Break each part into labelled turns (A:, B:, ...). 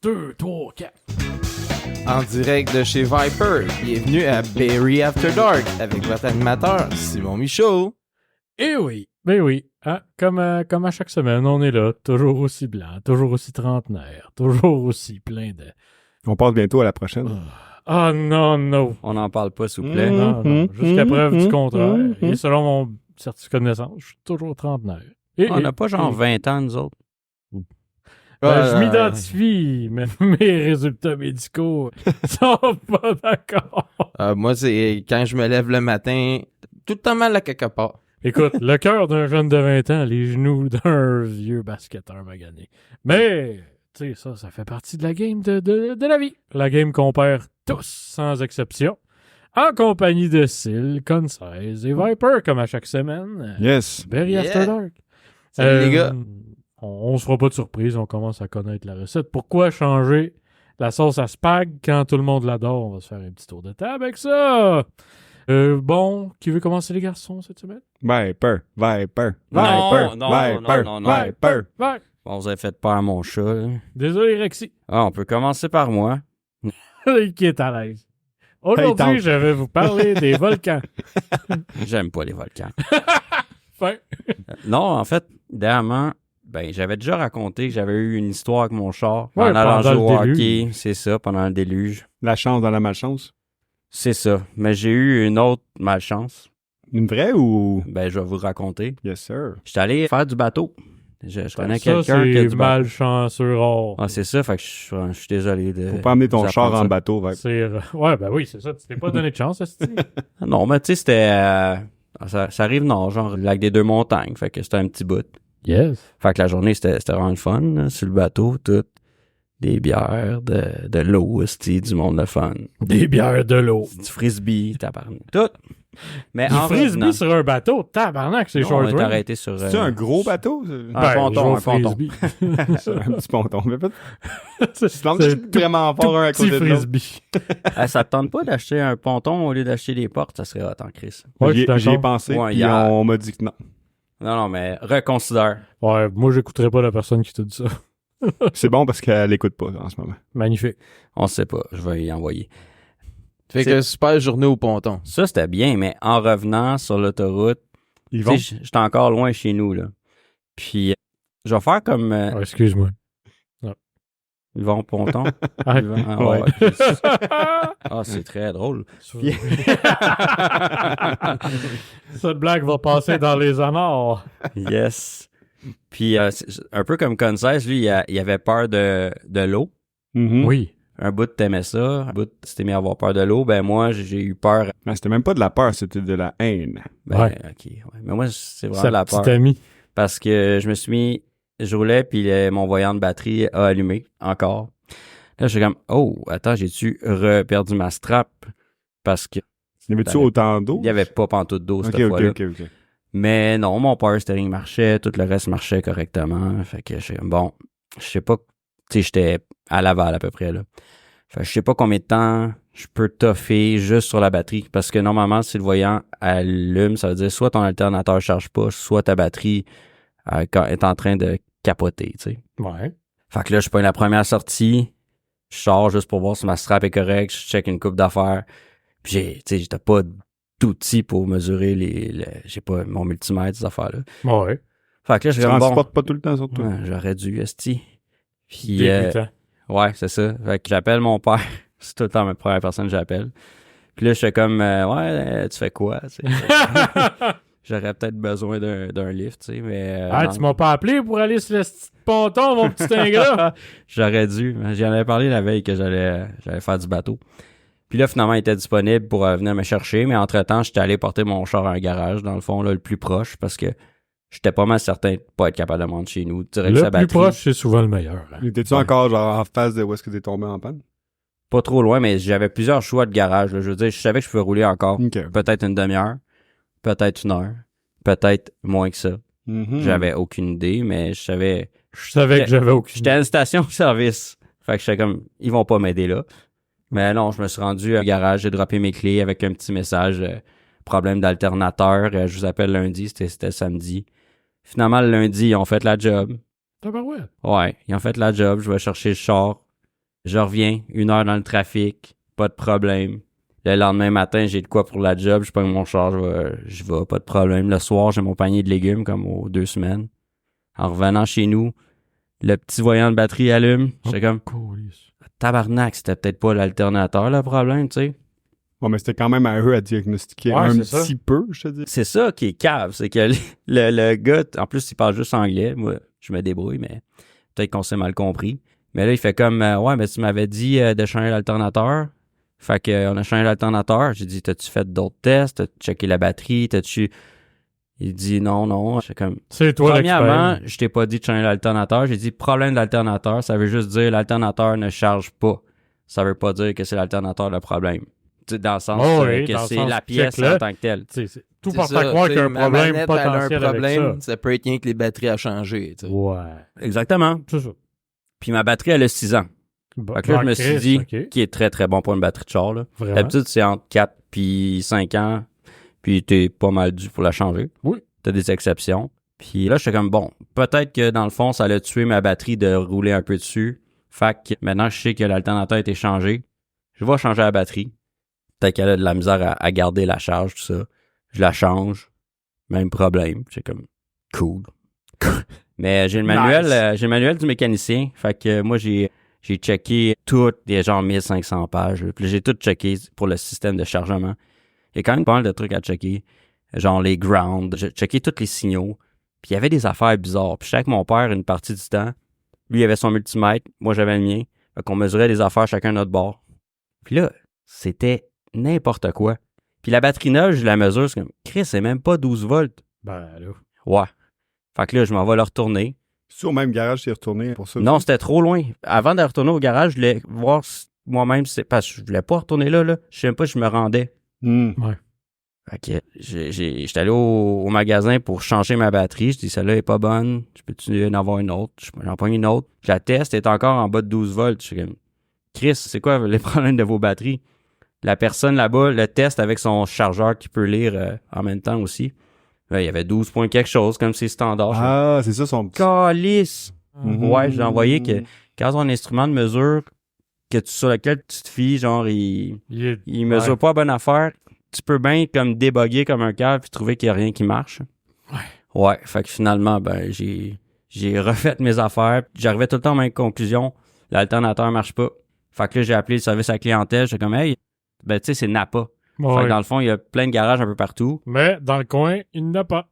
A: 2, 3, 4.
B: En direct de chez Viper, bienvenue à Berry After Dark avec votre animateur Simon Michaud.
A: Eh oui, ben oui. Hein, comme à chaque semaine, on est là, toujours aussi blanc, toujours aussi trentenaire, toujours aussi plein de...
C: On passe bientôt à la prochaine.
A: Ah non.
D: On n'en parle pas, s'il vous plaît.
A: Non. Jusqu'à preuve du contraire. Et selon mon certificat de naissance, je suis toujours trentenaire.
D: On n'a pas genre 20 ans, nous autres.
A: Je m'identifie, mais mes résultats médicaux sont pas d'accord.
B: Moi, c'est quand je me lève le matin, tout le temps mal à quelque part.
A: Écoute, le cœur d'un jeune de 20 ans, les genoux d'un vieux basketteur magané. Mais, tu sais, ça fait partie de la game de la vie. La game qu'on perd tous, sans exception, en compagnie de Syl, Concise et Viper, comme à chaque semaine.
C: Yes.
A: Berry After Dark.
B: Salut les gars.
A: On se fera pas de surprise, on commence à connaître la recette. Pourquoi changer la sauce à spag quand tout le monde l'adore? On va se faire un petit tour de table avec ça. Bon, qui veut commencer les garçons cette semaine?
C: Viper.
D: Non.
A: Ouais.
D: Bon, vous avez fait peur à mon chat, là.
A: Désolé, Rexy.
D: On peut commencer par moi.
A: Qui est à l'aise. Aujourd'hui,
C: Hey,
A: je vais vous parler des volcans.
D: J'aime pas les volcans.
A: Fin.
D: Non, en fait, dernièrement, j'avais déjà raconté que j'avais eu une histoire avec mon char
A: Ouais,
D: en allant
A: pendant
D: jouer au
A: le
D: hockey.
A: déluge.
D: C'est ça, pendant le déluge.
C: La chance dans la malchance.
D: C'est ça. Mais j'ai eu une autre malchance.
C: Une vraie ou...
D: Je vais vous raconter.
C: Yes, sir.
D: J'étais allé faire du bateau. Je connais
A: Ça,
D: quelqu'un qui a
A: c'est
D: du bateau.
A: malchanceux rare.
D: Ah, c'est ça, fait que je suis désolé de...
C: Faut pas amener ton
D: vous
C: char
D: apprendre
C: en
D: ça.
C: bateau, Viper.
A: Ouais, ben oui, c'est ça. Tu t'es pas donné de chance, esti.
D: Non, mais tu sais, c'était... ça arrive nord, genre le lac des Deux-Montagnes, fait que c'était un petit bout.
A: Yes.
D: Fait que la journée, c'était vraiment le fun, là, sur le bateau, tout. Des bières, de l'eau, esti, du monde de fun.
A: Des bières de l'eau.
D: Du frisbee, tabarnak. Tout. Mais
A: Du
D: en
A: frisbee
D: revenant,
A: sur un bateau, tabarnak, c'est
D: non, on
A: short
D: est
A: range.
D: arrêté sur...
C: C'est un gros bateau?
D: Un ponton, un ponton.
A: frisbee.
C: Un petit ponton. Mais pas...
A: C'est
C: Tu lances vraiment fort un à
A: petit
C: côté de l'autre.
A: frisbee.
D: Ça te tente pas d'acheter un ponton au lieu d'acheter des portes? Ça serait hot en crise.
A: Ouais, je suis
C: J'y ai
A: d'accord.
C: pensé,
D: Ouais,
C: puis
D: hier.
C: on m'a dit que non.
D: Non, mais reconsidère.
A: Ouais, moi, j'écouterai pas la personne qui t'a dit ça.
C: C'est bon parce qu'elle écoute pas en ce moment.
A: Magnifique.
D: On sait pas, je vais y envoyer.
B: Fait que super journée au ponton.
D: Ça, c'était bien, mais en revenant sur l'autoroute,
C: Ils
D: tu
C: vont.
D: sais, j'étais encore loin chez nous, là. Puis, je vais faire comme...
A: Ouais, excuse-moi.
D: Ils vont au ponton.
A: Ah,
D: Ils vont- ah,
C: Ouais.
D: ouais. Ah, c'est très drôle.
A: Cette blague va passer dans les annales.
D: Yes. Puis, c'est un peu comme Concise, lui, il avait peur de l'eau.
C: Mhm.
A: Oui.
D: Un bout t'aimais ça, un bout t'étais mis à avoir peur de l'eau. Ben moi, j'ai eu peur.
C: Mais c'était même pas de la peur, c'était de la haine.
D: Ouais.
A: Ouais.
D: OK. Ouais. Mais moi, c'est vraiment
A: Sa
D: de la peur.
A: petite amie.
D: Parce que je me suis mis... Je roulais, puis mon voyant de batterie a allumé, encore. Là, je suis comme, oh, attends, j'ai-tu perdu ma strap? Parce que
C: Y avait-tu
D: T'avais-
C: autant d'eau?
D: il n'y avait pas pantoute d'eau cette
C: Ok, ok,
D: fois-là.
C: ok.
D: Mais non, mon power steering marchait, tout le reste marchait correctement. Fait que je suis comme, bon, je sais pas, tu sais, j'étais à Laval à peu près, là. Fait que je sais pas combien de temps je peux toffer juste sur la batterie. Parce que normalement, si le voyant allume, ça veut dire soit ton alternateur charge pas, soit ta batterie est en train de capoter, tu sais.
A: Ouais.
D: Fait que là, je prends la première sortie, je sors juste pour voir si ma strap est correcte, je check une coupe d'affaires. Puis j'étais pas d'outils pour mesurer j'ai pas mon multimètre, ces affaires-là.
A: Ouais.
D: Fait que là, je
C: Tu
D: suis comme bon.
C: transportes pas tout le temps, surtout.
D: Ouais, j'aurais dû, esti. Puis,
A: Dégoûtant.
D: ouais, c'est ça. Fait que j'appelle mon père. C'est tout le temps la première personne que j'appelle. Puis là, je fais comme, tu fais quoi? Tu sais? J'aurais peut-être besoin d'un lift, tu sais, mais...
A: Ah,
D: non.
A: tu m'as pas appelé pour aller sur le petit ponton, mon petit ingrat?
D: J'aurais dû. J'en avais parlé la veille que j'allais faire du bateau. Puis là, finalement, il était disponible pour venir me chercher, mais entre-temps, j'étais allé porter mon char à un garage, dans le fond, là, le plus proche, parce que j'étais pas mal certain de pas être capable de monter chez nous. Direct
A: Le
D: sa
A: plus
D: batterie.
A: proche, c'est souvent le meilleur. Là.
C: Étais-tu encore genre en face de où est-ce que t'es tombé en panne?
D: Pas trop loin, mais j'avais plusieurs choix de garage. Là. Je veux dire, je savais que je pouvais rouler encore
C: Ok.
D: peut-être une demi-heure, peut-être une heure, peut-être moins que ça.
C: Mhm.
D: J'avais aucune idée, mais je savais...
A: Je savais que j'avais aucune
D: J'étais à une station-service. Fait que j'étais comme, ils vont pas m'aider là. Mais non, je me suis rendu au garage, j'ai droppé mes clés avec un petit message, problème d'alternateur, je vous appelle lundi, c'était samedi. Finalement, le lundi, ils ont fait la job.
A: Tabarouette.
D: Ouais, ils ont fait la job, je vais chercher le char Je reviens, 1 heure dans le trafic, pas de problème. Le lendemain matin, j'ai de quoi pour la job, je prends mon char, je vais, pas de problème. Le soir, j'ai mon panier de légumes comme aux 2 semaines. En revenant chez nous, le petit voyant de batterie allume. J'étais comme, tabarnak, c'était peut-être pas l'alternateur le problème, tu sais.
C: Bon, mais c'était quand même à eux à diagnostiquer
A: Ouais,
C: un
A: c'est ça.
C: petit peu, je te dis.
D: C'est ça qui est cave, c'est que le gars, en plus, il parle juste anglais. Moi, je me débrouille, mais peut-être qu'on s'est mal compris. Mais là, il fait comme, ouais, mais tu m'avais dit de changer l'alternateur. Fait qu'on a changé l'alternateur. J'ai dit, t'as-tu fait d'autres tests? T'as-tu checké la batterie? T'as-tu... Il dit, non. J'étais comme,
A: C'est toi
D: premièrement,
A: l'expert.
D: je t'ai pas dit de changer l'alternateur. J'ai dit, problème de l'alternateur, ça veut juste dire l'alternateur ne charge pas. Ça veut pas dire que c'est l'alternateur le problème. Tu sais, dans le sens
A: Oh oui,
D: que
A: dans le
D: c'est
A: sens
D: la pièce
A: check-le.
D: en tant que telle.
A: Tout
B: C'est
A: porte
B: ça,
A: à croire
B: tu
A: qu'il y a
B: sais,
A: un
B: ma
A: problème
B: manette, elle a un
A: potentiel avec
B: problème,
A: ça.
B: ça peut être rien que les batteries à changer. Tu sais.
A: Ouais.
D: Exactement.
A: C'est ça.
D: Puis ma batterie, elle a 6 ans.
A: Bon,
D: Fait que là, je me suis
A: Chris,
D: dit,
A: ok.
D: qui est très très bon pour une batterie de char, là.
A: Vraiment.
D: D'habitude, c'est entre 4 puis 5 ans, puis t'es pas mal dû pour la changer.
A: Oui.
D: T'as des exceptions. Puis là, j'étais comme, bon, peut-être que dans le fond, ça allait tuer ma batterie de rouler un peu dessus. Fait que maintenant, je sais que l'alternateur a été changé. Je vais changer la batterie. Peut-être qu'elle a de la misère à garder la charge, tout ça. Je la change. Même problème. J'ai comme, cool. Mais j'ai le manuel,
A: Nice.
D: j'ai le manuel du mécanicien. Fait que moi, j'ai checké toutes les genre 1500 pages. Là. Puis là, j'ai tout checké pour le système de chargement. Il y a quand même pas mal de trucs à checker. Genre les grounds. J'ai checké tous les signaux. Puis il y avait des affaires bizarres. Puis je sais que mon père, une partie du temps, lui, il avait son multimètre. Moi, j'avais le mien. Fait qu'on mesurait les affaires chacun de notre bord. Puis là, c'était n'importe quoi. Puis la batterie neuve, je la mesure, c'est comme, Chris, c'est même pas 12 volts.
A: Ben là.
D: Ouais. Fait que là, je m'en vais le retourner.
C: C'est au même garage, t'es retourné pour ça.
D: Non, c'était trop loin. Avant de retourner au garage, je voulais voir moi-même, parce que je voulais pas retourner là. Je sais même pas si je me rendais. Fait que j'étais allé au magasin pour changer ma batterie. Je dis, celle-là est pas bonne. Je peux-tu en avoir une autre? J'en prends une autre. Je la teste, elle est encore en bas de 12 volts. Je suis comme, Chris, c'est quoi les problèmes de vos batteries? La personne là-bas le teste avec son chargeur qui peut lire en même temps aussi. Là, il y avait 12 points quelque chose, comme c'est standard.
C: Ah, c'est ça son petit...
D: Calice!
C: Mhm.
D: Ouais, j'ai envoyé que quand ton instrument de mesure sur lequel tu te fies, genre, il mesure pas la bonne affaire, tu peux bien comme déboguer comme un câble puis trouver qu'il y a rien qui marche. Ouais, fait que finalement, ben, j'ai refait mes affaires. J'arrivais tout le temps à la même conclusion. L'alternateur marche pas. Fait que là, j'ai appelé le service à la clientèle. J'étais comme, hey, ben, tu sais, c'est Napa.
A: Ouais.
D: Fait que dans le fond, il y a plein de garages un peu partout.
A: Mais dans le coin, il n'y en a pas.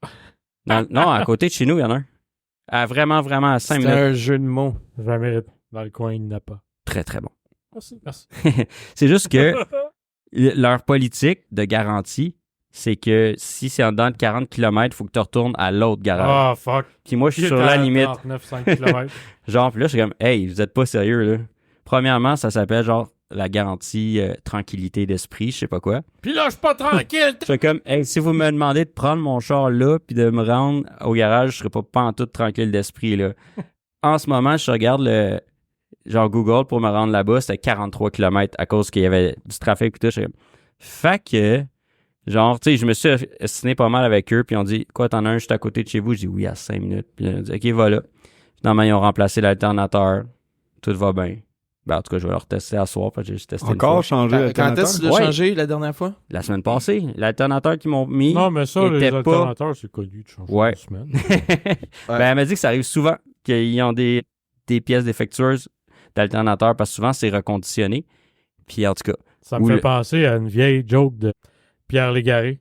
D: Non, à côté de chez nous, il y en a un. Vraiment à 5
B: C'est
D: minutes.
B: un jeu de mots.
A: Jamais dans le coin, il n'y en a pas.
D: Très, très bon.
A: Merci.
D: C'est juste que leur politique de garantie, c'est que si c'est en dedans de 40 km, il faut que tu retournes à l'autre garage.
A: Ah, fuck.
D: Puis moi, je suis sur la limite.
A: 39,5 km.
D: Genre, puis là, je suis comme, hey, vous êtes pas sérieux, là. Premièrement, ça s'appelle genre la garantie tranquillité d'esprit, je sais pas quoi.
A: Puis là, je suis pas tranquille.
D: Je suis comme, hey, si vous me demandez de prendre mon char là puis de me rendre au garage, je serais pas en tout tranquille d'esprit, là. En ce moment, je regarde le genre Google pour me rendre là-bas, c'était 43 km à cause qu'il y avait du trafic et tout. Je suis comme, fait que, genre, tu sais, je me suis assigné pas mal avec eux, puis on dit, quoi, t'en as un juste à côté de chez vous? Je dis, oui, à 5 minutes. Puis on dit, OK, voilà. Finalement, ils ont remplacé l'alternateur. Tout va bien. Ben, en tout cas, je vais le retester à soir, parce que j'ai juste testé une
C: Encore
D: fois.
C: changé
B: Quand
C: l'alternateur?
B: est-ce que tu l'as
D: Ouais.
B: changé la dernière fois?
D: La semaine passée, l'alternateur qu'ils m'ont mis.
A: Non, mais ça,
D: il
A: les
D: était pas-
A: alternateurs, c'est connu de changer
D: Ouais.
A: une semaine.
D: Ben, elle m'a dit que ça arrive souvent, qu'ils ont des pièces défectueuses d'alternateur, parce que souvent, c'est reconditionné. Puis, en tout cas,
A: Ça me
D: Ou
A: fait
D: le-
A: penser à une vieille joke de Pierre Légaré.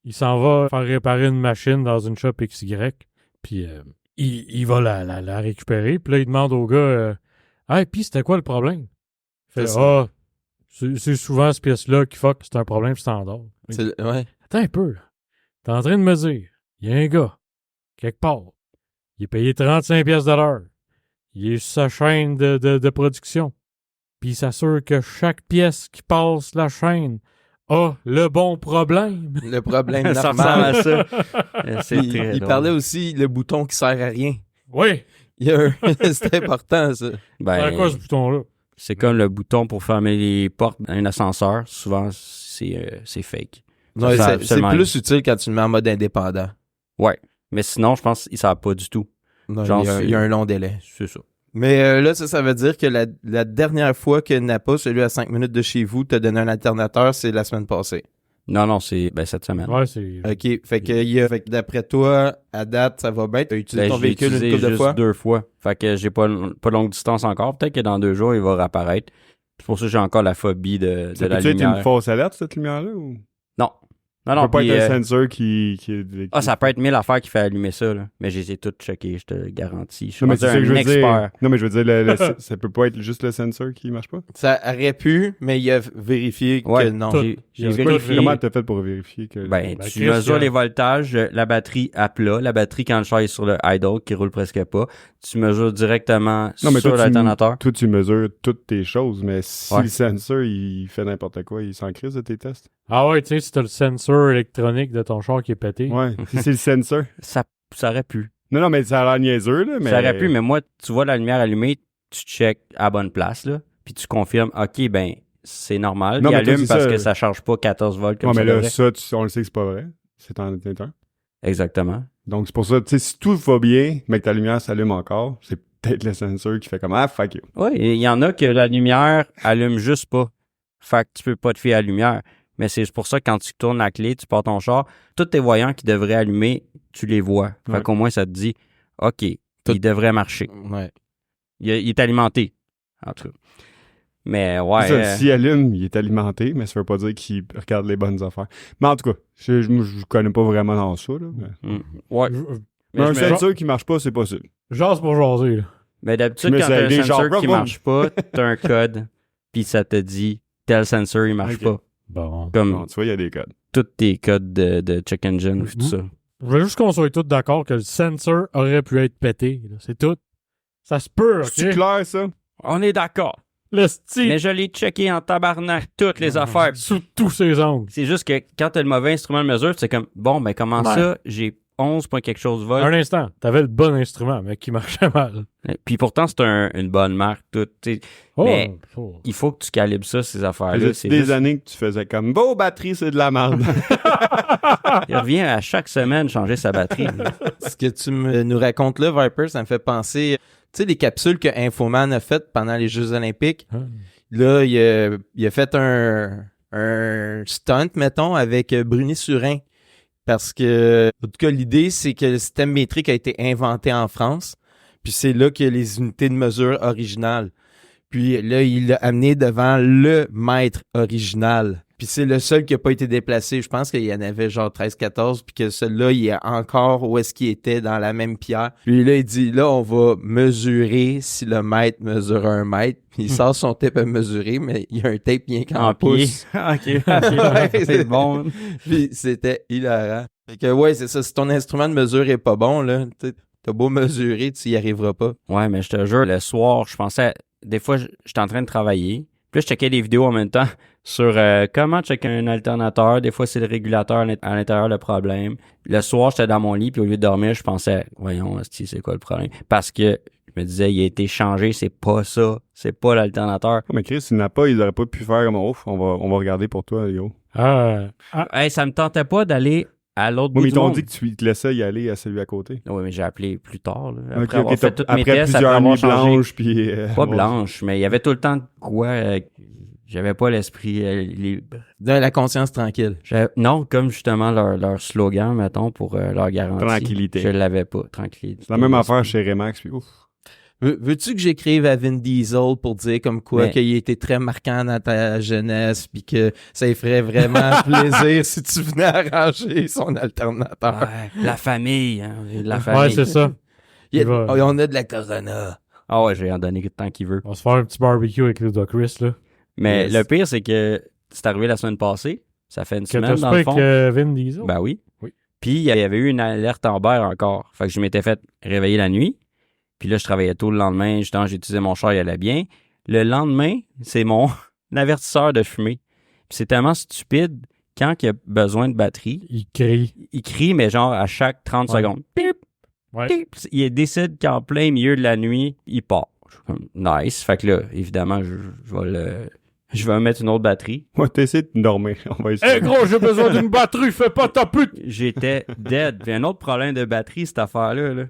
A: Il s'en va faire réparer une machine dans une shop XY, puis il va la récupérer, puis là, il demande au gars « Hey, puis c'était quoi le problème? » Il fait «
B: C'est
A: Ah, c'est souvent cette pièce-là qui fuck, c'est un problème standard. »
B: Ouais.
A: Attends un peu, là. T'es en train de me dire, il y a un gars, quelque part, il est payé 35 pièces de l'heure. Il est sur sa chaîne de production. Puis il s'assure que chaque pièce qui passe la chaîne a le bon problème.
B: Le problème
D: ça ressemble
B: normal.
D: à ça. C'est
B: Il,
D: très
B: il
D: drôle.
B: parlait aussi le bouton qui sert à rien.
A: Oui,
B: Il y a c'est important, ça.
D: Ben,
A: à quoi ce bouton-là?
D: c'est comme le bouton pour fermer les portes d'un ascenseur. Souvent, c'est fake.
B: Ouais,
D: Ça,
B: c'est
D: seulement-
B: plus utile quand tu le mets en mode indépendant.
D: Ouais. Mais sinon, je pense qu'ils savent pas du tout.
B: Non,
D: Genre,
B: il y a un long délai.
D: C'est ça.
B: Mais là, ça veut dire que la dernière fois que Napa, celui à 5 minutes de chez vous, t'a donné un alternateur, c'est la semaine passée.
D: Non, c'est cette semaine.
A: Ouais, c'est...
B: OK. Fait que d'après toi, à date, ça va bien. T'as utilisé ton
D: Je l'ai
B: véhicule une
D: utilisé
B: couple de
D: juste
B: fois?
D: 2 fois. Fait que j'ai pas longue distance encore. Peut-être que dans 2 jours, il va réapparaître. C'est pour ça que j'ai encore la phobie de
C: Ça
D: la
C: peut-tu être
D: lumière.
C: une fausse alerte, cette lumière-là? Ou...
D: Non. Non,
C: Ça
D: non.
C: peut pas
D: puis,
C: être un sensor qui...
D: ça peut être 1000 affaires qui fait allumer ça, là. Mais je les ai toutes checkées, je te le garantis. Je suis
C: Non, mais
D: rendu
C: c'est ça que je
D: un
C: veux
D: expert.
C: dire. Non, mais je veux dire, ça peut pas être juste le sensor qui marche pas?
B: Ça aurait pu, mais il a vérifié
D: Ouais,
B: que non.
A: Tout.
D: J'ai
A: C'est
D: vérifié.
C: Comment t'as fait pour vérifier que...
D: Ben,
A: Ben,
D: tu
A: Chris,
D: mesures
A: il y a-
D: les voltages, la batterie à plat, la batterie quand le char est sur le idle, qui roule presque pas. Tu mesures directement
C: Non, mais
D: sur
C: toi,
D: l'alternateur.
C: toi, tu mesures toutes tes choses, mais si
D: Ouais.
C: le sensor, il fait n'importe quoi, il s'en crise de tes tests?
A: Ah ouais, tu sais, si t'as le sensor électronique de ton char qui est pété.
C: Ouais, si c'est le sensor.
D: Ça aurait pu.
C: Non, mais ça a l'air niaiseux, là, mais...
D: Ça aurait pu, mais moi, tu vois la lumière allumée, tu check à bonne place, là, puis tu confirmes, OK, ben, c'est normal.
C: Non,
D: Il
C: mais toi,
D: allume
C: c'est
D: parce
C: ça.
D: que ça charge pas 14 volts comme
C: Ouais,
D: ça
C: mais là,
D: devrait.
C: ça, on le sait que c'est pas vrai. C'est en éteint.
D: Exactement.
C: Donc, c'est pour ça, tu sais, si tout va bien, mais que ta lumière s'allume encore, c'est peut-être le sensor qui fait comme « Ah, fuck you ».
D: Oui, il y en a que la lumière allume juste pas. Fait que tu peux pas te fier à la lumière. Mais c'est pour ça que quand tu tournes la clé, tu pars ton char, tous tes voyants qui devraient allumer, tu les vois. Fait
C: Ouais.
D: qu'au moins, ça te dit, OK, il devrait marcher.
B: Ouais.
D: Il est alimenté, en tout cas. Mais ouais,
C: C'est ça, s'il allume, il est alimenté, mais ça veut pas dire qu'il regarde les bonnes affaires. Mais en tout cas, je connais pas vraiment dans ça, là. Mais,
D: ouais.
C: mais un
D: je me-
C: sensor qui marche pas, c'est possible.
A: Jase pour jaser, là.
D: Mais d'habitude,
C: Mais
D: quand
C: ça
D: t'as un
C: aide les gens,
D: sensor qui
C: vroom,
D: marche pas, t'as un code, puis ça te dit, tel sensor, il marche
C: Ok.
D: pas.
A: Bon.
D: Comme
C: Bon, tu vois, il y a des codes.
D: tous tes codes de check engine,
A: Mhm.
D: tout ça.
A: Je veux juste qu'on soit tous d'accord que le sensor aurait pu être pété. Là. C'est tout. Ça se peut,
C: C'est
A: OK?
C: clair, ça?
D: On est d'accord.
A: Le style.
D: Mais je l'ai checké en tabarnak, toutes les affaires.
A: Sous tous ses angles.
D: C'est juste que quand t'as le mauvais instrument de mesure, c'est comme, bon, ben comment
A: Ouais.
D: ça, j'ai 11 point quelque chose volts.
A: Un instant, t'avais le bon instrument, mais qui marchait mal.
D: Puis pourtant, c'est une bonne marque, tout. T'sais.
A: Oh,
D: Mais-
A: oh.
D: Il faut que tu calibres ça, ces affaires-là.
C: Faisait
D: C'est
C: des
D: juste-
C: années que tu faisais comme « Beau batterie, c'est de la merde.
D: Il revient à chaque semaine changer sa batterie.
B: Ce que tu nous racontes là, Viper, ça me fait penser, tu sais, les capsules que Infoman a faites pendant les Jeux Olympiques.
A: Ah.
B: Là, il a fait un stunt, mettons, avec Bruni Surin. Parce que, en tout cas, l'idée, c'est que le système métrique a été inventé en France. Puis c'est là qu'il y a les unités de mesure originales. Puis là, il l'a amené devant le mètre original. Puis c'est le seul qui n'a pas été déplacé. Je pense qu'il y en avait genre 13-14. Puis que celui-là, il est encore où est-ce qu'il était dans la même pierre. Puis là, il dit, là, on va mesurer si le mètre mesure 1 mètre. Puis il sort son tape à mesurer, mais il y a un tape bien qu'en
D: En pied.
B: pouce.
D: OK. C'est bon.
B: Puis c'était hilarant. Fait que ouais, c'est ça. Si ton instrument de mesure est pas bon, là, t'as beau mesurer, tu y arriveras pas.
D: Ouais, mais je te jure, le soir, je pensais... Des fois, j'étais en train de travailler. Puis là, je checkais des vidéos en même temps sur comment checker un alternateur. Des fois, c'est le régulateur à l'intérieur le problème. Le soir, j'étais dans mon lit, puis au lieu de dormir, je pensais, voyons, esti, c'est quoi le problème? Parce que je me disais, il a été changé, c'est pas ça. C'est pas l'alternateur.
C: Mais Chris, s'il n'a pas, il aurait pas pu faire comme ouf. On va regarder pour toi, yo.
A: Ah,
D: Hey, ça me tentait pas d'aller à l'autre
C: Oui,
D: bout
C: mais ils
D: du
C: t'ont
D: monde.
C: dit que tu te laissais y aller à celui à côté.
D: Oui, mais j'ai appelé plus tard. Là,
C: Ok,
D: après avoir
C: ok,
D: fait toutes mes
C: après
D: tests, après
C: plusieurs
D: avoir
C: nuits
D: changé.
C: blanches, puis...
D: Pas
C: ouais.
D: blanche, mais il y avait tout le temps de quoi. J'avais pas l'esprit libre.
B: Dans la conscience tranquille.
D: Non, comme justement leur slogan, mettons, pour leur garantie.
C: Tranquillité.
D: Je l'avais pas, tranquillité.
C: C'est la même affaire chez Remax, puis ouf.
B: Veux-tu que j'écrive à Vin Diesel pour dire comme quoi
D: Mais-
B: qu'il était très marquant dans ta jeunesse puis que ça lui ferait vraiment plaisir si tu venais arranger son alternateur?
D: Ouais, la famille, hein, la famille.
A: ouais, c'est ça.
B: Il
A: va-
B: on a de la Corona.
D: Ah ouais, j'ai en donné le temps qu'il veut.
A: On va se faire un petit barbecue avec Ludacris, là.
D: Mais
B: Yes.
D: le pire, c'est que c'est arrivé la semaine passée. Ça fait une
A: Que
D: semaine,
A: t'as
D: dans
A: fait
D: le
A: avec
D: fond.
A: Vin Diesel?
D: Ben oui.
A: Oui.
D: Puis il y avait eu une alerte Amber encore. Fait que je m'étais fait réveiller la nuit. Puis là, je travaillais tôt le lendemain. Justement, j'ai utilisé mon char, il allait bien. Le lendemain, c'est mon avertisseur de fumée. Puis c'est tellement stupide. Quand il y a besoin de batterie,
A: Il crie.
D: il crie, mais genre à chaque 30
A: Ouais.
D: secondes. Pip,
A: Ouais.
D: pip. Il décide qu'en plein milieu de la nuit, il part. Je suis comme, nice. Fait que là, évidemment, je vais mettre une autre batterie.
C: Ouais, t'essaies de dormir. On va essayer.
A: Hey gros, j'ai besoin d'une batterie, fais pas ta pute!
D: J'étais dead. Puis un autre problème de batterie, cette affaire-là. Là.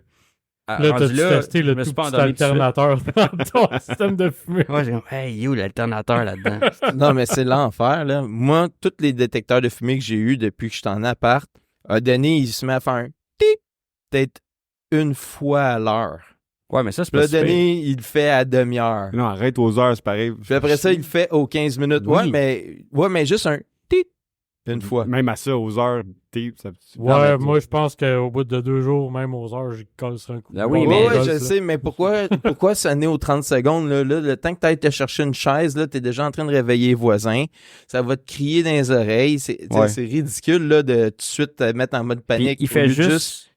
A: Là,
D: rendu
A: t'as testé
D: je
A: le
D: me
A: tout
D: suis pas
A: petit
D: endormi tout de suite.
A: alternateur dans ton système de fumée.
D: Moi, j'ai comme, hey, you, l'alternateur là-dedans.
B: Non, mais c'est l'enfer, là. Moi, tous les détecteurs de fumée que j'ai eus depuis que je suis en appart, a donné, il se met à faire un tip, peut-être une fois à l'heure.
D: Ouais, mais ça, c'est
B: Puis
D: pas
B: là,
D: si pire.
B: donné, il le fait à demi-heure.
C: Non, arrête aux heures, c'est pareil.
B: Puis après ça, il le fait aux 15 minutes.
D: Oui.
B: Ouais, mais juste un tip une fois.
C: Même à ça, aux heures, ça...
A: Ouais, moi, je pense qu'au bout de 2 jours, même aux heures, j'y casserai un coup.
D: Ah oui,
B: Ouais,
D: mais-
B: ouais, je sais, mais pourquoi sonner aux 30 secondes? Là, le temps que tu ailles te chercher une chaise, là, t'es déjà en train de réveiller les voisins. Ça va te crier dans les oreilles. C'est
C: Ouais.
B: c'est ridicule là, de tout de suite te mettre en mode
D: Puis
B: panique.
D: il
B: Au
D: fait
B: lieu de
D: juste...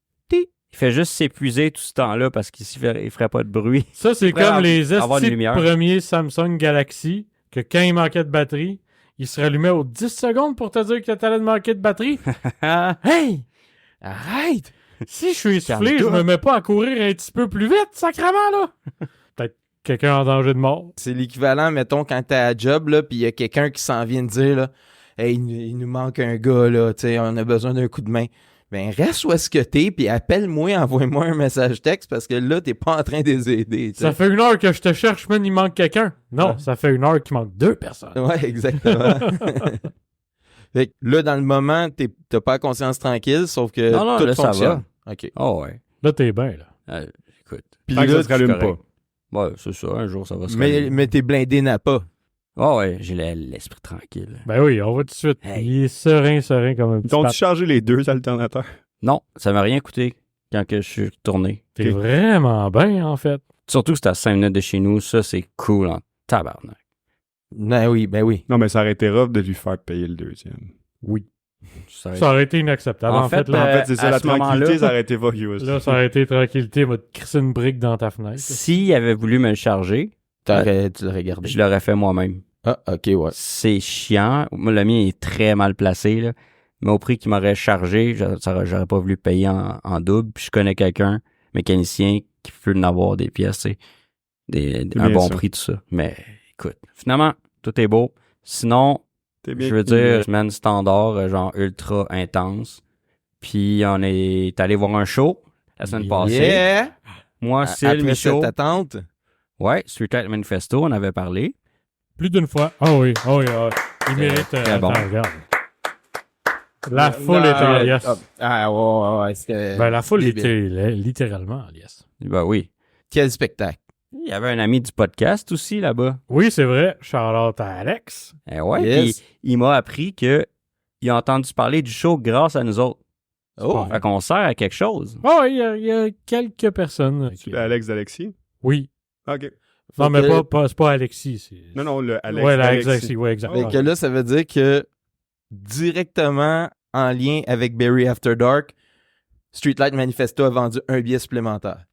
D: Il fait juste s'épuiser tout ce temps-là parce qu'il ferait pas de bruit.
A: Ça, c'est
D: Vraiment
A: comme les
D: avoir une
A: estis
D: lumière.
A: premiers Samsung Galaxy, que quand il manquait de batterie, il se rallumait aux 10 secondes pour te dire que t'allais te manquer de batterie. Hey! Arrête! Si je suis essoufflé, je
D: Calme-toi.
A: me mets pas à courir un petit peu plus vite, sacrément, là! Peut-être quelqu'un en danger de mort.
B: C'est l'équivalent, mettons, quand t'es à job, là, puis il y a quelqu'un qui s'en vient de dire, là, hey, il nous manque un gars, là, tu sais, on a besoin d'un coup de main. Ben, reste où est-ce que t'es, puis appelle-moi, envoie-moi un message texte, parce que là, t'es pas en train de les aider, tu sais.
A: Ça fait 1 heure que je te cherche, man, il manque quelqu'un. Non,
B: Ouais.
A: ça fait 1 heure qu'il manque 2 personnes.
B: Ouais, exactement. Fait que là, dans le moment, t'as pas la conscience tranquille, sauf que
D: Non,
B: tout
D: là, ça
B: fonctionne. OK.
D: Oh, ouais.
A: Là, t'es bien, là.
D: Écoute.
B: Puis
C: Tant que
B: là,
C: ça se rallume
D: correct.
C: pas.
D: Ouais, c'est ça. Un jour, ça va se
B: mais
D: rallumer.
B: t'es blindé n'a pas.
D: Oh, ouais, j'ai l'esprit tranquille.
A: Ben oui, on va tout de suite.
D: Hey.
A: Il est serein comme un
C: Ils
A: petit
C: t'ont-tu
A: pape.
C: chargé les 2 alternateurs?
D: Non, ça m'a rien coûté quand que je suis retourné.
A: T'es
C: Ok.
A: vraiment bien, en fait.
D: Surtout que c'est à 5 minutes de chez nous. Ça, c'est cool en tabarnak.
B: Ben oui.
C: Non, mais ça aurait été rough de lui faire payer le 2e.
A: Oui.
D: Ça
A: Ça aurait été inacceptable.
D: En
A: En fait,
D: fait,
A: là,
C: En fait, c'est ça,
D: à
C: la
D: ce moment-là-
C: tranquillité, ça aurait été fuck you aussi.
A: là, ça aurait été tranquillité, m'a crissé une brique dans ta fenêtre.
D: S'il avait voulu me le charger,
B: Tu l'aurais gardé.
D: je l'aurais fait moi-même.
B: Ah, OK, ouais.
D: C'est chiant. Moi, le mien est très mal placé, là. Mais au prix qu'il m'aurait chargé, j'aurais pas voulu payer en double. Puis je connais quelqu'un, mécanicien, qui peut en avoir des pièces, tu sais, un
C: bien
D: bon
C: ça.
D: prix, tout ça. Mais écoute, finalement, tout est beau. Sinon,
C: T'es bien
D: je veux
C: cool.
D: dire, semaine standard, genre ultra intense. Puis on est allé voir un show la semaine passée.
B: Yeah!
D: Moi, Syl,
B: Après
D: Michaud.
B: cette attente,
D: Ouais, Street Light Manifesto, on avait parlé.
A: Plus d'une fois. Ah oui. Il mérite.
D: très bon.
A: attends, regarde. La foule était en liesse.
B: ouais, c'était
A: Ben, la foule
B: débile.
A: était littéralement en liesse.
D: Ben oui.
B: Quel spectacle.
D: Il y avait un ami du podcast aussi là-bas.
A: Oui, c'est vrai. Shout-out à Alex.
D: Eh ouais,
B: Yes.
D: puis il m'a appris que il a entendu parler du show grâce à nous autres.
B: Oh!
D: Fait qu'on sert à quelque chose.
A: Oh, il y a quelques personnes.
C: Alex d'Alexis?
A: Oui.
C: OK.
A: Non, mais
B: que-
A: c'est pas Alexis.
C: Non, non, le Alex
A: Ouais,
C: d'Alexis.
A: Alexis. Ouais, exactement.
B: Fait que là, ça veut dire que directement en lien avec Barry After Dark, Streetlight Manifesto a vendu un billet supplémentaire.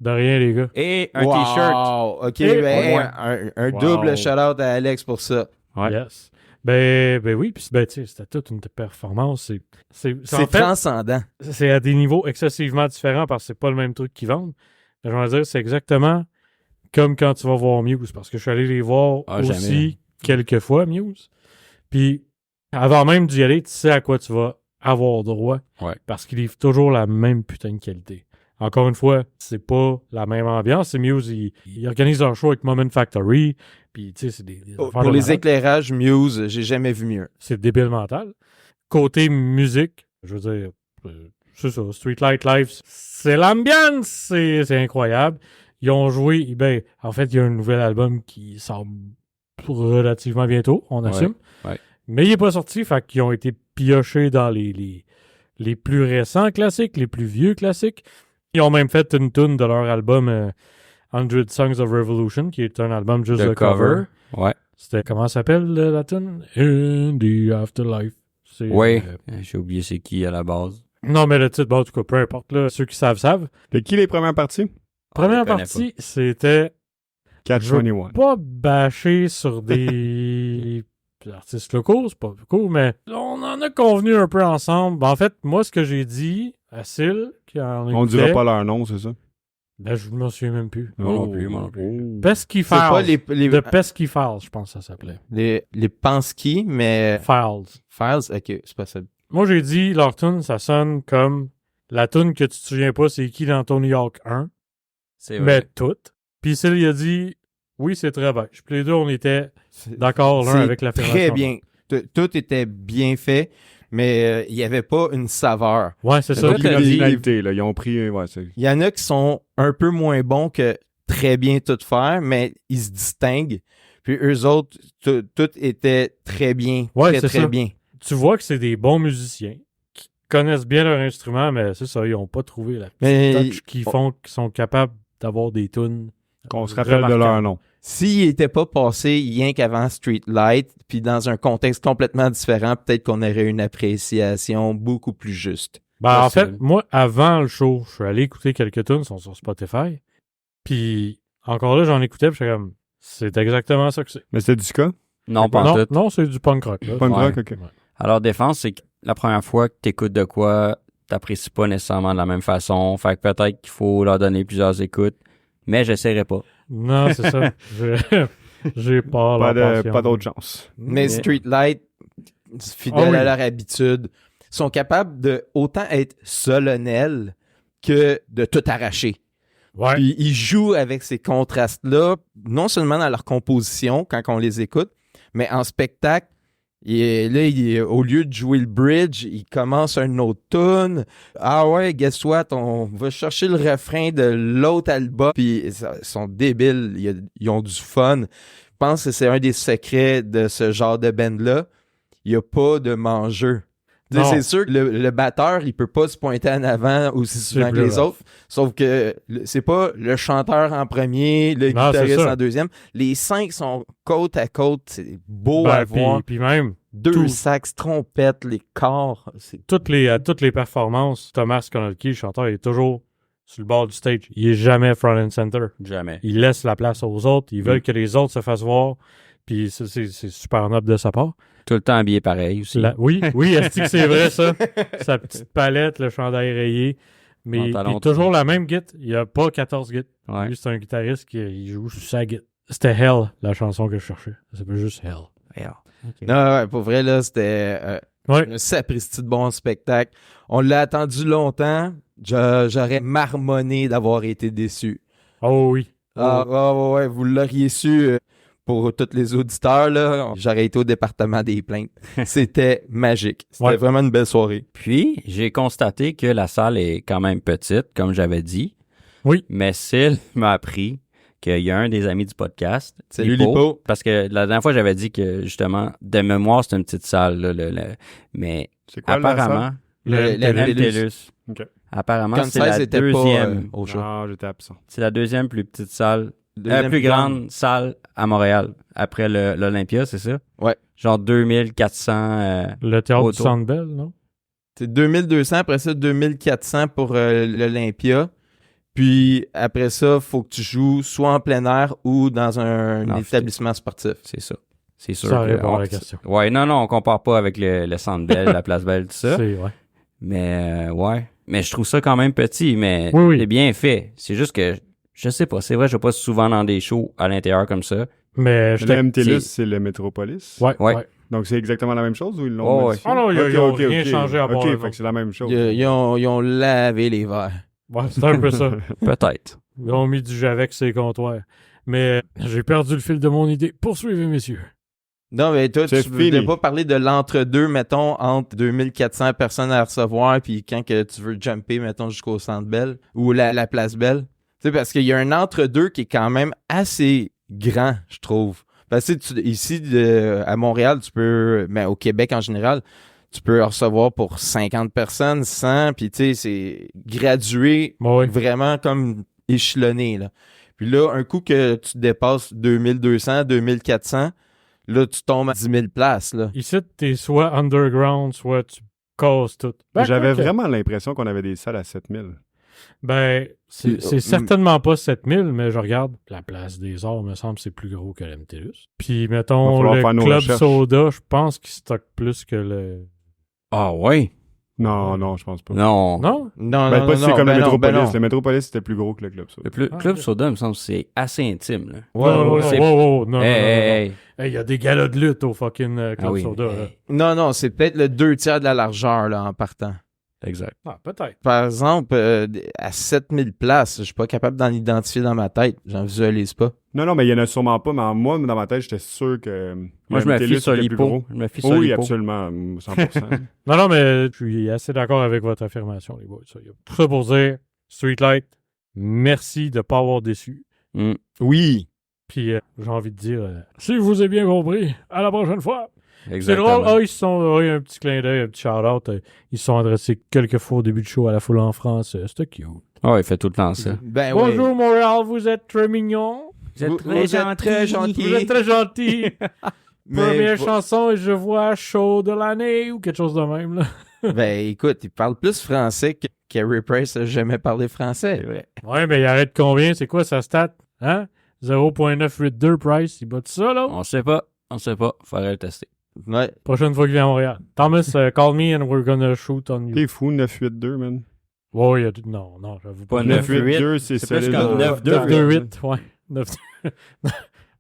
A: De rien, les gars.
D: Et un
B: Wow!
D: t-shirt.
B: OK,
A: Et-
B: ben,
A: ouais.
B: un
A: Wow.
B: double shout-out à Alex pour ça.
D: Ouais.
A: Yes. Ben oui, puis ben, tu sais, c'était toute une performance.
B: C'est
A: en fait,
B: transcendant.
A: c'est à des niveaux excessivement différents parce que c'est pas le même truc qu'ils vendent. Mais je veux dire, c'est exactement comme quand tu vas voir Muse, parce que je suis allé les voir
D: Ah,
A: aussi
D: jamais.
A: quelques fois, Muse. Puis, avant même d'y aller, tu sais à quoi tu vas avoir droit.
D: Ouais.
A: Parce qu'ils livrent toujours la même putain de qualité. Encore une fois, c'est pas la même ambiance. C'est Muse, ils organisent leur show avec Moment Factory. Puis, tu sais, c'est des affaires
B: Pour
A: de
B: les
A: malade.
B: éclairages Muse, j'ai jamais vu mieux.
A: C'est débile mental. Côté musique, je veux dire, c'est ça, Streetlight Live, c'est l'ambiance, c'est incroyable. Ils ont joué, ben, en fait, il y a un nouvel album qui sort relativement bientôt, on assume.
D: ouais.
A: Mais il n'est pas sorti, fait qu'ils ont été piochés dans les plus récents classiques, les plus vieux classiques. Ils ont même fait une tune de leur album 100 Songs of Revolution, qui est un album juste
D: De
A: de cover.
D: Ouais.
A: C'était, comment ça s'appelle la tune? In the Afterlife. C'est,
D: Ouais. J'ai oublié c'est qui à la base.
A: non, mais le titre, bon, en tout cas, peu importe, là, ceux qui savent, savent.
C: De qui les premières parties?
A: Première
D: je connais
A: partie, c'était
C: 421.
A: pas bâcher sur des artistes locaux, c'est pas cool, mais on en a convenu un peu ensemble. Ben, en fait, moi, ce que j'ai dit à Syl, qui en
C: On
A: écoutait,
C: dira pas leur nom, c'est ça?
A: ben, je m'en souviens même plus.
D: Moi non plus, moi non plus.
A: Pesky
B: C'est pas
A: Files.
B: les,
A: De Pesky Files, je pense que ça s'appelait.
B: les Pansky, mais
A: Files.
B: Files, OK, c'est pas ça.
A: Moi, j'ai dit, leur tune, ça sonne comme la tune que tu te souviens pas, c'est qui dans Tony Hawk 1.
D: C'est
A: mais
D: vrai.
A: toutes. Puis Syl, il a dit, oui, c'est très beige. Puis les deux, on était d'accord l'un
B: C'est
A: avec l'affirmation.
B: très bien. Tout était bien fait, mais il n'y avait pas une saveur.
A: Ouais, c'est ça.
D: Toi,
C: Une
D: t'as dit-
C: originalité, là. Ils ont pris... Ouais, c'est...
B: Il y en a qui sont un peu moins bons que très bien tout faire, mais ils se distinguent. Puis eux autres, tout était très bien.
A: Ouais,
B: très,
A: c'est
B: très
A: ça.
B: bien.
A: Tu vois que c'est des bons musiciens qui connaissent bien leur instrument, mais c'est ça, ils n'ont pas trouvé la petite
B: Mais-
A: touch qui sont capables d'avoir des tunes.
C: Qu'on se rappelle de leur nom.
B: S'ils n'étaient pas passés rien qu'avant Streetlight, puis dans un contexte complètement différent, peut-être qu'on aurait une appréciation beaucoup plus juste.
A: Ben, en
D: Possible.
A: fait, moi, avant le show, je suis allé écouter quelques tunes, sont sur Spotify. Puis, encore là, j'en écoutais, puis j'étais comme, c'est exactement ça que c'est.
C: Mais c'était du ska?
D: Non, pas en
A: Non,
D: tout.
A: non, c'est du punk rock. Là.
C: Punk
D: Ouais.
C: rock, OK.
D: Alors, défense, c'est que la première fois que t'écoutes de quoi, t'apprécies pas nécessairement de la même façon. Fait que peut-être qu'il faut leur donner plusieurs écoutes. Mais j'essaierai pas.
A: Non, c'est ça. J'ai pas
C: Pas d'autre chance.
B: Mais
D: Ok.
B: Streetlight, fidèles
A: Ah oui.
B: à leur habitude, sont capables de autant être solennels que de tout arracher.
A: Ouais.
B: Puis ils jouent avec ces contrastes-là, non seulement dans leur composition, quand on les écoute, mais en spectacle. Au lieu de jouer le bridge, il commence un autre tune. Ah ouais, guess what? On va chercher le refrain de l'autre album. Puis ils sont débiles. Ils ont du fun. Je pense que c'est un des secrets de ce genre de band-là. Il n'y a pas de mangeur. Tu sais,
A: Non.
B: c'est sûr que le batteur, il peut pas se pointer en avant aussi souvent que
A: plus
B: les
A: rough.
B: autres. Sauf que c'est pas le chanteur en premier, le
A: Non, c'est
B: guitariste
A: ça.
B: en deuxième. Les 5 sont côte à côte. C'est beau
A: Ben,
B: à voir.
A: puis même,
B: Deux
A: tout.
B: sax, trompettes, les corps. C'est
A: à toutes les performances, Thomas Konolky, le chanteur, il est toujours sur le bord du stage. Il est jamais front and center.
D: Jamais.
A: Il laisse la place aux autres. Ils veulent que les autres se fassent voir. Puis c'est super noble de sa part.
D: Tout le temps habillé pareil aussi.
A: Oui, est-ce que c'est vrai ça? Sa petite palette, le chandail rayé. Mais
D: Pantalon
A: puis toujours la même git. Il n'y a pas 14 gits.
D: Ouais.
A: Lui, c'est un guitariste qui joue sur sa git. C'était Hell, la chanson que je cherchais. Ça s'appelle juste Hell.
D: Yeah. Ok.
B: Non, ouais, pour vrai, là, c'était
A: Ouais.
B: un sapristi de bon spectacle. On l'a attendu longtemps. J'aurais marmonné d'avoir été déçu.
A: Oh oui.
B: Ah, ouais, vous l'auriez su pour tous les auditeurs, là. J'aurais été au département des plaintes. C'était magique. C'était
A: Ouais.
B: vraiment une belle soirée.
D: Puis, j'ai constaté que la salle est quand même petite, comme j'avais dit.
A: Oui.
D: Mais Syl m'a appris qu'il y a un des amis du podcast.
B: Salut, Lipo.
D: Parce que la dernière fois, j'avais dit que, justement, de mémoire, c'est une petite salle. Là, mais
C: C'est quoi, là,
D: apparemment,
B: Le
D: MTELUS.
C: OK.
D: Apparemment,
B: Quand
D: c'est la
B: était
D: deuxième.
B: pas au show.
C: Ah, j'étais absent.
D: C'est la deuxième plus petite salle,
B: Deuxième
D: plus grande salle à Montréal, après l'Olympia, c'est ça?
B: Ouais.
D: Genre 2400.
A: Le théâtre du
D: Autour.
A: Centre Bell, non?
B: C'est 2200, après ça, 2400 pour l'Olympia. Puis après ça, faut que tu joues soit en plein air ou dans un
D: Non,
B: établissement sportif.
D: C'est ça. C'est sûr.
A: Ça
D: que
A: répond à la question.
D: Ouais, non, on compare pas avec le Centre Bell, la Place Belle, tout ça.
A: C'est, ouais.
D: Mais ouais. Mais je trouve ça quand même petit, mais
A: Oui, oui.
D: c'est bien fait. C'est juste que, je sais pas, c'est vrai, je vais pas souvent dans des shows à l'intérieur comme ça.
A: Mais
C: Le
A: j'étais...
C: MTLUS,
D: c'est-
C: c'est le Métropolis.
A: Ouais.
D: Ouais.
C: Donc, c'est exactement la même chose ou ils l'ont
D: Oh,
C: modifié?
A: Ah non, ils
C: Ok,
A: ont
C: ok,
A: rien
C: ok.
A: changé à part
C: OK,
A: le
C: fait
A: nom.
C: que c'est la même chose.
B: Ils ont lavé les verres.
A: Ouais, c'est un peu ça.
D: Peut-être.
A: Ils ont mis du Javex sur les comptoirs. Mais j'ai perdu le fil de mon idée. Poursuivez, messieurs.
B: Non, mais toi,
C: C'est
B: tu voulais
C: fini.
B: pas parler de l'entre-deux, mettons, entre 2400 personnes à recevoir, puis quand que tu veux jumper, mettons, jusqu'au Centre Bell ou la Place Belle. Tu sais, parce qu'il y a un entre-deux qui est quand même assez grand, je trouve. Parce que ici, à Montréal, tu peux, mais au Québec en général, tu peux recevoir pour 50 personnes, 100, puis tu sais, c'est gradué,
A: Ouais.
B: vraiment comme échelonné, là. Puis là, un coup que tu dépasses 2200, 2400, là, tu tombes à 10 000 places, là.
A: Ici, t'es soit underground, soit tu casses tout.
C: J'avais
A: quoique,
C: vraiment l'impression qu'on avait des salles à 7000.
A: Ben, c'est
B: Mm.
A: certainement pas 7000, mais je regarde. La Place des Arts, me semble, c'est plus gros que l'MTLUS. Puis,
C: Va
A: mettons,
C: falloir
A: le
C: faire nos
A: Club
C: recherches.
A: Soda, je pense qu'il stocke plus que le...
D: Ah ouais?
C: Non, je pense pas.
D: Non.
A: Non?
B: Non,
C: Ben,
B: non,
C: pas si c'est comme
B: ben
C: le
B: non,
C: Métropolis.
B: ben non.
C: Le Métropolis, c'était plus gros que le Club Soda.
D: Le
A: Ah,
D: Club
A: ok.
D: Soda, il me semble que c'est assez intime. Là.
B: Ouais,
D: c'est-
A: non, non,
D: Hey, hey,
A: non.
D: hey.
A: Hey, il y a des galas de lutte au fucking Club
D: Ah oui.
A: Soda, là.
D: Hey.
B: Non, c'est peut-être le 2 tiers de la largeur, là, en partant.
D: Exact.
A: Ah, peut-être.
B: Par exemple, à 7000 places, je suis pas capable d'en identifier dans ma tête. J'en visualise pas.
C: Non, mais il y en a sûrement pas, mais moi, dans ma tête, j'étais sûr que.
D: Moi, je me fie sur l'hypo. Je me fie sur
C: Oui,
D: l'hypo.
C: absolument, 100%.
A: Non, mais je suis assez d'accord avec votre affirmation, les boys. Tout ça pour dire, Streetlight, merci de ne pas avoir déçu.
C: Oui.
A: Puis j'ai envie de dire, si je vous ai bien compris, à la prochaine fois.
D: Exactement.
A: C'est drôle, ils se sont un petit clin d'œil, un petit shout-out. Ils se sont adressés quelques fois au début du show à la foule en France. C'était cute.
D: Oh, il fait tout le temps ça.
B: Ben
A: Bonjour
B: oui.
A: Montréal, vous êtes très mignon.
D: Vous êtes
B: Vous êtes très gentil.
A: Vous êtes très gentil.
B: Mais
A: Première chanson et je vois show de l'année ou quelque chose de même. Là.
B: Ben écoute, il parle plus français que Carey Price a jamais parlé français.
D: Ouais.
A: Ouais, mais il arrête combien? C'est quoi sa stat? Hein? 0.982 Price, il bat tout ça, là?
D: On sait pas. Faudrait le tester.
B: Ouais.
A: Prochaine fois qu'il vient à Montréal. Thomas, call me and we're gonna shoot on you.
C: T'es fou, 9-8-2, man.
A: Ouais, il y a non, j'avoue pas.
D: Pas
C: 9-8-2, c'est
D: C'est plus
C: solide.
D: comme 9-2.
A: 9-2-8, ouais. 9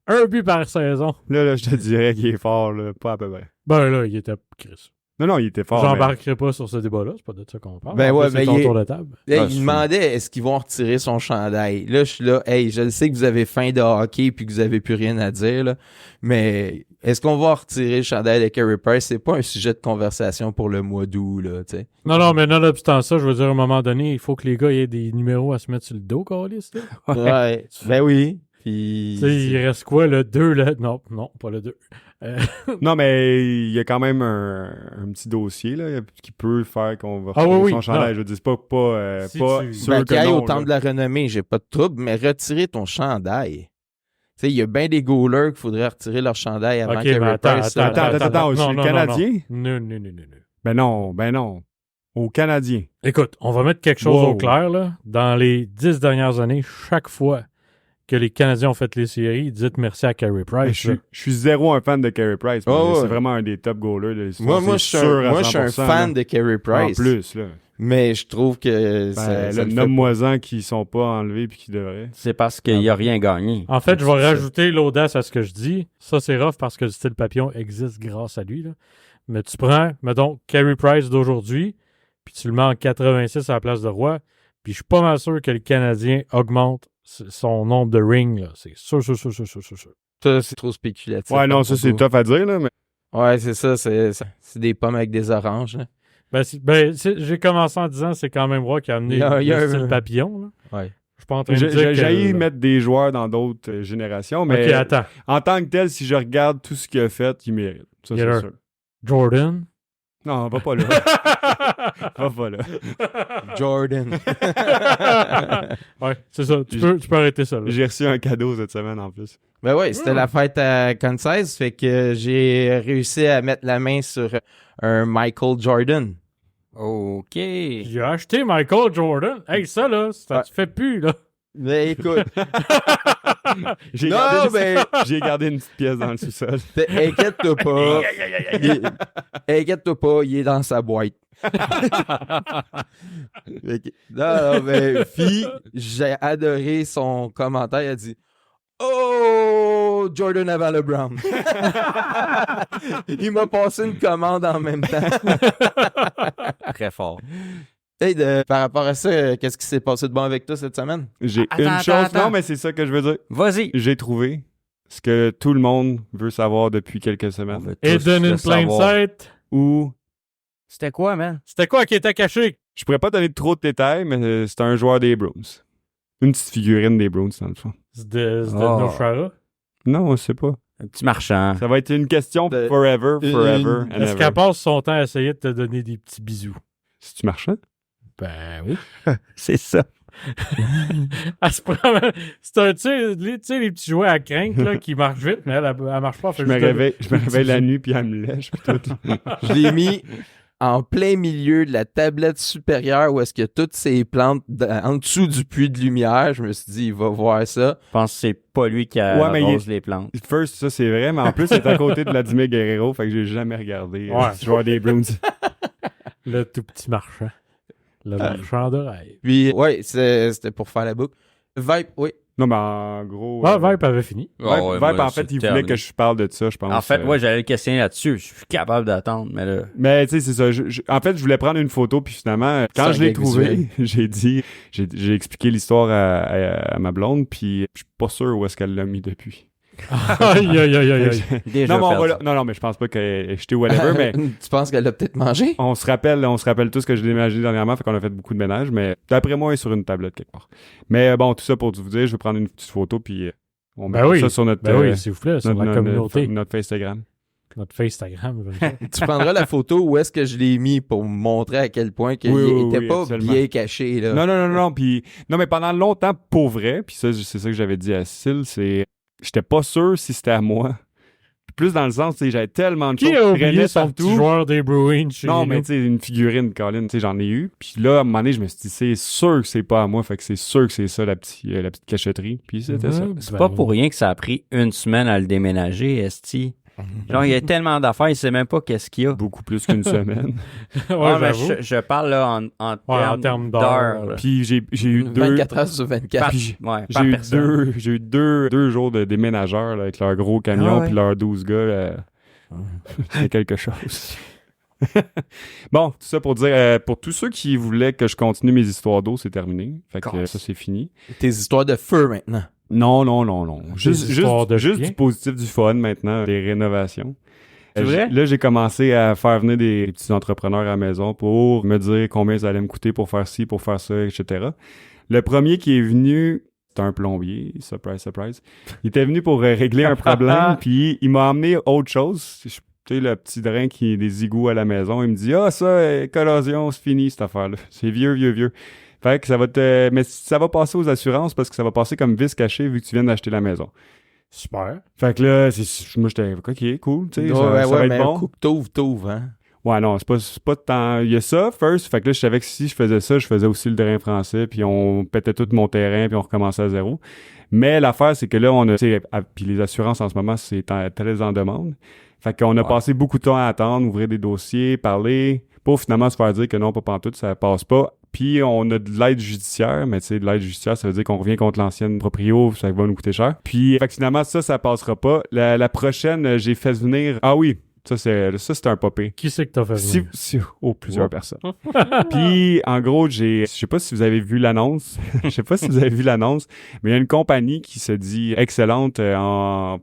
A: Un but par saison.
C: Là, je te dirais qu'il est fort, là. Pas à peu près.
A: Ben là, il était Chris.
C: Non, il était fort.
A: J'embarquerai pas sur ce débat-là, c'est pas de ça qu'on parle.
B: Ben
A: En
B: ouais,
A: plus,
B: mais
A: c'est ton
B: il est-
A: tour de table.
B: Là,
D: Ah,
B: il
D: c'est
B: demandait est-ce qu'ils vont retirer son chandail. Là, je suis là, hey, je le sais que vous avez faim de hockey puis que vous avez plus rien à dire, là, mais est-ce qu'on va retirer le chandail de Carey Price? C'est pas un sujet de conversation pour le mois d'août, là, tu sais.
A: Non, mais nonobstant ça, je veux dire, à un moment donné, il faut que les gars aient des numéros à se mettre sur le dos, Carlis.
B: Ouais. Ben oui. Puis.
A: Tu sais, il reste quoi, le 2, là? Non, pas le 2.
C: Non, mais il y a quand même un petit dossier là, qui peut faire qu'on va
A: Ah
C: retirer
A: oui,
C: son
A: oui,
C: chandail.
A: non.
C: Je dis pas
A: Si
C: pas
A: tu-
C: sûr
B: Ben,
C: que
B: qu'il aille
C: non.
B: au temple de
C: là.
B: la renommée, j'ai pas de trouble, mais retirer ton chandail. Tu sais, il y a bien des goalers qu'il faudrait retirer leur chandail avant
A: Ok,
B: Carey
A: mais
B: Price.
C: Attends, je suis le Canadien?
A: Non.
C: Ben non. Au Canadien.
A: Écoute, on va mettre quelque chose
C: Wow.
A: au clair, là. Dans les 10 dernières années, chaque fois que les Canadiens ont fait les séries, dites merci à Carey Price.
C: Je suis zéro un fan de Carey Price. mais
B: Oh,
C: c'est
B: ouais.
C: vraiment un des top goalers de l'histoire.
B: Moi, je
C: c'est
B: suis
C: sûr à
B: un
C: 100%,
B: fan
C: là.
B: de Carey Price.
C: En plus, là.
B: Mais je trouve que ça
C: Ben,
B: le
C: le
B: fait
C: nomme-moi-en qui sont pas enlevés puis qui devraient.
D: C'est parce qu'il n'y a rien gagné.
A: En fait, je vais
D: C'est ça.
A: rajouter l'audace à ce que je dis. Ça, c'est rough parce que le style papillon existe grâce à lui. Là. Mais tu prends, mettons, Carey Price d'aujourd'hui, puis tu le mets en 86 à la place de Roy, puis je suis pas mal sûr que le Canadien augmente son nombre de rings. Là. C'est sûr.
B: Ça, c'est trop spéculatif.
C: Ouais, non, ça, c'est
B: top.
C: tough à dire, là, mais
B: Ouais, c'est ça. C'est des pommes avec des oranges. Là.
A: J'ai commencé en disant c'est quand même Roy qui a amené
B: Il y a
A: le
B: un-
A: style papillon. Là.
B: Ouais.
A: Je suis pas en train de dire que...
C: j'ai mettre des joueurs dans d'autres générations, mais
A: Ok, attends.
C: en tant que tel, si je regarde tout ce qu'il a fait, il mérite. Ça,
A: Getter.
C: c'est sûr.
A: Jordan.
C: Non, va pas là. Va pas là.
B: Jordan.
A: Ouais, c'est ça. Tu peux arrêter ça. Là.
C: J'ai reçu un cadeau cette semaine en plus.
B: Ben ouais, c'était la fête à Kansas, fait que j'ai réussi à mettre la main sur un Michael Jordan.
D: OK.
A: J'ai acheté Michael Jordan. Hey, ça, là, ça
B: Ouais.
A: te fait plus, là.
B: Mais écoute,
C: J'ai
B: non,
C: gardé,
B: mais
C: j'ai gardé une petite pièce dans le sous-sol.
B: inquiète-toi pas. Inquiète-toi pas, il est dans sa boîte. Non, mais fille, j'ai adoré son commentaire. Elle a dit Oh, Jordan avant le Brown. Il m'a passé une commande en même temps.
D: Très fort.
B: Hey, par rapport à ça, qu'est-ce qui s'est passé de bon avec toi cette semaine?
C: J'ai
D: Attends,
C: une
D: attends,
C: chose.
D: attends.
C: Non, mais c'est ça que je veux dire.
D: Vas-y.
C: J'ai trouvé ce que tout le monde veut savoir depuis quelques
D: On
C: semaines.
D: veut tous
A: Hidden
D: le
A: in plain
D: savoir.
A: sight.
C: Ou
D: C'était quoi, man?
A: C'était quoi qui était caché?
C: je pourrais pas donner trop de détails, mais c'est un joueur des Bruins. Une petite figurine des Bruins, dans le fond.
A: C'est de
D: Oh.
A: Noshara.
C: Non, on sait pas.
D: Un petit marchand.
C: Ça va être une question
B: De-
C: forever and
A: Est-ce
C: ever.
A: qu'elle passe son temps à essayer de te donner des petits bisous?
C: C'est-tu marchand?
A: Ben oui.
D: C'est ça.
A: Elle se promène. C'est un, tu sais, les petits jouets à crainte là, qui marchent vite, mais elle marche pas.
C: Je me réveille la nuit puis elle me lèche. puis tout.
B: Je l'ai mis en plein milieu de la tablette supérieure où est-ce qu'il y a toutes ces plantes en dessous du puits de lumière. Je me suis dit, il va voir ça.
D: Je pense que c'est pas lui qui arrose les plantes.
C: First, ça c'est vrai, mais en plus, c'est à côté de Vladimir Guerrero, fait que j'ai jamais regardé
A: Ouais.
C: ce joueur des Bruins.
A: Le tout petit marchand. Le marchand de rêve.
B: Puis, ouais, c'était pour faire la boucle. Vibe, oui.
C: Non, mais en gros...
A: Vibe avait fini.
C: Vibe,
D: Ah ouais,
C: Vibe,
D: moi,
C: en fait,
D: c'est
C: il voulait
D: terminé.
C: que je parle de ça, je pense.
D: En fait, j'allais le questionner là-dessus. Je suis capable d'attendre, mais là...
C: Mais tu sais, c'est ça. En fait, je voulais prendre une photo, puis finalement, quand
B: C'est
C: je
B: un
C: l'ai
B: gag
C: trouvé, j'ai expliqué l'histoire à ma blonde, puis je suis pas sûr où est-ce qu'elle l'a mis depuis.
A: Aïe, aïe, aïe, aïe.
D: Déjà
C: Non, mais
D: perdu.
C: non, mais je pense pas qu'elle ait jeté whatever, mais
B: Tu penses qu'elle l'a peut-être mangé?
C: on se rappelle tous ce que j'ai déménagé dernièrement, fait qu'on a fait beaucoup de ménage, mais d'après moi, elle est sur une tablette quelque part. Mais bon, tout ça pour vous dire, je vais prendre une petite photo, puis on met
A: Ben oui.
C: ça sur notre,
A: Ben oui, s'il vous plaît, sur
C: notre,
A: la communauté.
C: notre Instagram.
A: Notre Instagram. comme ça.
B: Tu prendras la photo où est-ce que je l'ai mis pour me montrer à quel point qu'il
C: Oui,
B: était
C: oui,
B: pas
C: absolument.
B: bien caché. Là.
C: Non, puis non, mais pendant longtemps, pour vrai, puis ça, c'est ça que j'avais dit à Cécile, c'est j'étais pas sûr si c'était à moi. Plus dans le sens, tu sais, j'avais tellement de choses
A: Qui a
C: qui
A: oublié
C: traînaient
A: son petit
C: partout.
A: joueur des Bruins chez
C: Non,
A: nous?
C: mais tu sais, une figurine, Colin, tu sais, j'en ai eu. Puis là, à un moment donné, je me suis dit, c'est sûr que c'est pas à moi, fait que c'est sûr que c'est ça, la petite cachetterie. Puis c'était ça.
A: Mhm,
D: C'est
A: ben
D: pas
A: oui.
D: pour rien que ça a pris une semaine à le déménager, esti. Genre, il y a tellement d'affaires, il sait même pas qu'est-ce qu'il y a.
C: Beaucoup plus qu'une semaine.
A: Ouais,
D: Ah, mais
A: j'avoue.
D: je parle là en
A: termes
D: d'heures.
A: d'heures.
D: là.
C: Puis j'ai eu
B: 24 heures sur 24.
D: Par,
C: puis
D: ouais,
C: J'ai
D: par
C: eu,
D: personne.
C: j'ai eu deux jours de déménageurs là, avec leur gros camion
D: Ah ouais.
C: puis leurs 12 gars. C'est quelque chose. Bon, tout ça pour dire, pour tous ceux qui voulaient que je continue mes histoires d'eau, c'est terminé. Fait que
D: Gosse.
C: ça, c'est fini.
B: Tes histoires de feu maintenant.
C: Non. Juste
A: histoires de
C: juste
A: chiens.
C: du positif, du fun maintenant, des rénovations.
D: C'est vrai?
C: Là, j'ai commencé à faire venir des petits entrepreneurs à la maison pour me dire combien ça allait me coûter pour faire ci, pour faire ça, etc. Le premier qui est venu, c'est un plombier, surprise, surprise. Il était venu pour régler un problème, puis il m'a amené autre chose. Tu sais, le petit drain qui est des égouts à la maison, il me dit « Ah, ça, corrosion, c'est fini, cette affaire-là. C'est vieux. » Fait que ça va mais ça va passer aux assurances parce que ça va passer comme vis caché vu que tu viens d'acheter la maison.
A: Super.
C: Fait que là, moi, j'étais « OK, cool, tu sais, ça va
B: mais
C: être
B: un
C: bon.
B: coup que t'ouvres, hein.
C: Ouais, non, c'est pas tant... Il y a ça, first. Fait que là, je savais que si je faisais ça, je faisais aussi le drain français, puis on pétait tout mon terrain, puis on recommençait à zéro. Mais l'affaire, c'est que là, on a... Puis les assurances, en ce moment, c'est très en demande. Fait qu'on a passé beaucoup de temps à attendre, ouvrir des dossiers, parler, pour finalement se faire dire que non, pas pantoute, ça passe pas. Puis on a de l'aide judiciaire, mais tu sais, de l'aide judiciaire, ça veut dire qu'on revient contre l'ancienne proprio, ça va nous coûter cher. Puis fait que finalement, ça passera pas. La prochaine, j'ai fait venir... Ah oui, ça, c'est un popé.
A: Qui c'est que t'as fait venir?
C: Plusieurs personnes. Puis, en gros, je sais pas si vous avez vu l'annonce. Je sais pas si vous avez vu l'annonce, mais il y a une compagnie qui se dit excellente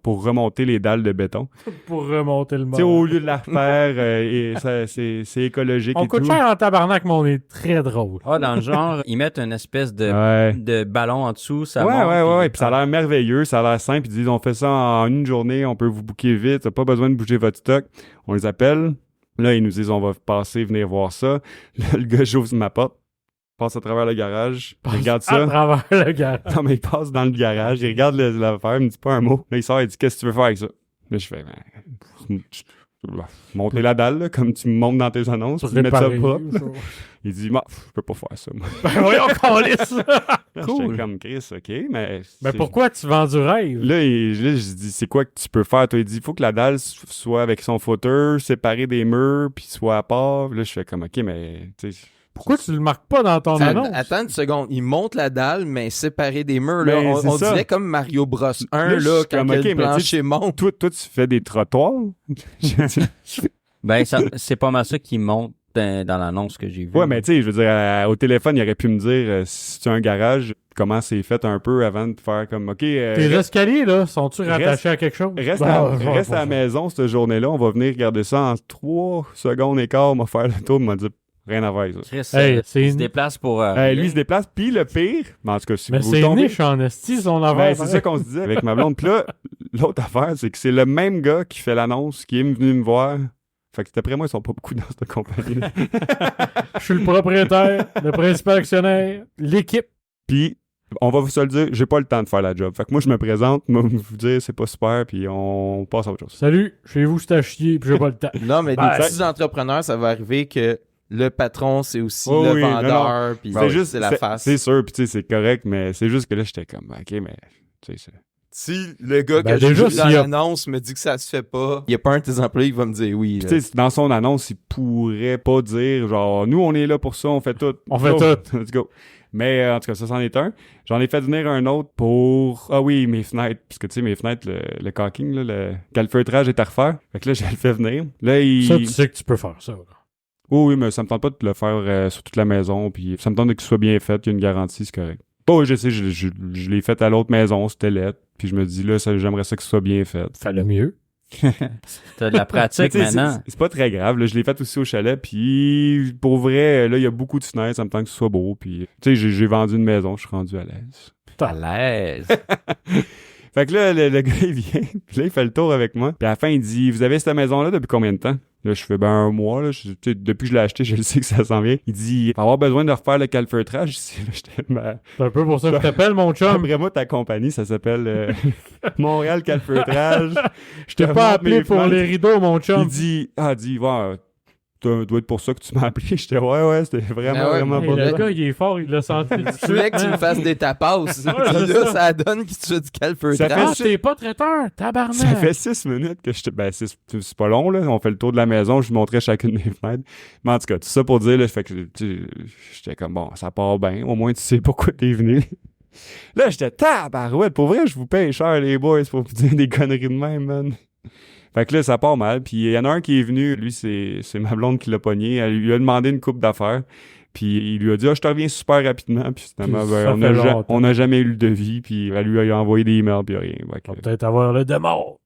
C: pour remonter les dalles de béton.
A: Pour remonter le
C: Tu sais,
A: monde.
C: au lieu de la refaire, c'est écologique
A: On
C: et
A: coûte
C: tout.
A: cher en tabarnak, mais on est très drôle.
D: Ah, dans le genre, ils mettent une espèce
C: Ouais.
D: de ballon en dessous, ça
C: Ouais,
D: monte.
C: ouais. Puis ça a l'air merveilleux, ça a l'air simple. Ils disent, on fait ça en une journée, on peut vous booker vite, t'as pas besoin de bouger votre stock. On les appelle. Là, ils nous disent, on va passer, venir voir ça. Là, le gars, j'ouvre ma porte, passe à travers le garage, il regarde
A: À
C: ça.
A: travers le gars.
C: Non, mais il passe dans le garage, il regarde l'affaire, il me dit pas un mot. Là, il sort, il dit, qu'est-ce que tu veux faire avec ça? Là, je fais, monter la dalle, là, comme tu me montres dans tes annonces, puis mettre ça propre. Il dit, bah, je peux pas faire ça, moi.
A: Ben voyons qu'on laisse.
C: Là,
A: Cool.
C: j'étais comme Chris, OK, mais...
A: Mais
C: c'est-
A: pourquoi tu vends du rêve?
C: Là, je dis, c'est quoi que tu peux faire? Toi, il dit, il faut que la dalle soit avec son footer, séparée des murs, puis soit à part. Là, je fais comme, OK, mais... tu sais,
A: Pourquoi tu le marques pas dans ton annonce?
B: Attends une seconde. Il monte la dalle, mais séparé des murs. Là,
C: Ben, c'est
B: on
C: ça.
B: dirait comme Mario Bros 1,
C: Là, je
B: là,
C: suis
B: quand
C: comme,
B: que
C: OK,
B: le
C: mais
B: plancher monte.
C: toi, tu fais des trottoirs?
D: Ben, c'est pas mal ça qui monte dans l'annonce que j'ai vue.
C: Ouais, mais tu sais, je veux dire, au téléphone, il aurait pu me dire, si tu as un garage, comment c'est fait un peu avant de faire comme, OK,
A: Tes
C: reste
A: escaliers, là, sont-tu rattachés à quelque chose?
C: à
A: Ben,
C: la maison cette journée-là, on va venir regarder ça en 3 secondes et quart, on va faire le tour, on m'a dit, rien à voir avec ça.
D: Chris,
A: Hey, c'est
D: il se
A: une-
D: déplace pour...
C: Lui, il se déplace, puis le pire, mais en tout cas, si
A: Mais
C: vous
A: c'est
C: tombez...
A: niche en esti, son
C: Ben,
A: affaire.
C: c'est ça qu'on se disait avec ma blonde. Puis là, l'autre affaire, c'est que c'est le même gars qui fait l'annonce, qui est venu me voir. Fait que d'après moi, ils sont pas beaucoup dans cette compagnie-là.
A: Je suis le propriétaire, le principal actionnaire, l'équipe.
C: Puis, on va vous se le dire, j'ai pas le temps de faire la job. Fait que moi, je me présente, moi, vous dire, c'est pas super, puis on passe à autre chose.
A: Salut, chez vous, c'est à chier, puis j'ai pas le temps.
B: Non, mais
A: Ben,
B: des petits entrepreneurs, ça va arriver que le patron, c'est aussi
C: Oh
B: le
C: oui,
B: vendeur, puis c'est la face.
C: C'est sûr, puis tu sais, c'est correct, mais c'est juste que là, j'étais comme, OK, mais, tu sais,
B: Si le gars
A: Ben,
B: que j'ai
A: déjà,
B: vu dans
A: s'il y a-
B: l'annonce me dit que ça se fait pas, il y a pas un de tes employés qui va me dire oui.
C: Puis,
B: là.
C: tu sais, dans son annonce, il pourrait pas dire, genre, nous, on est là pour ça, on fait tout.
A: On fait
C: Go,
A: tout.
C: Let's go. Mais en tout cas, ça c'en est un. J'en ai fait venir un autre pour... Ah oui, mes fenêtres. Parce que tu sais, mes fenêtres, le caulking, là, le calfeutrage est à refaire. Fait que là, je le fais venir. Là,
A: Ça, tu sais que tu peux faire ça. Là.
C: Oui, mais ça me tente pas de le faire sur toute la maison. Puis ça me tente que ce soit bien fait. Il y a une garantie, c'est correct. Oui, je sais, je l'ai fait à l'autre maison, c'était laid. Puis je me dis, là, j'aimerais ça que ce soit bien fait.
A: Fais le mieux.
D: T'as de la pratique maintenant.
C: C'est pas très grave. Là, je l'ai fait aussi au chalet. Puis pour vrai, là, il y a beaucoup de fenêtres. Ça me tente que ce soit beau. Puis tu sais, j'ai vendu une maison. Je suis rendu à l'aise.
D: À l'aise.
C: Fait que là, le gars, il vient. Puis là, il fait le tour avec moi. Puis à la fin, il dit, vous avez cette maison-là depuis combien de temps? Là, je fais, un mois, là. Depuis que je l'ai acheté, je le sais que ça s'en vient. Il dit, il va avoir besoin de refaire le calfeutrage. C'est
A: un peu pour ça que je t'appelle, mon chum.
C: Après moi, ta compagnie, ça s'appelle Montréal Calfeutrage.
A: Je t'ai pas appelé pour les rideaux, mon chum.
C: Il dit, ouais, doit être pour ça que tu m'as appelé. J'étais, ouais, c'était vraiment
A: hey,
C: pas
A: le gars, il est fort, il l'a senti.
B: Tu voulais que tu me fasses des tapas. Puis là, ça donne qu'il te fait du calfeutrage.
A: T'es pas traiteur, tabarnak.
C: Ça fait 6 minutes que c'est pas long, là. On fait le tour de la maison, je lui montrais chacune des fenêtres. Mais en tout cas, tout ça pour dire, là, fait que j'étais comme, bon, ça part bien. Au moins, tu sais pourquoi t'es venu. Là, j'étais tabarouette. Pour vrai, je vous paye cher, les boys, pour vous dire des conneries de même, man. Fait que là, ça part mal. Puis il y en a un qui est venu, lui, c'est ma blonde qui l'a pogné. Elle lui a demandé une coupe d'affaires. Puis il lui a dit, je te reviens super rapidement. Puis finalement, on n'a jamais eu le devis. Puis elle lui a envoyé des emails, puis rien.
A: On va peut-être avoir le démon.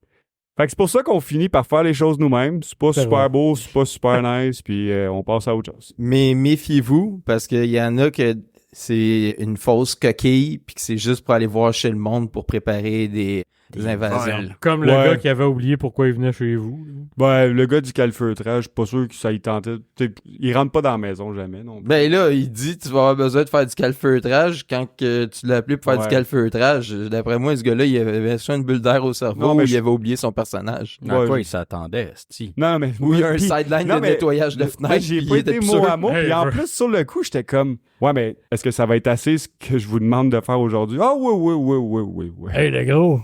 C: Fait que c'est pour ça qu'on finit par faire les choses nous-mêmes. C'est pas super beau, c'est pas super nice, puis on passe à autre chose.
B: Mais méfiez-vous, parce qu'il y en a que c'est une fausse coquille, puis que c'est juste pour aller voir chez le monde pour préparer des invasions.
A: Comme le gars qui avait oublié pourquoi il venait chez vous.
C: Ben, le gars du calfeutrage, je suis pas sûr que ça y tentait. Il rentre pas dans la maison jamais, non.
B: Ben là, il dit tu vas avoir besoin de faire du calfeutrage quand que tu l'as appelé pour faire du calfeutrage. D'après moi, ce gars-là, il avait soit une bulle d'air au cerveau ou il avait oublié son personnage.
D: À quoi il s'attendait, c'ti?
C: Non, mais...
B: Ou il y a un sideline de nettoyage de fenêtres.
C: J'ai pas été mot à mot, puis en plus, sur le coup, j'étais comme... Ouais, mais est-ce que ça va être assez ce que je vous demande de faire aujourd'hui? Ah oui.
A: Hey, le gros,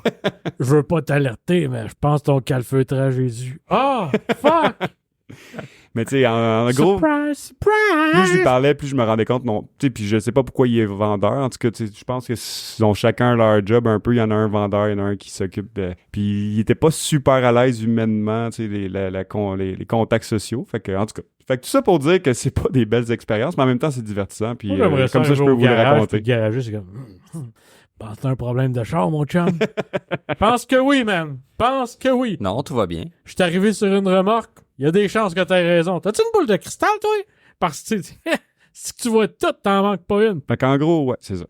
A: je veux pas t'alerter, mais je pense ton calfeutrage est dû. Ah, fuck!
C: Mais tu sais, en gros,
A: surprise!
C: Plus je lui parlais, plus je me rendais compte, non, tu sais, puis je sais pas pourquoi il est vendeur. En tout cas, je pense qu'ils ont chacun leur job un peu. Il y en a un vendeur, il y en a un qui s'occupe de... Puis il était pas super à l'aise humainement, tu sais, les contacts sociaux. Fait que, en tout cas, tout ça pour dire que c'est pas des belles expériences, mais en même temps, c'est divertissant. Puis comme ça, je peux vous le raconter.
A: Le garagiste, c'est comme... Pense que t'as un problème de char, mon chum? Pense que oui, man. Pense que oui.
D: Non, tout va bien.
A: Je suis arrivé sur une remorque. Il y a des chances que t'aies raison. T'as-tu une boule de cristal, toi? Parce que si tu vois tout, t'en manques pas une.
C: Fait qu'en gros, ouais, c'est ça.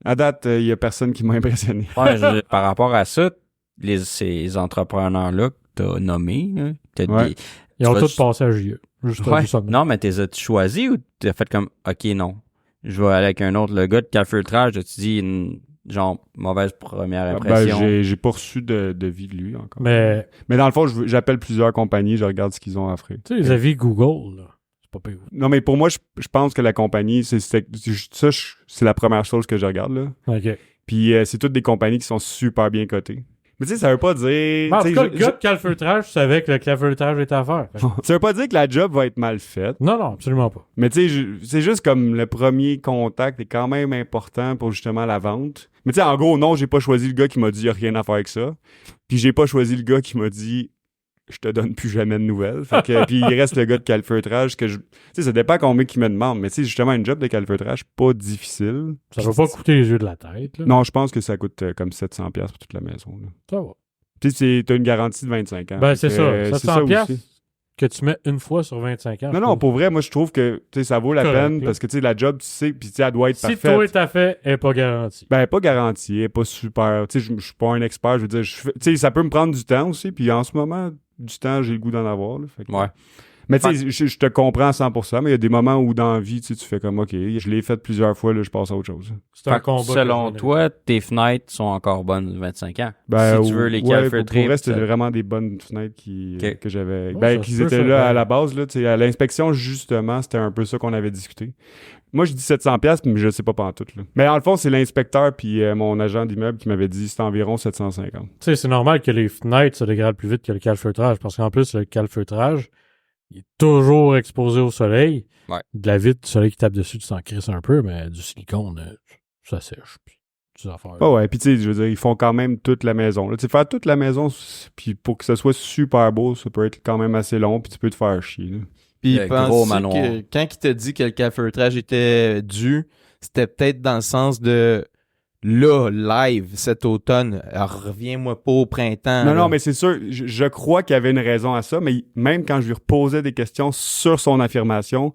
C: À date, il y a personne qui m'a impressionné.
D: Ouais, par rapport à ça, ces entrepreneurs-là que t'as nommés,
A: ils ont tous passé à JE.
D: Non, mais t'es as-tu choisi ou t'as fait comme, OK, non, je vais aller avec un autre. Le gars de calfeutrage, tu dis genre mauvaise première impression.
C: J'ai pas reçu de devis de lui encore.
A: Mais
C: dans le fond, j'appelle plusieurs compagnies, je regarde ce qu'ils ont à offrir.
A: Tu sais, les avis Google, là, c'est pas pire.
C: Non, mais pour moi, je pense que la compagnie, c'est la première chose que je regarde, là.
A: OK.
C: Puis c'est toutes des compagnies qui sont super bien cotées. Mais tu sais, ça veut pas dire...
A: En tout cas, le gars de calfeutrage, tu savais que le calfeutrage était à faire.
C: Ça veut pas dire que la job va être mal faite.
A: Non, absolument pas.
C: Mais tu sais, c'est juste comme le premier contact est quand même important pour justement la vente. Mais tu sais, en gros, non, j'ai pas choisi le gars qui m'a dit « y a rien à faire avec ça ». Puis j'ai pas choisi le gars qui m'a dit « je te donne plus jamais de nouvelles ». Fait que, puis il reste le gars de calfeutrage que tu sais, ça dépend combien qu'il me demande. Mais tu sais, justement, une job de calfeutrage, pas difficile.
A: Ça va pas coûter les yeux de la tête, là.
C: Non, je pense que ça coûte comme 700$ pour toute la maison, là.
A: Ça va.
C: Puis t'as une garantie de 25 ans.
A: Ben, c'est ça. 700$
C: aussi.
A: Que tu mets une fois sur 25 ans.
C: Non, pour vrai, moi, je trouve que ça vaut la peine parce que la job, tu sais, puis elle doit être parfaite.
A: Si toi, t'as fait, elle n'est pas garantie.
C: Ben, pas garantie, elle n'est pas super. Tu sais, je suis pas un expert, je veux dire, tu sais, ça peut me prendre du temps aussi, puis en ce moment, du temps, j'ai le goût d'en avoir. Là, fait que...
D: Ouais.
C: Mais tu sais, je te comprends à 100%, mais il y a des moments où dans la vie, tu fais comme, OK, je l'ai fait plusieurs fois, là, je passe à autre chose.
A: C'est un combat.
D: Selon toi, tes fenêtres sont encore bonnes 25 ans.
C: Ben,
D: si tu veux les calfeutrer.
C: Pour vrai, c'était vraiment des bonnes fenêtres que j'avais.
A: Oh,
C: ben, qu'ils étaient là à la base, là, tu sais, à l'inspection, justement, c'était un peu ça qu'on avait discuté. Moi, je dis 700$, mais je sais pas pantoute, là. Mais en le fond, c'est l'inspecteur puis mon agent d'immeuble qui m'avait dit que c'était environ 750$.
A: Tu sais, c'est normal que les fenêtres se dégradent plus vite que le calfeutrage, parce qu'en plus, le calfeutrage, il est toujours exposé au soleil.
D: Ouais.
A: De la vitre, du soleil qui tape dessus, tu t'en crisses un peu, mais du silicone, ça sèche. Puis, des affaires.
C: Ah ouais, puis tu sais, je veux dire, ils font quand même toute la maison. Tu sais, faire toute la maison, puis pour que ce soit super beau, ça peut être quand même assez long, puis tu peux te faire chier. Là.
B: Puis
D: Le gros
B: penses-tu
D: manoir.
B: que quand il t'a dit que le calfeutrage était dû, c'était peut-être dans le sens de là, live, cet automne, alors reviens-moi pas au printemps.
C: Non,
B: là.
C: non, mais c'est sûr, je crois qu'il y avait une raison à ça, mais même quand je lui reposais des questions sur son affirmation,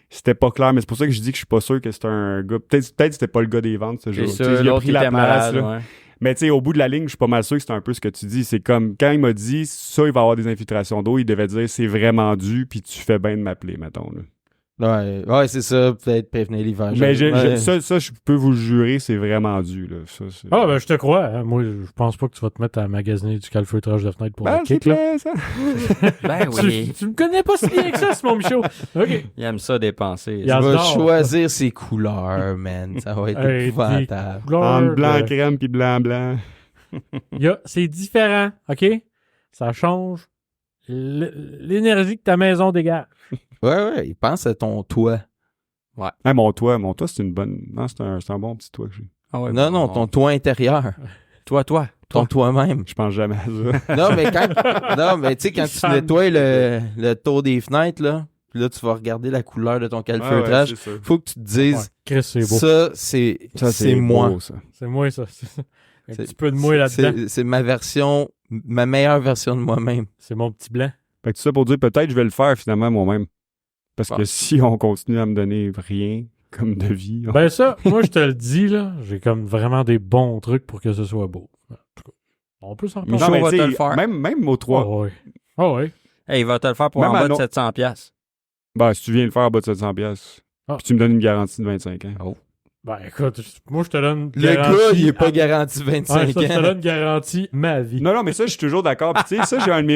C: c'était pas clair. Mais c'est pour ça que je dis que je suis pas sûr que c'était un gars. Peut-être que c'était pas le gars des ventes ce jour.
D: C'est
C: Tu sais,
D: ça,
C: il a
D: l'autre
C: pris
D: il
C: la
D: était
C: place.
D: malade,
C: Là.
D: ouais.
C: Mais tu sais, au bout de la ligne, je suis pas mal sûr que c'est un peu ce que tu dis. C'est comme quand il m'a dit ça, il va y avoir des infiltrations d'eau, il devait dire c'est vraiment dû, puis tu fais bien de m'appeler, mettons. Là.
B: Ouais, c'est ça, peut-être prévenir l'hiver.
C: Mais
B: Ouais.
C: ça, je peux vous le jurer, c'est vraiment dû. Là. Ça, c'est...
A: Ah, ben, je te crois. Hein. Moi, je pense pas que tu vas te mettre à magasiner du calfeutrage de fenêtre pour
C: Ben,
A: le
C: c'est
A: kick, là.
C: clair, ça.
D: Ben oui.
A: Tu me connais pas si bien que ça, c'est mon Michaud. OK.
D: Il aime ça dépenser.
A: Il
B: Tu
A: a-
B: vas
A: J'adore.
B: choisir ses couleurs, man. Ça va être
A: Hey,
B: épouvantable.
C: En blanc
A: de-
C: crème puis blanc blanc.
A: C'est différent, OK? Ça change l'énergie que ta maison dégage.
B: Ouais, il pense à ton toit.
C: Hey, mon toit, c'est une bonne. Non, c'est un bon petit toit que j'ai.
D: Ah ouais,
B: Non, ton toit intérieur.
D: Toi.
B: Ton toit-même.
C: Je pense jamais à ça.
B: Non, mais tu sais, quand tu
A: Fan.
B: nettoies le tour des fenêtres, là, puis là, tu vas regarder la couleur de ton calfeutrage,
C: Ouais, c'est ça.
B: faut que tu te dises,
A: Chris, c'est beau.
B: ça, c'est moi.
C: beau, ça.
A: C'est moi, ça. Un
B: C'est-
A: petit peu de moi là-dedans.
B: C'est ma meilleure version de moi-même.
A: C'est mon petit blanc.
C: Fait que tout ça pour dire, peut-être je vais le faire finalement moi-même. Parce
B: Bon.
C: que si on continue à me donner rien comme devis,
A: Ben ça, moi, je te le dis, là, j'ai comme vraiment des bons trucs pour que ce soit beau. En tout cas, on peut s'en
D: Michaud
A: parler.
D: va
C: tu
D: te
C: sais,
D: le faire.
C: même au 3.
A: Oh, ouais. Oh, ouais.
D: Hey, il va te le faire pour
C: Même
D: en
C: à
D: bas de
C: no-
D: 700$. piastres.
C: Ben, si tu viens le faire en bas de 700$,
A: Ah.
C: puis tu me donnes une garantie de 25 ans.
A: Ben écoute, moi, je te donne
B: Le
A: garantie
B: gars, il est pas
A: à-
B: garanti 25
A: Ouais, ça, je te
B: ans.
A: donne garantie ma vie.
C: Non, mais ça, je suis toujours d'accord. Puis tu sais, ça, j'ai un de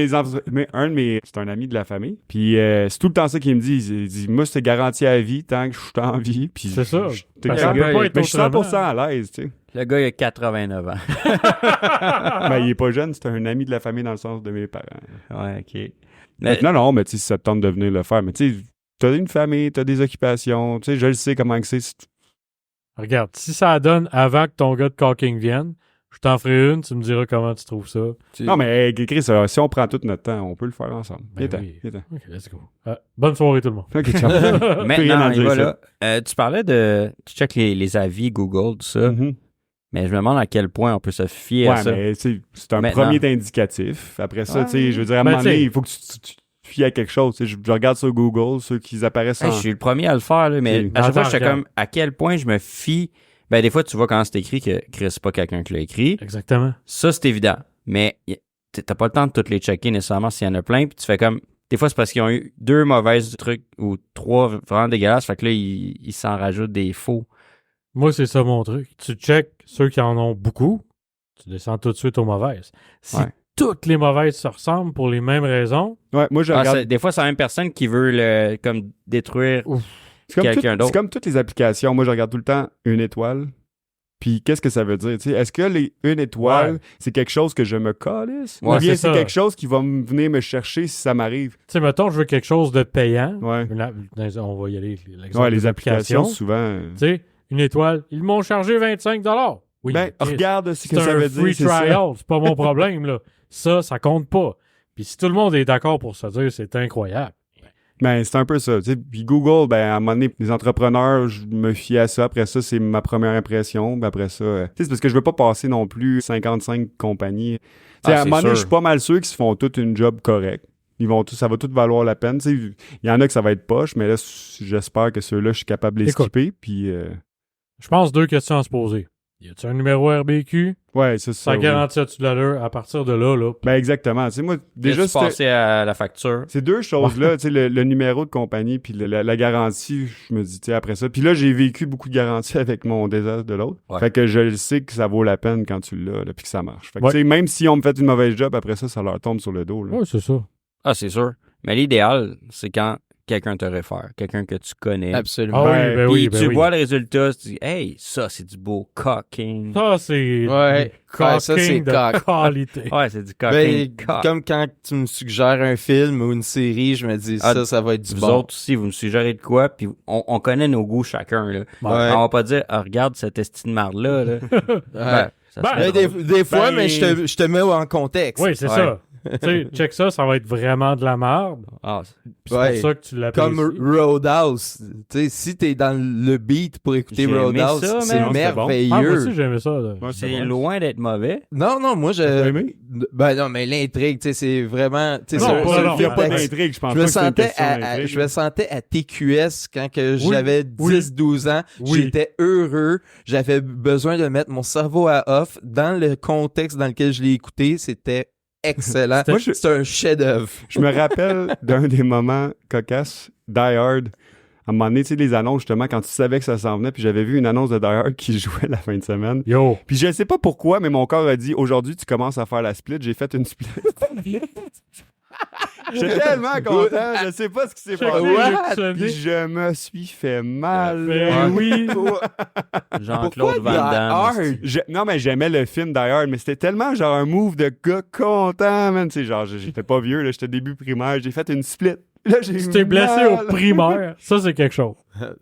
C: mes... C'est un ami de la famille. Puis c'est tout le temps ça qu'il me dit. Il dit, moi, c'est garanti à vie tant que je suis en vie. Puis
A: C'est ça.
C: t'es
A: Parce
C: quand-
A: que ça peut pas
C: mais
A: être
C: je suis 100%
A: autrement.
C: à l'aise, tu sais.
D: Le gars, il a 89 ans.
C: Ben, il est pas jeune, c'est un ami de la famille dans le sens de mes parents.
D: Ouais, OK.
C: Fait
D: Mais,
C: que non, mais tu sais, si ça te tente de venir le faire. Mais tu sais, t'as une famille, t'as des occupations. Tu sais, je le sais comment que c'est.
A: Regarde, si ça donne avant que ton gars de Caulking vienne, je t'en ferai une, tu me diras comment tu trouves ça.
C: Non, mais hey, Chris, si on prend tout notre temps, on peut le faire ensemble.
A: Ben
C: Viens-t'en,
A: oui.
C: viens-t'en.
A: OK, let's go. Bonne soirée tout le monde.
C: OK, ciao. Plus rien
D: maintenant,
C: à
D: il
C: dire,
D: va
C: ça.
D: là. Tu parlais de... Tu checkes les avis Google, tout ça.
C: Mhm.
D: Mais je me demande à quel point on peut se fier à
C: Ouais,
D: ça.
C: mais tu sais, c'est un
D: Maintenant.
C: premier indicatif. Après ça, tu sais, je veux dire, à un
A: Ben,
C: moment donné,
A: t'sais-
C: il faut que tu te fies à quelque chose. Tu sais, je regarde sur Google, ceux qui apparaissent
D: Hey,
C: en...
D: je suis le premier à le faire, là, mais
C: Ok.
D: à chaque fois,
A: Attends,
D: j'étais
A: regarde.
D: comme, à quel point je me fie. Ben, des fois, tu vois quand c'est écrit que Chris, c'est pas quelqu'un qui l'a écrit.
A: Exactement.
D: Ça, c'est évident. Mais t'as pas le temps de toutes les checker nécessairement s'il y en a plein. Puis tu fais comme. Des fois, c'est parce qu'ils ont eu 2 mauvaises trucs ou 3 vraiment dégueulasses. Fait que là, ils s'en rajoutent des faux.
A: Moi, c'est ça mon truc. Tu check ceux qui en ont beaucoup, tu descends tout de suite aux mauvaises. Si
C: Ouais.
A: toutes les mauvaises se ressemblent pour les mêmes raisons,
C: Ouais, moi, je regarde...
D: Des fois, c'est la même personne qui veut comme détruire.
C: C'est comme,
D: quelqu'un d'autre.
C: c'est comme toutes les applications. Moi, je regarde tout le temps une étoile. Puis, qu'est-ce que ça veut dire? Tu sais, est-ce que les une étoile,
A: Ouais.
C: c'est quelque chose que je me calisse?
A: Ouais,
C: Ou bien
A: c'est
C: c'est
A: ça.
C: quelque chose qui va venir me chercher si ça m'arrive?
A: tu sais, mettons, je veux quelque chose de payant.
C: Ouais.
A: On va y aller. L'exemple
C: Ouais, les
A: des
C: applications, souvent...
A: Tu sais, une étoile, ils m'ont chargé 25 $. Oui,
C: ben,
A: Chris,
C: regarde ce
A: c'est
C: que ça
A: un
C: veut dire.
A: free
C: c'est ça.
A: trial, c'est pas mon problème, là. Ça compte pas. Puis si tout le monde est d'accord pour se dire, c'est incroyable.
C: Ben, c'est un peu ça. Tu sais. Puis Google, ben, à un moment donné, les entrepreneurs, je me fie à ça. Après ça, c'est ma première impression. Ben, après ça, tu sais, c'est parce que je veux pas passer non plus 55 compagnies. Tu sais, à un
D: c'est
C: moment donné,
D: sûr.
C: je suis pas mal sûr qu'ils se font toute une job correcte. Ça va tout valoir la peine. Tu sais, il y en a que ça va être poche, mais là, j'espère que ceux-là, je suis capable de les
A: Écoute.
C: skipper. Puis,
A: Je pense 2 questions à se poser. Y a-tu un numéro RBQ?
C: ouais, c'est ça.
A: Ça
C: oui.
A: garantit tu de l'allure à partir de là.
C: Ben, exactement. Tu sais, moi, déjà,
D: Déjà, passer à la facture.
C: ces deux choses-là, tu sais, le numéro de compagnie puis la garantie, je me dis, tu sais, après ça. Puis là, j'ai vécu beaucoup de garanties avec mon désastre de l'autre.
D: Ouais.
C: Fait que je le sais que ça vaut la peine quand tu l'as, là, puis que ça marche. Fait que,
A: Ouais.
C: tu sais, même si on me fait une mauvaise job, après ça, ça leur tombe sur le dos, là.
A: Ouais, c'est ça.
D: Ah, c'est sûr. Mais l'idéal, c'est quand quelqu'un te réfère, quelqu'un que tu connais.
B: Absolument.
A: Ah
C: Ben,
A: oui, ben
D: Puis
A: oui, ben
D: tu
A: oui.
D: vois le résultat, tu dis, hey, ça, c'est du beau cocking.
A: Ça, c'est
B: Ouais. Ouais, ça, c'est
A: de
B: coq.
A: qualité.
D: Ouais, c'est du
B: Ben,
D: cocking cock.
B: comme quand tu me suggères un film ou une série, je me dis
D: Ah,
B: ça va être du
D: Vous
B: bon.
D: autres aussi, vous me suggérez de quoi, puis on connaît nos goûts chacun, là.
B: Ouais.
D: On va pas dire, ah, regarde cette estime de marde-là, là.
B: Ouais.
D: Ça
A: Ben,
D: serait
B: Ben,
D: drôle.
B: des fois,
C: Ben-
B: mais je te mets en contexte.
A: Oui, c'est
D: Ouais.
A: ça. Tu sais, check ça va être vraiment de la merde.
D: Ah,
A: Puis c'est
B: Ouais.
A: pour ça que tu l'apprécies.
B: Comme Roadhouse. Tu sais, si t'es dans le beat pour écouter
D: J'ai aimé
B: Roadhouse,
D: ça,
B: c'est
D: man.
C: C'était bon.
B: merveilleux.
A: Ah, moi aussi, j'aimais ça. Là.
C: Ouais,
D: c'est
C: bon.
D: loin d'être mauvais.
B: Non, moi,
C: T'as aimé?
B: Ben non, mais l'intrigue, tu sais, c'est vraiment... Tu sais,
A: Non,
B: c'est-
A: pas
B: c'est-
A: non,
C: Il n'y a pas
A: ben,
C: d'intrigue, je pense
B: Je
C: pas
B: me
C: que c'est une
B: sentais
C: question d'intrigue.
B: je me sentais à TQS quand que j'avais
A: oui.
B: 10-12 ans.
A: Oui.
B: J'étais heureux. J'avais besoin de mettre mon cerveau à off. Dans le contexte dans lequel je l'ai écouté, c'était excellent.
A: C'était-
B: Moi, c'est un chef-d'œuvre.
C: Je me rappelle d'un des moments cocasses, Die Hard. À un moment donné, tu sais, les annonces, justement, quand tu savais que ça s'en venait, puis j'avais vu une annonce de Die Hard qui jouait la fin de semaine.
A: Yo.
C: Puis je sais pas pourquoi, mais mon corps a dit, aujourd'hui, tu commences à faire la split. J'ai fait une split. J'étais tellement content, je sais pas ce qui s'est
A: Check
C: passé.
A: les
B: What?
A: dictionnaires.
C: Puis je me suis fait mal.
A: Ben oui.
D: Jean-Claude
B: Pourquoi
D: Van
B: Die
D: Damme.
B: Hard?
C: Non, mais j'aimais le film Die Hard, mais c'était tellement genre un move de gars content, man. Tu sais, genre, j'étais pas vieux, là, j'étais début primaire, j'ai fait une split. Là, j'ai
A: Tu
C: eu
A: t'es blessé
C: mal.
A: au primaire. Ça, c'est quelque chose.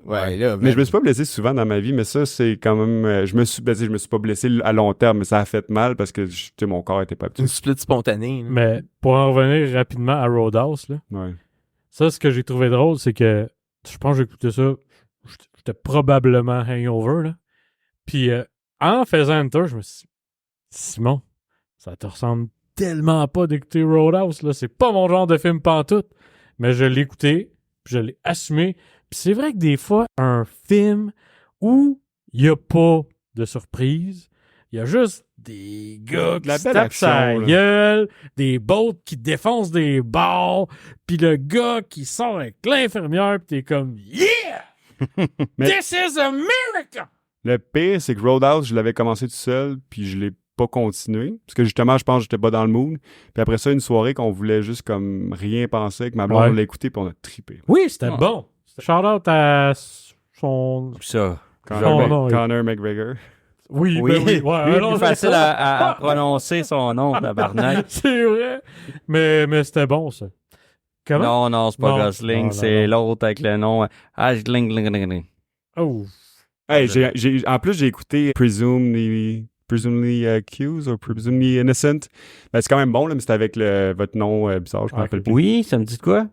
B: Ouais, là,
C: Mais je me suis pas blessé souvent dans ma vie, mais ça, c'est quand même. Je me suis pas blessé à long terme, mais ça a fait mal parce que tu sais, mon corps était pas habitué.
B: une split spontanée. là.
A: Mais pour en revenir rapidement à Roadhouse, là,
C: Ouais.
A: ça, ce que j'ai trouvé drôle, c'est que je pense que j'écoutais ça, j'étais probablement hangover, là. Puis en faisant Enter, je me suis dit, Simon, ça te ressemble tellement pas d'écouter Roadhouse, là. C'est pas mon genre de film pantoute. Mais je l'ai écouté, puis je l'ai assumé. Puis c'est vrai que des fois, un film où il n'y a pas de surprise, il y a juste des gars
C: De la
A: qui se
C: belle
A: tapent
C: action,
A: sa
C: là.
A: gueule, des boats qui défoncent des bars, puis le gars qui sort avec l'infirmière, puis t'es comme « Yeah!
C: Mais-
A: This is America!
C: Le pire, c'est que Roadhouse, je l'avais commencé tout seul, puis je l'ai pas continué. Parce que justement, je pense que j'étais pas dans le mood. Puis après ça, une soirée qu'on voulait juste comme rien penser, avec ma blonde,
A: Ouais.
C: on l'a écouté, puis on a trippé. »
A: Oui, c'était
D: Ah.
A: bon. Shout-out à son...
D: Ça.
C: Conor McGregor.
A: Oui,
D: Oui,
A: ben oui. Ouais,
D: Lui,
A: alors,
D: plus facile à prononcer son nom, tabarnak.
A: c'est vrai. Mais c'était bon, ça. Comment?
D: Non, c'est pas
A: Non.
D: Gosling,
A: Non,
D: c'est l'autre avec le nom. Gling.
A: Oh.
C: Hey, en plus, j'ai écouté Presumably Accused ou Presumably Innocent. Ben, c'est quand même bon, là, mais c'est avec votre nom bizarre, je me
A: Ah,
C: rappelle plus.
D: Oui, ça me dit de quoi?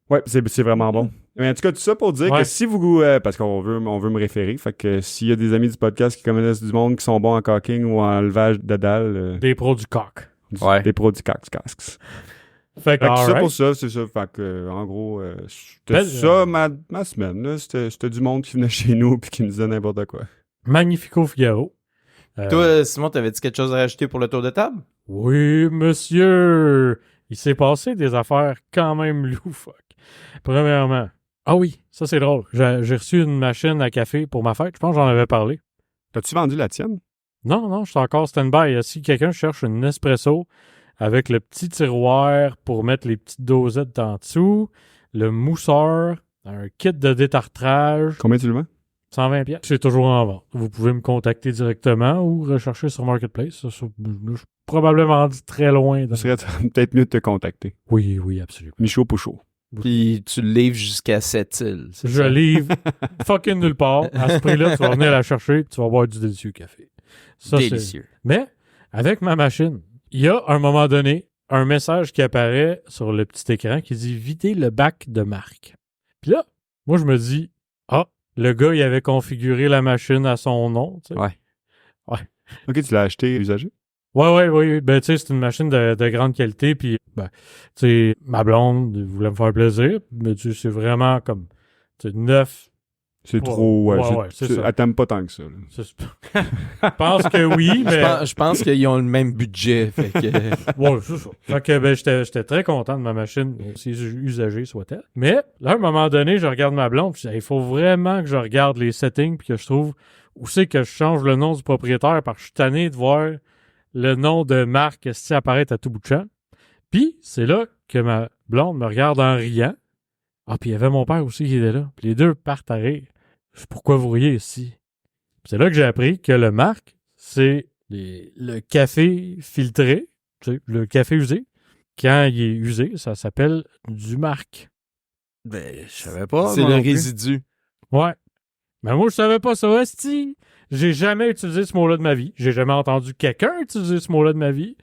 C: Ouais, c'est vraiment bon. Mais en tout cas, tout ça pour dire
A: Ouais.
C: que si vous... parce qu'on veut me référer, fait que s'il y a des amis du podcast qui connaissent du monde qui sont bons en cocking ou en levage de dalles,
A: Des pros du coq.
D: Ouais.
C: des pros du casques.
A: Fait que,
C: Fait que ça
A: alright.
C: pour ça, c'est ça. Fait que, en gros, c'était
A: Belle-
C: ça ma semaine. Là. C'était du monde qui venait chez nous puis qui nous disait n'importe quoi.
A: Magnifico Figaro.
B: Toi, Simon, t'avais-tu quelque chose à rajouter pour le tour de table?
A: Oui, monsieur. Il s'est passé des affaires quand même loufoques. Premièrement, ah oui, ça c'est drôle. J'ai reçu une machine à café pour ma fête. Je pense que j'en avais parlé.
C: T'as-tu vendu la tienne?
A: Non, je suis encore stand-by. Si quelqu'un cherche une Nespresso avec le petit tiroir pour mettre les petites dosettes en dessous, le mousseur, un kit de détartrage,
C: Combien tu le vends?
A: 120 pièces. C'est toujours en vente. Vous pouvez me contacter directement ou rechercher sur Marketplace. Je suis probablement rendu très loin.
C: Ce serait peut-être mieux de te contacter.
A: Oui, absolument.
C: Michaud Pouchot.
B: Puis tu le livres jusqu'à Sept-Îles. c'est
A: Je
B: ça?
A: livre fucking nulle part. À ce prix-là, tu vas venir la chercher et tu vas boire du délicieux café. Ça, c'est-
D: Délicieux.
A: Mais avec ma machine, il y a à un moment donné un message qui apparaît sur le petit écran qui dit « Vider le bac de marque ». Puis là, moi, je me dis « Ah, le gars, il avait configuré la machine à son nom. » tu sais.
D: Ouais.
C: OK, tu l'as acheté usagé?
A: Ouais. Ben, tu sais, c'est une machine de grande qualité. Puis, ben, tu sais, ma blonde voulait me faire plaisir. Mais tu sais, c'est vraiment comme, tu sais, neuf.
C: C'est
A: Ouais,
C: trop...
A: ouais, c'est ça.
C: Elle t'aime pas tant que ça. là.
A: Je pense que oui, mais...
B: Je pense qu'ils ont le même budget. Fait que...
A: Ouais, c'est ça. Fait que, ben, j'étais très content de ma machine, aussi usagée soit-elle. Mais, là, à un moment donné, je regarde ma blonde, puis il faut vraiment que je regarde les settings, puis que je trouve où c'est que je change le nom du propriétaire, parce que je suis tanné de voir le nom de marque apparaître à tout bout de champ. Puis, c'est là que ma blonde me regarde en riant. Ah, puis il y avait mon père aussi qui était là. Puis les deux partent à rire. Je sais pourquoi vous riez ici. C'est là que j'ai appris que le marc, c'est le café filtré, tu sais, le café usé. Quand il est usé, ça s'appelle du marc.
D: Ben, je savais pas.
B: C'est
D: moi
B: le
D: non plus.
B: résidu.
A: Ouais. Mais moi, je savais pas ça, esti. J'ai jamais utilisé ce mot-là de ma vie. J'ai jamais entendu quelqu'un utiliser ce mot-là de ma vie.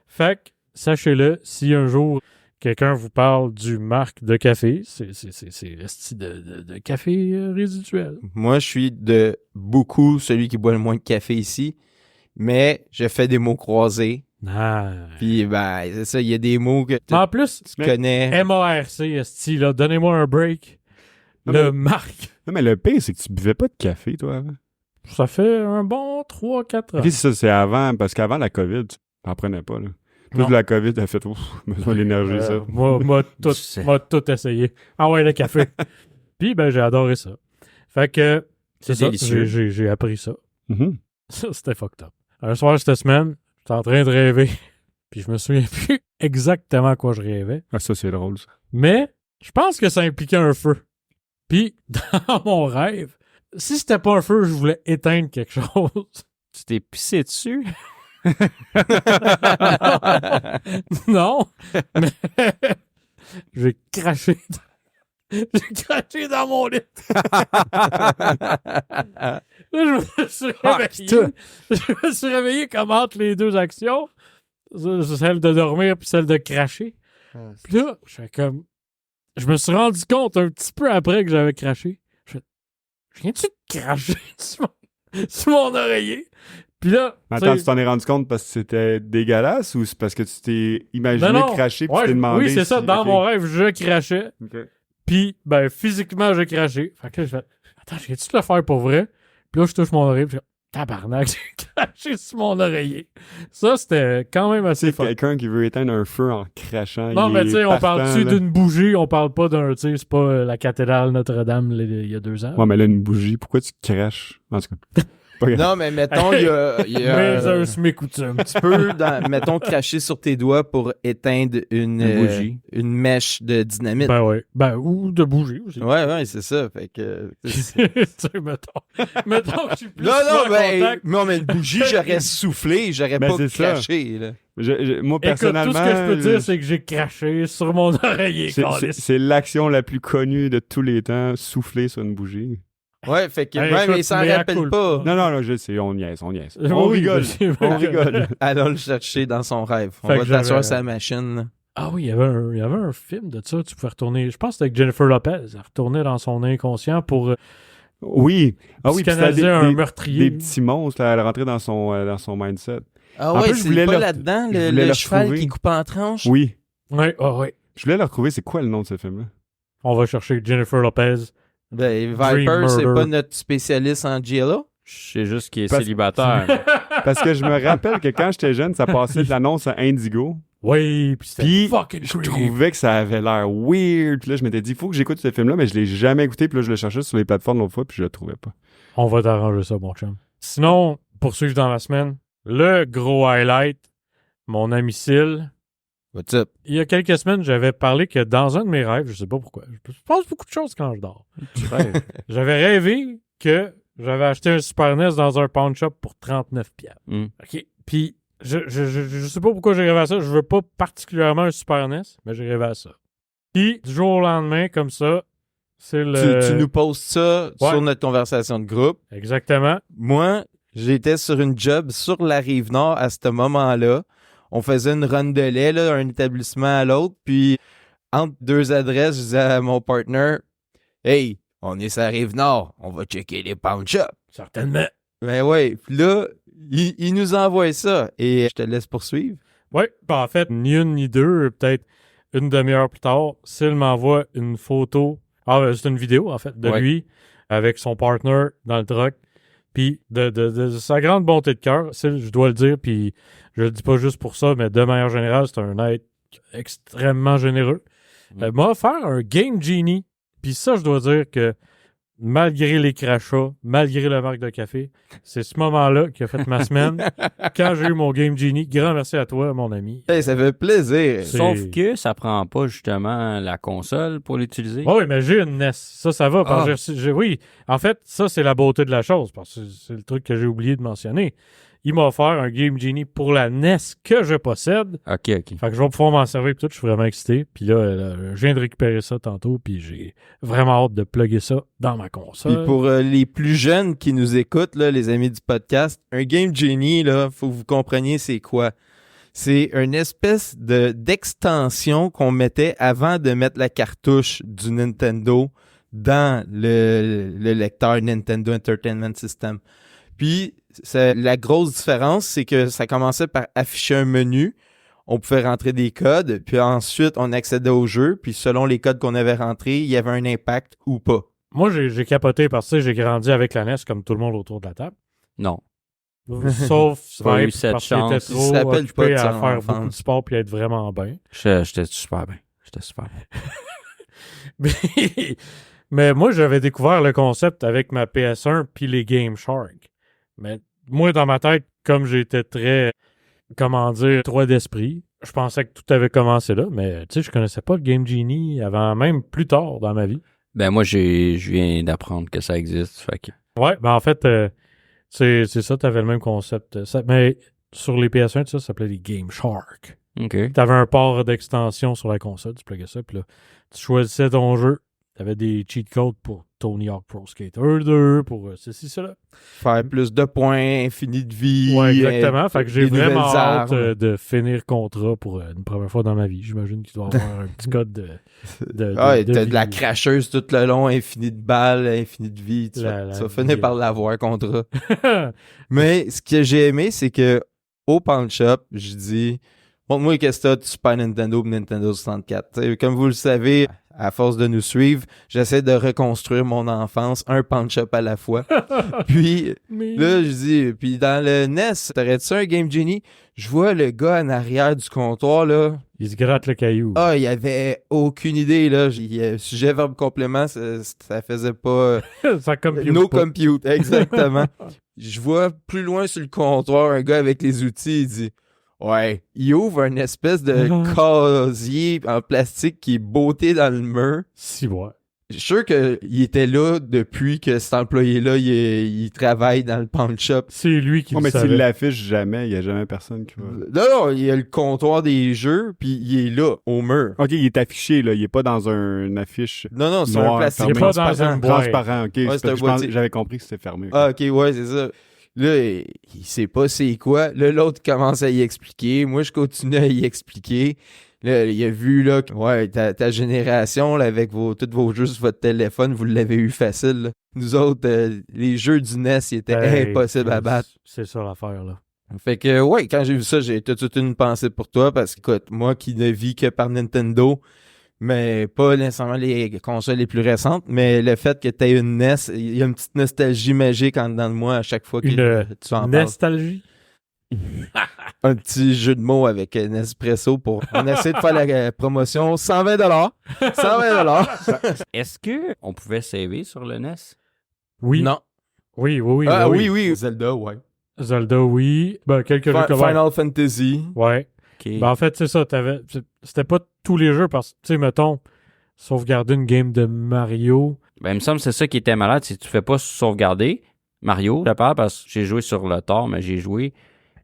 A: Fait que, sachez-le, si un jour quelqu'un vous parle du marc de café, c'est esti de café résiduel.
B: Moi, je suis de beaucoup celui qui boit le moins de café ici, mais je fais des mots croisés.
A: Ah.
B: Puis, ben, c'est ça, il y a des mots que
A: Mais en plus,
B: tu connais.
A: MARC, esti, là, donnez-moi un break.
C: Non,
A: Le
C: mais-
A: marc.
C: Non, mais le pire, c'est que tu buvais pas de café, toi, avant.
A: Ça fait un bon 3-4 ans.
C: Ok, c'est ça, c'est avant, parce qu'avant la COVID, tu n'en prenais pas, là. Plus
A: Non.
C: la COVID a fait, ouf, besoin d'énergie, ça.
A: Moi,
D: Tu sais.
A: tout essayé. Ah ouais, le café. Puis, ben, j'ai adoré ça. Fait que, c'est ça,
B: délicieux.
A: j'ai appris ça.
C: Mhm.
A: Ça, c'était fucked up. Un soir, cette semaine, j'étais en train de rêver. Puis je me souviens plus exactement à quoi je rêvais.
C: Ah, ça, c'est drôle, ça.
A: Mais, je pense que ça impliquait un feu. Puis, dans mon rêve, si c'était pas un feu, je voulais éteindre quelque chose.
D: Tu t'es pissé dessus?
A: Non, mais j'ai craché. J'ai craché dans mon lit. Là, je me suis réveillé. Je me suis réveillé comme entre les deux actions. Celle de dormir puis celle de cracher. Puis là, je me suis rendu compte un petit peu après que j'avais craché. Je viens-tu de cracher sur mon oreiller? Puis là,
C: Mais
A: tu
C: attends,
A: sais-
C: tu t'en es rendu compte parce que c'était dégueulasse ou c'est parce que tu t'es imaginé
A: Non, non.
C: cracher puis
A: Ouais,
C: tu t'es demandé
A: oui, c'est ça.
C: si-
A: Dans
C: ok.
A: mon rêve, je crachais.
C: Ok.
A: Puis, ben, physiquement, j'ai craché. Fait que là, je fais, attends, j'ai tu le faire pour vrai? Puis là, je touche mon oreille. Puis je fais, tabarnak, j'ai craché sur mon oreiller. Ça, c'était quand même assez
C: C'est
A: fun.
C: quelqu'un qui veut éteindre un feu en crachant.
A: Non,
C: il
A: mais
C: est
A: tu sais, on
C: partant,
A: parle-tu
C: là.
A: d'une bougie? On parle pas d'un, tu sais, c'est pas la cathédrale Notre-Dame il y a 2 ans.
C: Ouais, mais là, une bougie, pourquoi tu craches? En tout cas. Pas grave.
B: Non, mais mettons, il y a,
A: Mais un smé-coutume.
B: tu peux, mettons, cracher sur tes doigts pour éteindre
D: Une bougie.
B: une mèche de dynamite.
A: Ben ouais. Ben, ou de bougie aussi.
B: Ouais, c'est ça. Fait que.
A: Tu sais, mettons que je suis plus
B: Non,
A: souvent en
B: ben,
A: contact.
B: non, mais une bougie, j'aurais soufflé, j'aurais
C: Ben,
B: pas
C: c'est ça.
B: craché, là.
C: Moi,
A: Écoute,
C: personnellement.
A: tout ce que je peux dire, c'est que j'ai craché sur mon oreiller, câlisse.
C: c'est l'action la plus connue de tous les temps, souffler sur une bougie.
B: Ouais, fait que,
A: Hey,
B: ouais,
A: écoute,
B: mais ça en
A: mea
B: rappelle
A: culpa.
B: pas.
C: Non, non, non, je sais, on niaise. On
A: Oui,
C: rigole.
A: monsieur,
C: On rigole.
B: Allons le chercher dans son rêve. On
A: Fait
B: va
A: que
B: t'asseoir
A: j'avais-
B: sur la machine, là.
A: Ah oui, il y avait un film de ça. Tu pouvais retourner. Je pense que c'était avec Jennifer Lopez. Elle retournait dans son inconscient pour
C: Oui. Ah oui, puis c'était
A: psychanalyser un
C: des
A: meurtrier.
C: petits monstres, là, elle rentrait dans son mindset.
B: Ah
C: En
B: ouais,
C: plus, je
B: c'est
C: voulais
B: pas
C: le-
B: là-dedans,
C: je
B: le
C: voulais le
B: cheval
C: retrouver.
B: qui coupe en tranches?
C: Oui.
A: Oui, ouais.
C: Je voulais le retrouver. C'est quoi le nom de ce film-là?
A: On va chercher Jennifer Lopez.
B: Ben,
A: Dream
B: Viper, c'est
A: Murder.
B: pas notre spécialiste en GLO?
D: Je sais juste qu'il est
C: Parce-
D: célibataire.
C: Parce que je me rappelle que quand j'étais jeune, ça passait de l'annonce à Indigo.
A: Oui, puis c'était
C: Puis,
A: fucking
C: je
A: creepy.
C: trouvais que ça avait l'air weird. Puis là, je m'étais dit, il faut que j'écoute ce film-là, mais je l'ai jamais écouté. Puis là, je le cherchais sur les plateformes l'autre fois, puis je le trouvais pas.
A: On va t'arranger ça, mon chum. Sinon, poursuivre dans la semaine, le gros highlight, mon amicile.
B: What's up?
A: Il y a quelques semaines, j'avais parlé que dans un de mes rêves, je sais pas pourquoi, je pense beaucoup de choses quand je dors. J'avais rêvé que j'avais acheté un Super NES dans un pawn shop pour 39$.
D: Mm.
A: OK. Puis, je sais pas pourquoi j'ai rêvé à ça. Je veux pas particulièrement un Super NES, mais j'ai rêvé à ça. Puis, du jour au lendemain, comme ça, c'est le...
B: Tu nous postes ça
A: Ouais.
B: sur notre conversation de groupe.
A: Exactement.
B: Moi, j'étais sur une job sur la Rive-Nord à ce moment-là. On faisait une run de lait, là, d'un établissement à l'autre. Puis, entre deux adresses, je disais à mon partner, « Hey, on est sur la Rive-Nord. On va checker les pawn shops.
A: Certainement. »
B: Ben ouais. Puis là, il nous envoie ça. Et je te laisse poursuivre.
A: Oui, en fait, ni une ni deux, peut-être une demi-heure plus tard, Syl m'envoie une photo. Ah, c'est une vidéo, en fait, de
B: Ouais.
A: lui avec son partner dans le truck. Puis de sa grande bonté de cœur, Syl, je dois le dire, puis je le dis pas juste pour ça, mais de manière générale, c'est un être extrêmement généreux. M'a offert un Game Genie. Puis ça, je dois dire que malgré les crachats, malgré le marque de café, c'est ce moment-là qui a fait ma semaine. Quand j'ai eu mon Game Genie, grand merci à toi, mon ami.
B: Hey, ça fait plaisir.
A: C'est-
D: Sauf que ça prend pas justement la console pour l'utiliser.
A: Oui, mais j'ai une NES. Ça va. Parce
B: Ah.
A: que oui, en fait, ça, c'est la beauté de la chose. Parce que c'est le truc que j'ai oublié de mentionner. Il m'a offert un Game Genie pour la NES que je possède.
D: OK.
A: Fait que je vais pouvoir m'en servir et tout. Je suis vraiment excité. Puis là, je viens de récupérer ça tantôt. Puis j'ai vraiment hâte de plugger ça dans ma console.
B: Puis pour les plus jeunes qui nous écoutent, là, les amis du podcast, un Game Genie, là, faut que vous compreniez c'est quoi. C'est une espèce d'extension qu'on mettait avant de mettre la cartouche du Nintendo dans le lecteur Nintendo Entertainment System. Puis la grosse différence, c'est que ça commençait par afficher un menu. On pouvait rentrer des codes, puis ensuite on accédait au jeu, puis selon les codes qu'on avait rentrés, il y avait un impact ou pas.
A: Moi, j'ai capoté parce que j'ai grandi avec la NES comme tout le monde autour de la table.
D: Non.
A: Sauf
D: Pas eu
A: Snipe,
D: cette
A: parce qu'il était
D: chance.
B: Il se
A: trop
B: rappelle pas
A: occupé
B: de
A: à
B: son
A: faire
B: enfance.
A: beaucoup de sport puis à être vraiment bien.
D: J'étais super bien. J'étais super bien.
A: Mais moi, j'avais découvert le concept avec ma PS1 puis les Game Shark. Mais moi, dans ma tête, comme j'étais très, comment dire, trop d'esprit, je pensais que tout avait commencé là. Mais tu sais, je connaissais pas le Game Genie avant même plus tard dans ma vie.
D: Ben moi, je viens d'apprendre que ça existe. Fait que...
A: Ouais, ben en fait, c'est ça, t'avais le même concept. Mais sur les PS1, ça s'appelait les Game Shark.
D: OK.
A: T'avais un port d'extension sur la console, tu pluguais ça, puis là, tu choisissais ton jeu. T'avais des cheat codes pour Tony Hawk Pro Skater 2, pour ceci, cela.
B: Faire plus de points, infini de vie.
A: Ouais, exactement. Fait que j'ai
B: des nouvelles
A: vraiment hâte
B: armes.
A: de finir contrat pour une première fois dans ma vie. J'imagine qu'il doit y avoir un petit code de
B: Ah, t'as
A: vie.
B: de la cracheuse tout le long, infini de balles, infini de vie. Tu
A: La
B: vas
A: vie.
B: finir par l'avoir, contrat. Mais ce que j'ai aimé, c'est que au pawn shop, je dis montre-moi qu'est-ce que t'as de Super Nintendo et Nintendo 64. T'sais, comme vous le savez, à force de nous suivre, j'essaie de reconstruire mon enfance un pawn shop à la fois. Puis
A: Mais-
B: là, je dis, puis dans le NES, t'aurais-tu un Game Genie? Je vois le gars en arrière du comptoir, là.
A: Il se gratte le caillou.
B: Ah, il avait aucune idée, là. Sujet, verbe, complément, ça faisait pas...
A: Ça compute
B: no
A: pas.
B: compute, exactement. Je vois plus loin sur le comptoir un gars avec les outils, il dit... Ouais, il ouvre une espèce de casier en plastique qui est botté dans le mur.
A: Si, ouais.
B: Je suis sûr qu'il était là depuis que cet employé-là, il travaille dans le pawn shop.
A: C'est lui qui
C: Oh,
A: le
C: mais
A: savait.
C: s'il l'affiche jamais, il n'y a jamais personne qui va.
B: Non, il y a le comptoir des jeux, puis il est là, au mur.
C: Ok, il est affiché, là. Il est pas dans une affiche
B: Non, c'est
C: noire,
B: un plastique
A: Il est pas dans
B: transparent.
A: une boîte.
C: transparent. Ok,
B: c'est
C: c'est
B: un
C: parce que
B: boîtier.
C: j'avais compris que c'était fermé.
B: Ah, ok, ouais, c'est ça. Là, il sait pas c'est quoi. Là, l'autre commence à y expliquer. Moi, je continue à y expliquer. Là, il a vu, là, que, ouais, ta génération, là, avec tous vos jeux sur votre téléphone, vous l'avez eu facile, là. Nous autres, les jeux du NES, ils étaient
A: Hey,
B: impossibles à battre.
A: C'est ça l'affaire, là.
B: Fait que, ouais, quand j'ai vu ça, j'ai tout de suite une pensée pour toi, parce que, écoute, moi qui ne vis que par Nintendo, mais pas nécessairement les consoles les plus récentes, mais le fait que tu aies une NES, il y a une petite nostalgie magique en dedans de moi à chaque fois que tu en parles.
A: Nostalgie.
B: Un petit jeu de mots avec Nespresso pour... On essaie de faire la promotion. 120 120
D: Est-ce que on pouvait saver sur le NES?
A: Oui.
B: Non.
A: Oui.
B: Ah
A: oui.
B: oui. Zelda, ouais.
A: Zelda, oui. Ben, quelques jeux comme
B: Final Fantasy.
A: Ouais.
D: OK.
A: Ben, en fait, c'est ça. C'était pas tous les jeux parce que, tu sais, mettons, sauvegarder une game de Mario.
D: Ben, il me semble que c'est ça qui était malade, c'est que tu fais pas sauvegarder Mario, je parle parce que j'ai joué sur le tard, mais j'ai joué.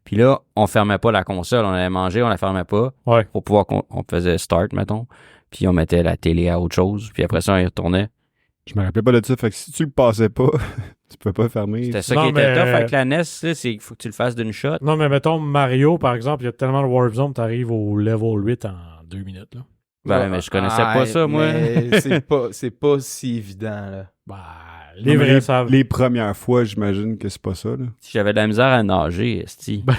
D: Puis là, on fermait pas la console, on allait manger, on la fermait pas.
A: Ouais.
D: Pour pouvoir on faisait start, mettons. Puis on mettait la télé à autre chose. Puis après ça, on y retournait.
C: Je me rappelais pas de ça. Fait que si tu le passais pas, tu pouvais pas fermer.
D: C'était ça
A: Non,
D: qui était
A: mais-
D: tough avec la NES, là, c'est qu'il faut que tu le fasses d'une shot.
A: Non, mais mettons, Mario, par exemple, il y a tellement de Warp Zone, t'arrives au level 8 en 2 minutes, là.
D: Ben, mais je connaissais pas ça, moi.
B: Mais c'est pas si évident, là.
A: Ben,
C: Non,
A: les
C: mais
A: vrais savent.
C: les premières fois, j'imagine que c'est pas ça. Là.
D: Si j'avais de la misère à nager, esti.
B: Ouais,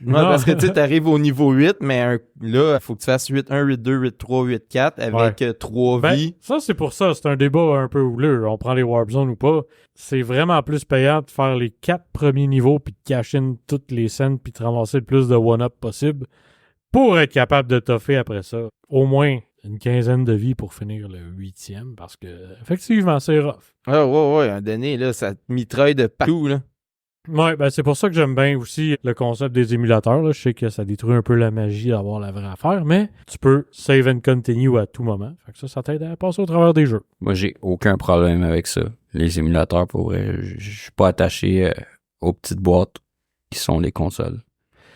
A: Non.
B: parce que tu arrives au niveau 8, mais là, il faut que tu fasses 8-1, 8-2, 8-3, 8-4 avec 3
A: Ben,
B: vies.
A: ça, c'est pour ça. C'est un débat un peu houleux. On prend les Warp Zones ou pas. C'est vraiment plus payant de faire les 4 premiers niveaux puis de cash in toutes les scènes puis de ramasser le plus de one-up possible pour être capable de toffer après ça. Au moins une quinzaine de vies pour finir le 8e parce que, effectivement, c'est rough.
B: Ah, ouais, à un donné, là, ça te mitraille de partout, là.
A: Ouais, ben c'est pour ça que j'aime bien aussi le concept des émulateurs. Là. Je sais que ça détruit un peu la magie d'avoir la vraie affaire, mais tu peux save and continue à tout moment. Fait que ça t'aide à passer au travers des jeux.
D: Moi, j'ai aucun problème avec ça. Les émulateurs, pour vrai, je suis pas attaché aux petites boîtes qui sont les consoles.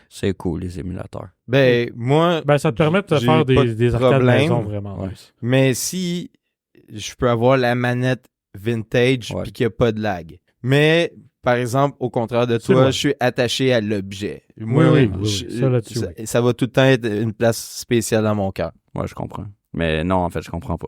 D: C'est cool, les émulateurs.
B: Ben, moi,
A: Ben ça te permet de te
B: j'ai
A: faire
B: pas de
A: des arcades
B: problème.
A: maison vraiment
D: Ouais.
A: nice.
B: mais si je peux avoir la manette vintage
D: Ouais.
B: puis qu'il n'y a pas de lag. Mais, par exemple, au contraire de
A: C'est
B: toi,
A: vrai.
B: je suis attaché à l'objet. Moi,
A: Oui, ça là-dessus, oui.
B: ça va tout le temps être une place spéciale dans mon cœur.
D: Ouais, je comprends. Mais non, en fait, je comprends pas.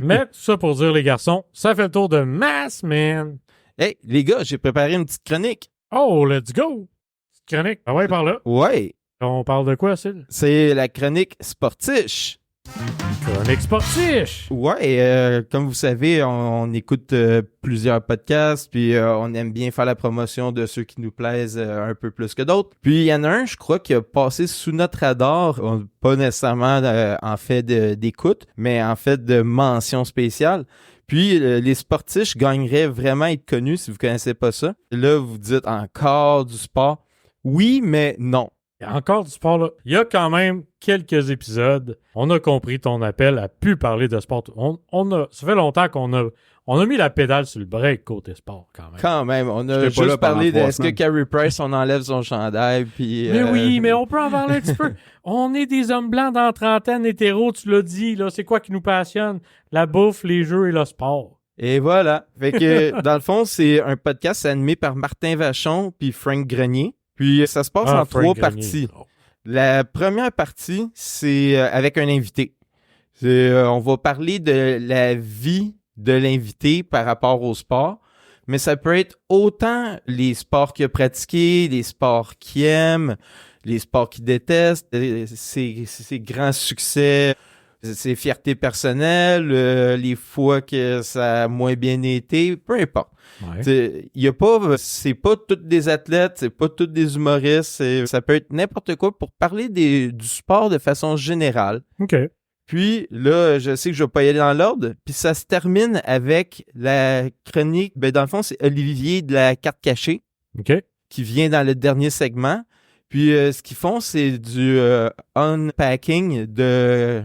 A: Mais tout ça pour dire, les garçons, ça fait le tour de Mass Man.
B: Hey, les gars, j'ai préparé une petite chronique.
A: Oh, let's go! Petite chronique. Ah ouais, par là.
B: Ouais,
A: On parle de quoi, Syl?
B: c'est la chronique Sportiche.
A: Chronique sportiche!
B: Ouais, comme vous savez, on écoute plusieurs podcasts, puis on aime bien faire la promotion de ceux qui nous plaisent un peu plus que d'autres. Puis il y en a un, je crois, qui a passé sous notre radar, pas nécessairement en fait d'écoute, mais en fait de mention spéciale. Puis les sportiches gagneraient vraiment à être connus si vous connaissez pas ça. Là, vous dites encore du sport. Oui, mais non.
A: Il y a encore du sport, là. Il y a quand même quelques épisodes. On a compris ton appel à plus parler de sport. Ça fait longtemps qu'on a mis la pédale sur le break côté sport, quand même.
B: Quand même, on a
C: J'étais pas là
B: juste parlé de
C: pendant 3
B: est-ce que
C: semaines.
B: Carey Price, on enlève son chandail, puis...
A: Mais oui, mais on peut en parler un petit peu. On est des hommes blancs dans la trentaine, hétéros, tu l'as dit, là. C'est quoi qui nous passionne? La bouffe, les jeux et le sport.
B: Et voilà. Fait que, dans le fond, c'est un podcast animé par Martin Vachon puis Frank Grenier. Puis, ça se passe en
A: Frank
B: 3
A: Grenier.
B: parties.
A: Oh.
B: La première partie, c'est avec un invité. On va parler de la vie de l'invité par rapport au sport, mais ça peut être autant les sports qu'il a pratiqués, les sports qu'il aime, les sports qu'il déteste, ses grands succès, ses fiertés personnelles, les fois que ça a moins bien été, peu importe.
A: Ouais.
B: C'est pas tous des athlètes, c'est pas tous des humoristes, ça peut être n'importe quoi pour parler du sport de façon générale.
A: OK.
B: Puis là, je sais que je vais pas y aller dans l'ordre, puis ça se termine avec la chronique, ben dans le fond, c'est Olivier de la carte cachée
A: OK.
B: qui vient dans le dernier segment. Puis ce qu'ils font, c'est du unpacking de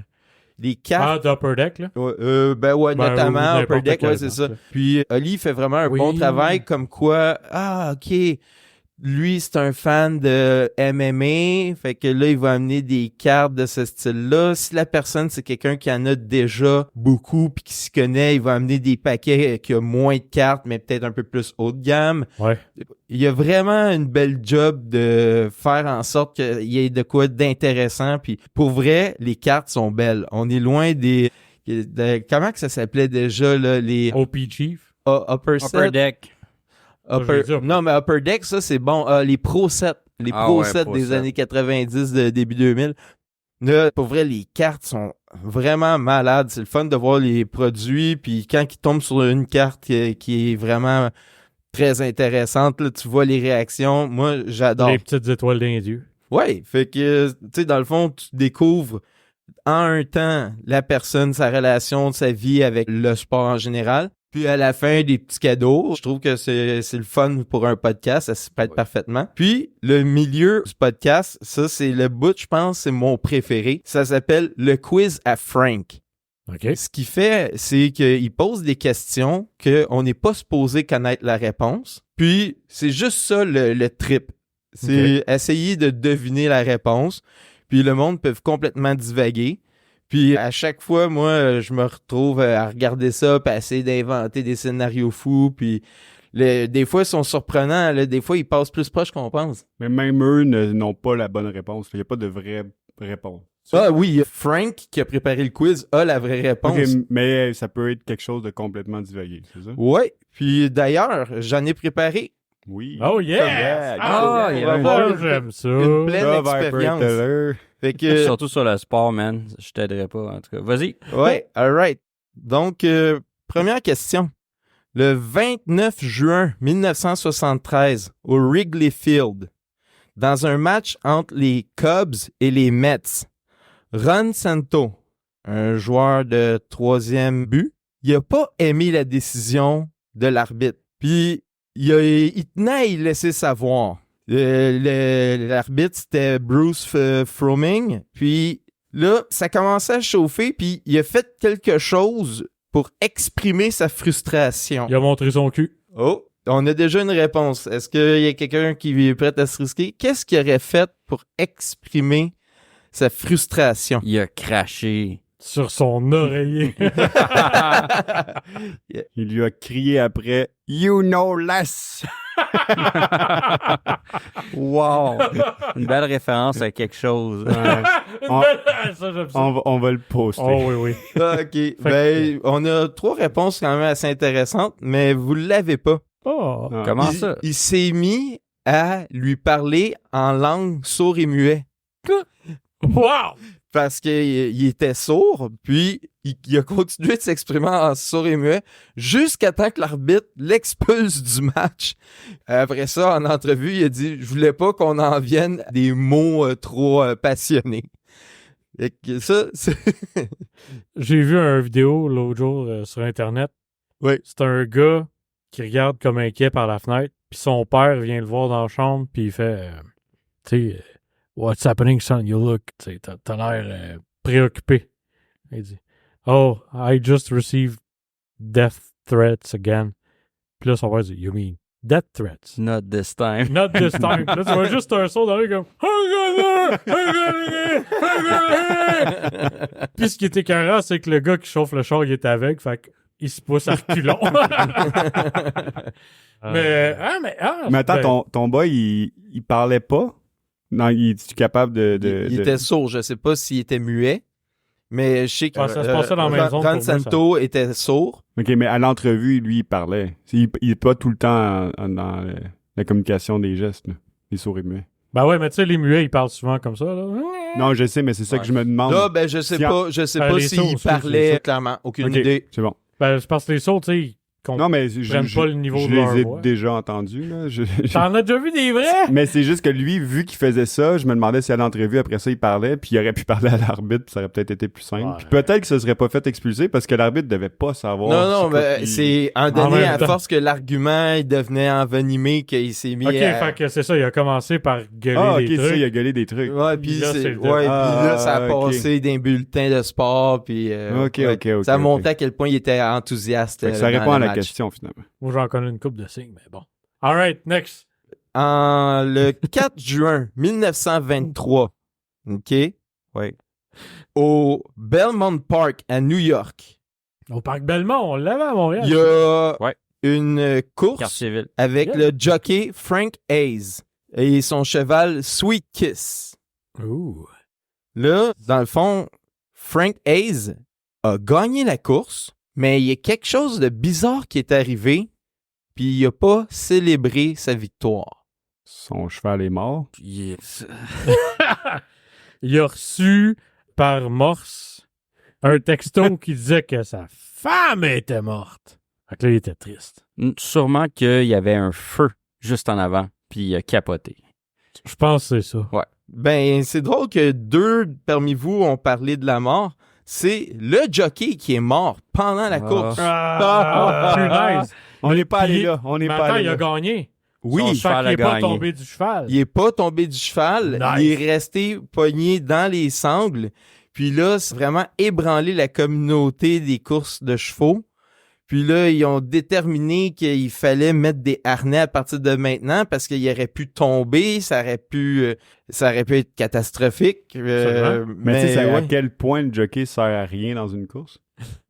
B: les cartes.
A: d'Upper Deck, là.
B: Ouais,
A: Ben,
B: notamment
A: ou n'importe
B: Upper Deck,
A: quel
B: ouais, c'est ça.
A: exemple, là.
B: Puis Oli fait vraiment un
A: Oui.
B: bon travail comme quoi, OK, lui, c'est un fan de MMA, fait que là, il va amener des cartes de ce style-là. Si la personne, c'est quelqu'un qui en a déjà beaucoup puis qui s'y connaît, il va amener des paquets qui ont moins de cartes, mais peut-être un peu plus haut de gamme.
A: Ouais.
B: Il y a vraiment une belle job de faire en sorte qu'il y ait de quoi d'intéressant. Puis pour vrai, les cartes sont belles. On est loin comment que ça s'appelait déjà, là, les
A: OP Chief.
B: Upper Set?
D: Upper Deck.
B: Upper-
A: Je vais dire-
B: Non, mais Upper Deck, ça, c'est bon. Les Pro Set. Les
D: Ah
B: Pro
D: ouais,
B: Set
D: Pro
B: des
D: Set.
B: années 90, début 2000. Là, pour vrai, les cartes sont vraiment malades. C'est le fun de voir les produits. Puis quand ils tombent sur une carte qui est vraiment très intéressante, là, tu vois les réactions. Moi, j'adore.
A: Les petites étoiles d'un dieu.
B: Ouais, fait que, tu sais, dans le fond, tu découvres en un temps la personne, sa relation, sa vie avec le sport en général. Puis à la fin, des petits cadeaux. Je trouve que c'est le fun pour un podcast, ça se prête parfaitement. Puis le milieu du podcast, ça c'est le bout, je pense, c'est mon préféré. Ça s'appelle le quiz à Frank.
A: OK.
B: Ce qu'il fait, c'est qu'il pose des questions qu'on n'est pas supposé connaître la réponse. Puis c'est juste ça le trip. C'est essayer de deviner la réponse. Puis le monde peut complètement divaguer. Puis à chaque fois, moi, je me retrouve à regarder ça, puis à essayer d'inventer des scénarios fous. Puis des fois, ils sont surprenants. Là, des fois, ils passent plus proche qu'on pense.
C: Mais même eux n'ont pas la bonne réponse. Il n'y a pas de vraie réponse.
B: Ah oui, Frank, qui a préparé le quiz, a la vraie réponse.
C: Ok, mais ça peut être quelque chose de complètement divagué, c'est ça?
B: Ouais. Puis d'ailleurs, j'en ai préparé
C: Oui.
A: Oh yes!
B: Yeah!
A: Ah,
D: il y
B: on va
D: avait
B: avoir
A: ça, j'aime ça.
B: une pleine
C: Ça, Viper
B: expérience.
C: Teller.
B: Fait que,
D: Surtout sur le sport, man. Je t'aiderais pas, en tout cas. Vas-y.
B: ouais, alright. Donc, première question. Le 29 juin 1973, au Wrigley Field, dans un match entre les Cubs et les Mets, Ron Santo un joueur de 3e but, il a pas aimé la décision de l'arbitre. Puis, il tenait à y laisser savoir. L'arbitre, c'était Bruce Fromming. Puis là, ça commençait à chauffer, puis il a fait quelque chose pour exprimer sa frustration.
A: Il a montré son cul.
B: Oh, on a déjà une réponse. Est-ce qu'il y a quelqu'un qui est prêt à se risquer? Qu'est-ce qu'il aurait fait pour exprimer sa frustration?
D: Il a craché.
A: Sur son oreiller.
C: Il lui a crié après « You know less! »
D: Wow! Une belle référence à quelque chose.
C: On-
A: Ça, j'aime ça.
C: On va le poster.
A: Oh oui, oui.
B: Ah, OK. Ben, on a 3 réponses quand même assez intéressantes, mais vous l'avez pas.
A: Oh.
C: Ah.
D: Comment ça?
B: Il s'est mis à lui parler en langue sourd et muet.
A: Wow!
B: Parce qu'il était sourd, puis il a continué de s'exprimer en sourd et muet jusqu'à temps que l'arbitre l'expulse du match. Après ça, en entrevue, il a dit « Je voulais pas qu'on en vienne à des mots trop passionnés. » Fait que ça, c'est...
A: J'ai vu une vidéo l'autre jour sur Internet.
B: Oui.
A: C'est un gars qui regarde comme inquiet par la fenêtre, puis son père vient le voir dans la chambre, puis il fait tu sais, What's happening, son? You look, tu sais, t'as l'air préoccupé. Il dit Oh, I just received death threats again. Puis là, son père dit You mean death threats?
D: Not this time.
A: Not this time. Là, tu vois juste un saut dans l'œil comme Puis ce qui était écœurant, c'est que le gars qui chauffe le char, il est aveugle, fait qu'il se pousse à reculons. mais
C: attends, ton boy, il parlait pas? Non, il est capable
B: il était sourd. Je sais pas s'il était muet, mais je sais que
A: ça se passait dans la maison.
B: Ron Santo était sourd.
C: OK, mais à l'entrevue, lui, il parlait. Il est pas tout le temps dans la communication des gestes, là, les sourds et muets.
A: Ben ouais, mais tu sais, les muets, ils parlent souvent comme ça, là.
C: Non, je sais, mais c'est ça que je me demande.
B: Là, ben, je sais pas
A: les
B: s'il
A: sourds aussi,
B: parlait
A: c'est ça.
B: clairement. Aucune
C: OK,
B: idée.
C: c'est bon.
A: Ben, c'est parce que les sourds, tu sais, ils
C: Non, mais je
A: prennent pas le niveau de leur
C: les ai
A: voix.
C: déjà entendus, là.
A: T'en as déjà vu des vrais?
C: Mais c'est juste que lui, vu qu'il faisait ça, je me demandais si à l'entrevue, après ça, il parlait, puis il aurait pu parler à l'arbitre, puis ça aurait peut-être été plus simple.
A: Ouais.
C: Puis peut-être que ça serait pas fait expulser parce que l'arbitre devait pas savoir.
B: Non,
C: quoi
B: ben,
C: qu'il-
B: c'est en
A: En
B: donné
A: même
B: à
A: temps.
B: force que l'argument il devenait envenimé qu'il s'est mis
A: Ok,
B: à...
A: fait que c'est ça, il a commencé par gueuler
C: Ah, ok,
A: des
C: c'est ça,
A: trucs.
C: il a gueulé des trucs.
B: Ouais, puis
A: Là,
B: c'est...
A: c'est le-
B: Ouais, puis là, ça a
C: ok.
B: passé d'un bulletin de sport, puis...
C: Ok,
B: ouais,
C: ok.
B: ça montrait à quel point il était enthousiaste.
C: Fait que ça
B: dans
C: répond à
B: le
C: la
B: match.
C: question, finalement.
A: Moi, j'en connais une couple de signes, mais bon. Alright, next.
B: Le 4 juin 1923, OK?
D: Oui.
B: Au Belmont Park à New York,
A: Au Parc Belmont, on l'avait à Montréal.
B: il y a
D: Ouais.
B: une course
D: Quartier ville.
B: avec
A: Yeah.
B: le jockey Frank Hayes et son cheval Sweet Kiss.
A: Ouh.
B: Là, dans le fond, Frank Hayes a gagné la course, mais il y a quelque chose de bizarre qui est arrivé, puis il n'a pas célébré sa victoire.
C: Son cheval est mort.
D: Yes.
A: Il a reçu par Morse un texto qui disait que sa femme était morte. Fait que là, il était triste.
D: Sûrement qu'il y avait un feu juste en avant, puis il a capoté.
A: Je pense que c'est ça.
B: Ben, c'est drôle que 2 parmi vous ont parlé de la mort. C'est le jockey qui est mort pendant la
D: Ah.
B: course.
A: Punaise.
C: On n'est pas allé
A: Puis-
C: là. On n'est
A: Mais
C: pas
A: attends,
C: allé
A: il a
C: là.
A: gagné.
B: Oui,
D: Son
A: Fait
D: cheval
A: qu'il
D: a
A: est pas
D: gagné.
A: tombé du cheval.
B: il est pas tombé du cheval.
A: Nice.
B: Il est resté pogné dans les sangles. Puis là, c'est vraiment ébranlé la communauté des courses de chevaux. Puis là, ils ont déterminé qu'il fallait mettre des harnais à partir de maintenant parce qu'il aurait pu tomber, ça aurait pu être catastrophique.
C: Mais tu sais, à
B: ouais.
C: quel point le jockey sert à rien dans une course?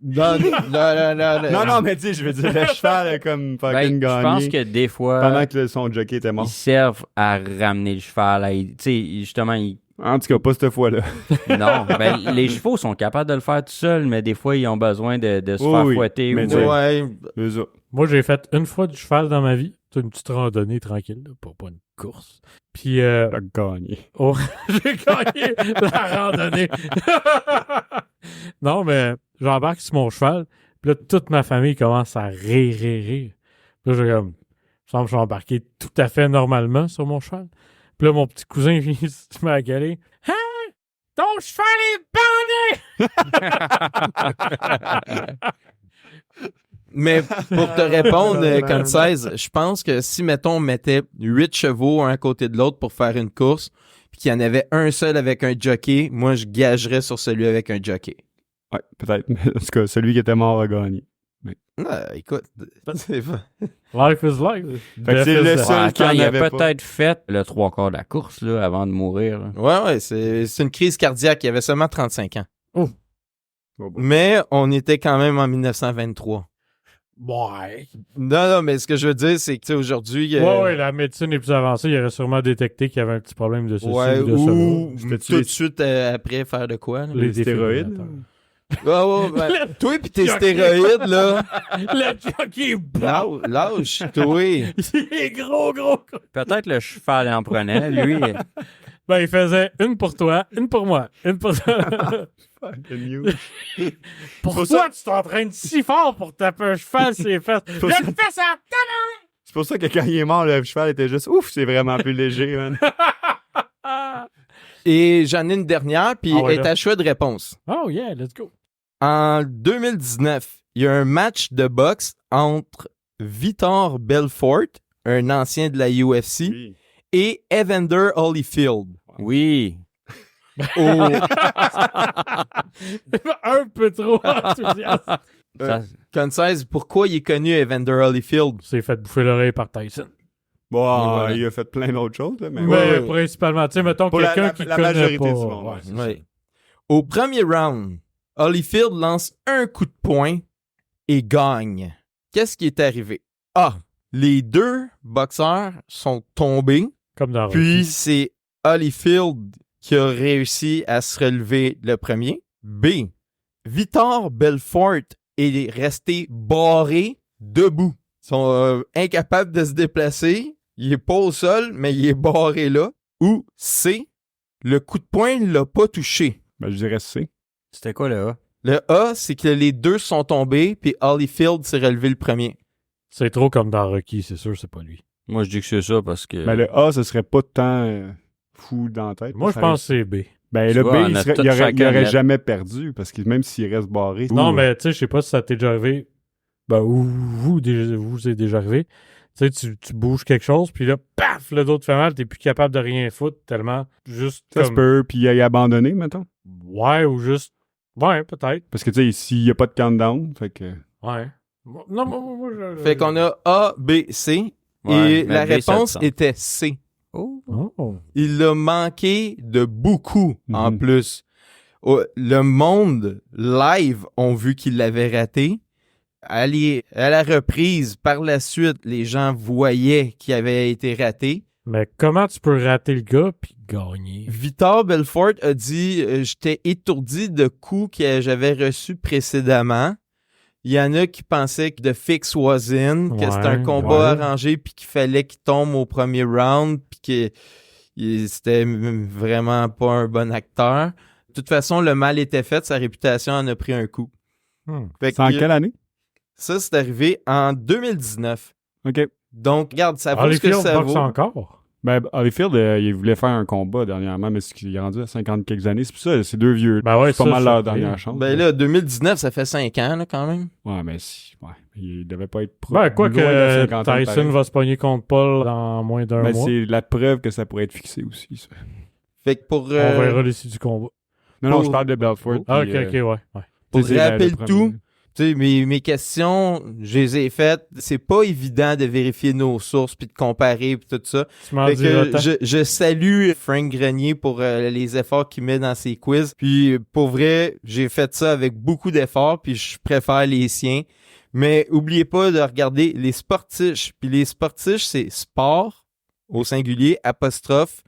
B: Non,
C: Non, mais tu sais, je veux dire, le cheval a comme
D: Ben,
C: fucking
D: je
C: gagné
D: pense que des fois,
C: pendant que son jockey était mort.
D: ils servent à ramener le cheval. Tu sais, justement,
C: En tout cas, pas cette fois-là.
D: non. Ben, les chevaux sont capables de le faire tout seuls, mais des fois, ils ont besoin de se
C: Oui,
D: faire
C: oui.
D: fouetter.
C: Mais
D: ou,
C: tu sais,
B: Ouais.
C: Eux autres.
A: Moi, j'ai fait une fois du cheval dans ma vie. C'est une petite randonnée tranquille, là, pas une course. Puis,
C: T'as gagné.
A: oh, j'ai gagné la randonnée. Non, mais j'embarque sur mon cheval. Puis là, toute ma famille commence à rire. Puis là, j'ai comme... Il me semble que je suis embarqué tout à fait normalement sur mon cheval. Puis là, mon petit cousin, il se met à gueuler. « Hein? Ton cheval est
B: Mais pour te répondre, comme 16, je pense que si, mettons, on mettait 8 chevaux un à côté de l'autre pour faire une course, puis qu'il y en avait un seul avec un jockey, moi, je gagerais sur celui avec un jockey.
C: Ouais, peut-être. Mais en tout cas, celui qui était mort a gagné.
B: Écoute, c'est pas...
A: Life is life.
C: Fait que c'est le seul
D: Attends,
C: qui en
D: il a
C: avait pas.
D: peut-être fait le 3/4 de la course là, avant de mourir. Là.
B: Ouais, c'est une crise cardiaque. Il avait seulement 35 ans.
C: Oh, bon.
B: Mais on était quand même en 1923.
A: Ouais.
B: Non, mais ce que je veux dire, c'est que, tu sais, aujourd'hui...
A: Ouais, la médecine est plus avancée. Il aurait sûrement détecté qu'il y avait un petit problème de ceci
B: ouais,
A: ou de
B: ou
A: cela.
B: tout de suite après faire de quoi? Là?
C: Les stéroïdes.
A: défibrillateurs.
B: Ouais, toi pis tes
A: Jockey.
B: stéroïdes, là.
A: Le jockey bon.
B: Lâche, toi.
A: Il est gros.
D: Peut-être le cheval en prenait, lui.
A: Ben, il faisait une pour toi, une pour moi, une pour toi. Pourquoi tu t'entraînes si fort pour taper un cheval sur les fesses? Je le fais ça!
C: C'est pour ça que quand il est mort, le cheval était juste ouf, c'est vraiment plus léger, man.
B: Et j'en ai une dernière, puis
A: Ah ouais,
B: elle est
A: là.
B: à choix de réponse.
A: Oh yeah, let's go.
B: En 2019, il y a un match de boxe entre Vitor Belfort, un ancien de la UFC,
C: Oui.
B: et Evander Holyfield.
D: Oui.
B: Au-
A: Un peu trop enthousiaste.
D: Ça-
B: Concise, pourquoi il est connu Evander Holyfield?
A: C'est fait bouffer l'oreille par Tyson.
C: Bon,
B: voilà.
C: il a fait plein d'autres choses, là, mais
A: Mais
B: ouais.
A: principalement, tu sais, mettons
C: Pour la
A: quelqu'un qui connaît
C: majorité
A: pas.
C: du monde, ouais, c'est
B: Oui. Au premier round, Holyfield lance un coup de poing et gagne. Qu'est-ce qui est arrivé? A. Les deux boxeurs sont tombés,
A: Comme dans
B: puis
A: Rocky.
B: c'est Holyfield qui a réussi à se relever le premier. B. Vitor Belfort est resté barré debout. Ils sont incapables de se déplacer. Il est pas au sol, mais il est barré là. Ou C. Le coup de poing ne l'a pas touché.
C: Ben, je dirais C.
D: C'était quoi le A?
B: Le A, c'est que les deux sont tombés, puis Holyfield s'est relevé le premier.
A: C'est trop comme dans Rocky, c'est sûr, c'est pas lui.
D: Moi, je dis que c'est ça parce que.
C: Ben, le A, ce serait pas tant fou dans la tête.
A: Moi, je
C: Ça
A: pense que c'est B.
C: Ben,
D: Tu
C: le
D: vois,
C: B,
D: on
C: il
D: a
C: aurait,
D: tout
C: il
D: chacun
C: aurait
D: notre-
C: jamais perdu, parce que même s'il reste barré...
A: Non,
C: Ouh.
A: mais tu sais, je sais pas si ça t'est déjà arrivé. Ben, ou vous est déjà arrivé. Tu sais, tu bouges quelque chose, puis là, paf, le dos te fait mal, t'es plus capable de rien foutre tellement juste
C: Ça se
A: comme...
C: peut, puis il a abandonné, mettons.
A: Ouais, ou juste... Ouais, peut-être.
C: Parce que, tu sais, s'il n'y a pas de countdown, fait que...
A: Ouais. Non, moi, je...
B: Fait qu'on a A, B, C,
D: Ouais,
B: et
D: mais
B: la
D: B, ça a du
B: réponse
D: sens.
B: était C.
D: Oh.
A: Oh.
B: Il a manqué de beaucoup, en
C: Mhm.
B: plus. Le monde live ont vu qu'il l'avait raté. À la reprise, par la suite, les gens voyaient qu'il avait été raté.
A: Mais comment tu peux rater le gars puis gagner?
B: Vitor Belfort a dit j'étais étourdi de coups que j'avais reçus précédemment. Il y en a qui pensaient que The Fix Was In, que
A: Ouais,
B: c'était un combat
A: ouais.
B: arrangé puis qu'il fallait qu'il tombe au premier round puis que c'était vraiment pas un bon acteur. De toute façon, le mal était fait, sa réputation en a pris un coup. Fait
C: C'est en
B: que
C: quelle année?
B: ça, c'est arrivé en 2019.
C: OK.
B: Donc, regarde, ça vaut ce que
A: Holyfield
B: ça
A: boxe
B: vaut.
A: encore?
C: Ben, Holyfield, il voulait faire un combat dernièrement, mais il est rendu à 50 quelques années. C'est pour ça, c'est deux vieux.
A: Ben ouais,
C: c'est pas
A: ça,
C: mal
A: ça
C: leur
A: fait.
C: dernière chance.
B: Ben là, 2019, ça fait 5 ans, là, quand même.
C: Ouais, mais il devait pas être
A: Ben, quoi
C: loin de
A: que
C: 50 ans,
A: Tyson
C: pareil.
A: va se pogner contre Paul dans moins d'un
C: Ben,
A: mois.
C: c'est la preuve que ça pourrait être fixé aussi, ça.
B: Fait que pour,
A: On verra l'issue du combat.
C: Non,
B: Pour-
C: je parle de Belfort.
A: Ah,
C: puis,
A: ok, ouais.
B: pour
C: tu sais, c'est
B: rappel
C: le premier.
B: tout, tu sais, mes questions, je les ai faites. C'est pas évident de vérifier nos sources puis de comparer puis tout ça.
A: Tu m'en
B: Fait
A: diras
B: que
A: tant.
B: je salue Frank Grenier pour les efforts qu'il met dans ses quiz. Puis pour vrai, j'ai fait ça avec beaucoup d'efforts puis je préfère les siens. Mais oubliez pas de regarder les sportiches. Puis les sportiches, c'est sport au singulier apostrophe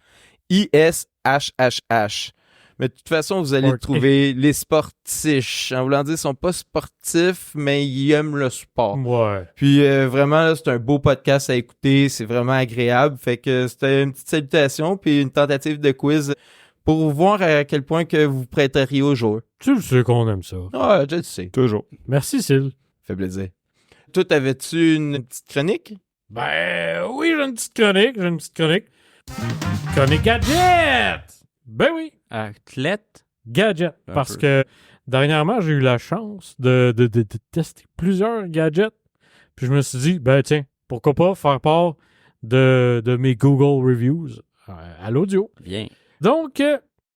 B: ISHHH. Mais de toute façon, vous allez
A: Sport.
B: trouver les sportiches. En voulant dire, ils sont pas sportifs, mais ils aiment le sport.
A: Ouais.
B: Puis vraiment, là, c'est un beau podcast à écouter. C'est vraiment agréable. Fait que c'était une petite salutation puis une tentative de quiz pour voir à quel point que vous prêteriez au jeu.
A: Tu le sais qu'on aime ça.
B: Ah, je le sais.
C: Toujours.
A: Merci, Syl.
B: Fait plaisir. Toi, t'avais-tu une petite chronique?
A: Ben oui, j'ai une petite chronique. Chronique gadget! Ben oui.
D: Athlète?
A: gadgets.
D: Un
A: Parce
D: peu.
A: que dernièrement, j'ai eu la chance de tester plusieurs gadgets. Puis je me suis dit, ben tiens, pourquoi pas faire part de mes Google Reviews à l'audio.
D: Bien.
A: Donc,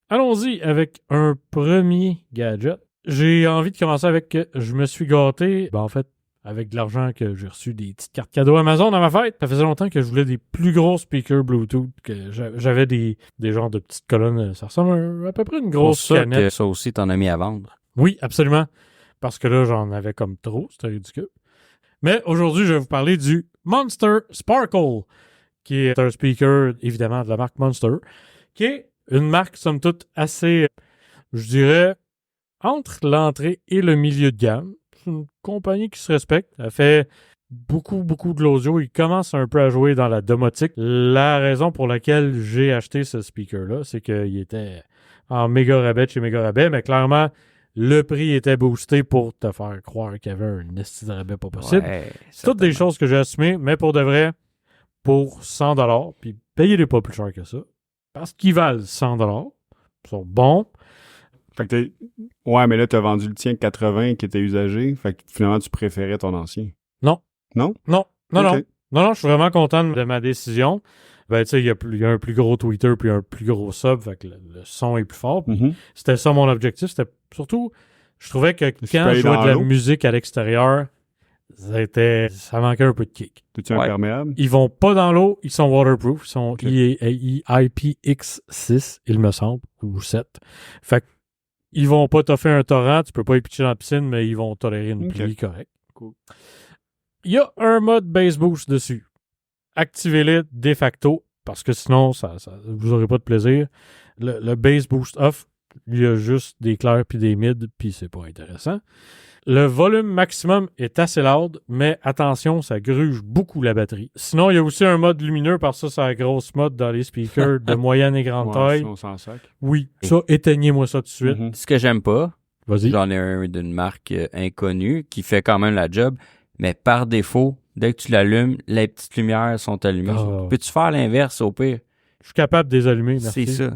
A: allons-y avec un premier gadget. J'ai envie de commencer avec je me suis gâté, en fait, avec de l'argent que j'ai reçu des petites cartes cadeaux Amazon à ma fête. Ça faisait longtemps que je voulais des plus gros speakers Bluetooth, que j'avais des genres de petites colonnes. Ça ressemble à peu près une
D: Pour
A: grosse
D: ça
A: canette.
D: que ça aussi, t'en as mis à vendre.
A: Oui, absolument. Parce que là, j'en avais comme trop. C'était ridicule. Mais aujourd'hui, je vais vous parler du Monster Sparkle, qui est un speaker, évidemment, de la marque Monster, qui est une marque, somme toute, assez, je dirais, entre l'entrée et le milieu de gamme. C'est une compagnie qui se respecte. Elle fait beaucoup de l'audio. Il commence un peu à jouer dans la domotique. La raison pour laquelle j'ai acheté ce speaker-là, c'est qu'il était en méga rabais chez méga rabais, mais clairement, le prix était boosté pour te faire croire qu'il y avait un esti de rabais pas possible.
D: Ouais,
A: C'est toutes des
D: certainement.
A: choses que j'ai assumées, mais pour de vrai, pour 100$, puis payez-les pas plus cher que ça, parce qu'ils valent 100$, ils sont bons.
C: Fait que ouais, mais là, t'as vendu le tien 80 qui était usagé. Fait que finalement, tu préférais ton ancien.
A: Non.
C: Non?
A: Non,
C: Ok.
A: je suis vraiment content de ma décision. Ben, tu sais, il y a un plus gros tweeter puis un plus gros sub, fait que le son est plus fort. Puis
C: Mhm.
A: c'était ça mon objectif. C'était surtout, je trouvais que
C: tu
A: quand
C: peux
A: je
C: aller
A: jouais
C: dans
A: de la
C: l'eau?
A: musique à l'extérieur, ça manquait un peu de kick.
C: T'es-tu
D: Ouais.
C: imperméable?
A: Ils vont pas dans l'eau, ils sont waterproof, ils sont
C: Ok.
A: IPX6, il me semble, ou 7. Fait que ils vont pas t'offrir un torrent, tu peux pas y pitcher dans la piscine, mais ils vont tolérer une
C: Ok.
A: pluie correcte.
C: Cool.
A: Il y a un mode bass boost dessus. Activez-le de facto, parce que sinon, vous aurez pas de plaisir. Le bass boost off, il y a juste des clairs puis des mids, puis c'est pas intéressant. Le volume maximum est assez loud, mais attention, ça gruge beaucoup la batterie. Sinon, il y a aussi un mode lumineux, parce que ça, c'est la grosse mode dans les speakers de moyenne et grande
C: Ouais,
A: taille.
C: ça, on s'en sac.
A: Oui, ça, éteignez-moi ça tout de suite.
C: Mhm.
D: Ce que j'aime pas,
A: Vas-y.
D: j'en ai un d'une marque inconnue qui fait quand même la job, mais par défaut, dès que tu l'allumes, les petites lumières sont allumées.
A: Ah.
D: Peux-tu faire l'inverse au pire?
A: Je suis capable de les allumer, merci.
D: C'est ça.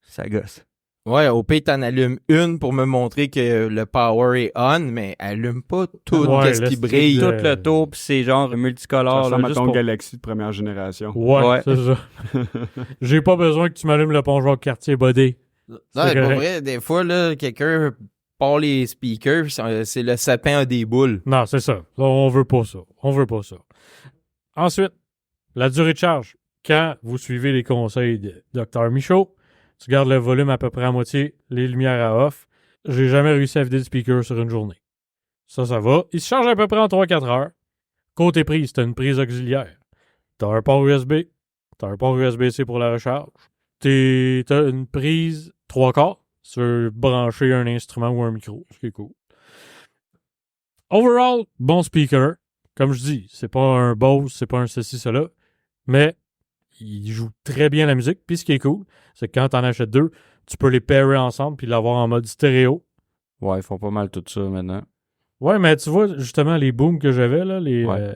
D: Ça gosse.
B: Ouais, au pire, t'en allumes une pour me montrer que le power est on, mais allume pas tout
A: Ouais,
B: qu'est-ce
A: là,
B: qui
A: c'est
B: brille.
A: de-
D: Tout le tour, puis c'est genre
C: Ça
D: multicolore. Là,
C: ressemble à
D: juste
C: ton
D: pour...
C: Galaxy de première génération.
A: Ouais,
D: Ouais.
A: c'est ça. J'ai pas besoin que tu m'allumes le plongeoir quartier body.
B: Non,
A: C'est
B: pour
A: correct.
B: vrai, des fois, là, quelqu'un part les speakers, c'est le sapin à des boules.
A: Non, c'est ça. On veut pas ça. On veut pas ça. Ensuite, la durée de charge. Quand vous suivez les conseils de Dr. Michaud, tu gardes le volume à peu près à moitié, les lumières à off. J'ai jamais réussi à vider le speaker sur une journée. Ça va. Il se charge à peu près en 3-4 heures. Côté prise, t'as une prise auxiliaire. T'as un port USB. T'as un port USB-C pour la recharge. T'as une prise 3/4 sur brancher un instrument ou un micro, ce qui est cool. Overall, bon speaker. Comme je dis, c'est pas un Bose, c'est pas un ceci, cela, mais il joue très bien la musique. Puis ce qui est cool, c'est que quand t'en achètes deux, tu peux les pairer ensemble puis l'avoir en mode stéréo.
D: Ouais, ils font pas mal tout ça maintenant.
A: Ouais, mais tu vois, justement, les booms que j'avais, là,
D: Ouais.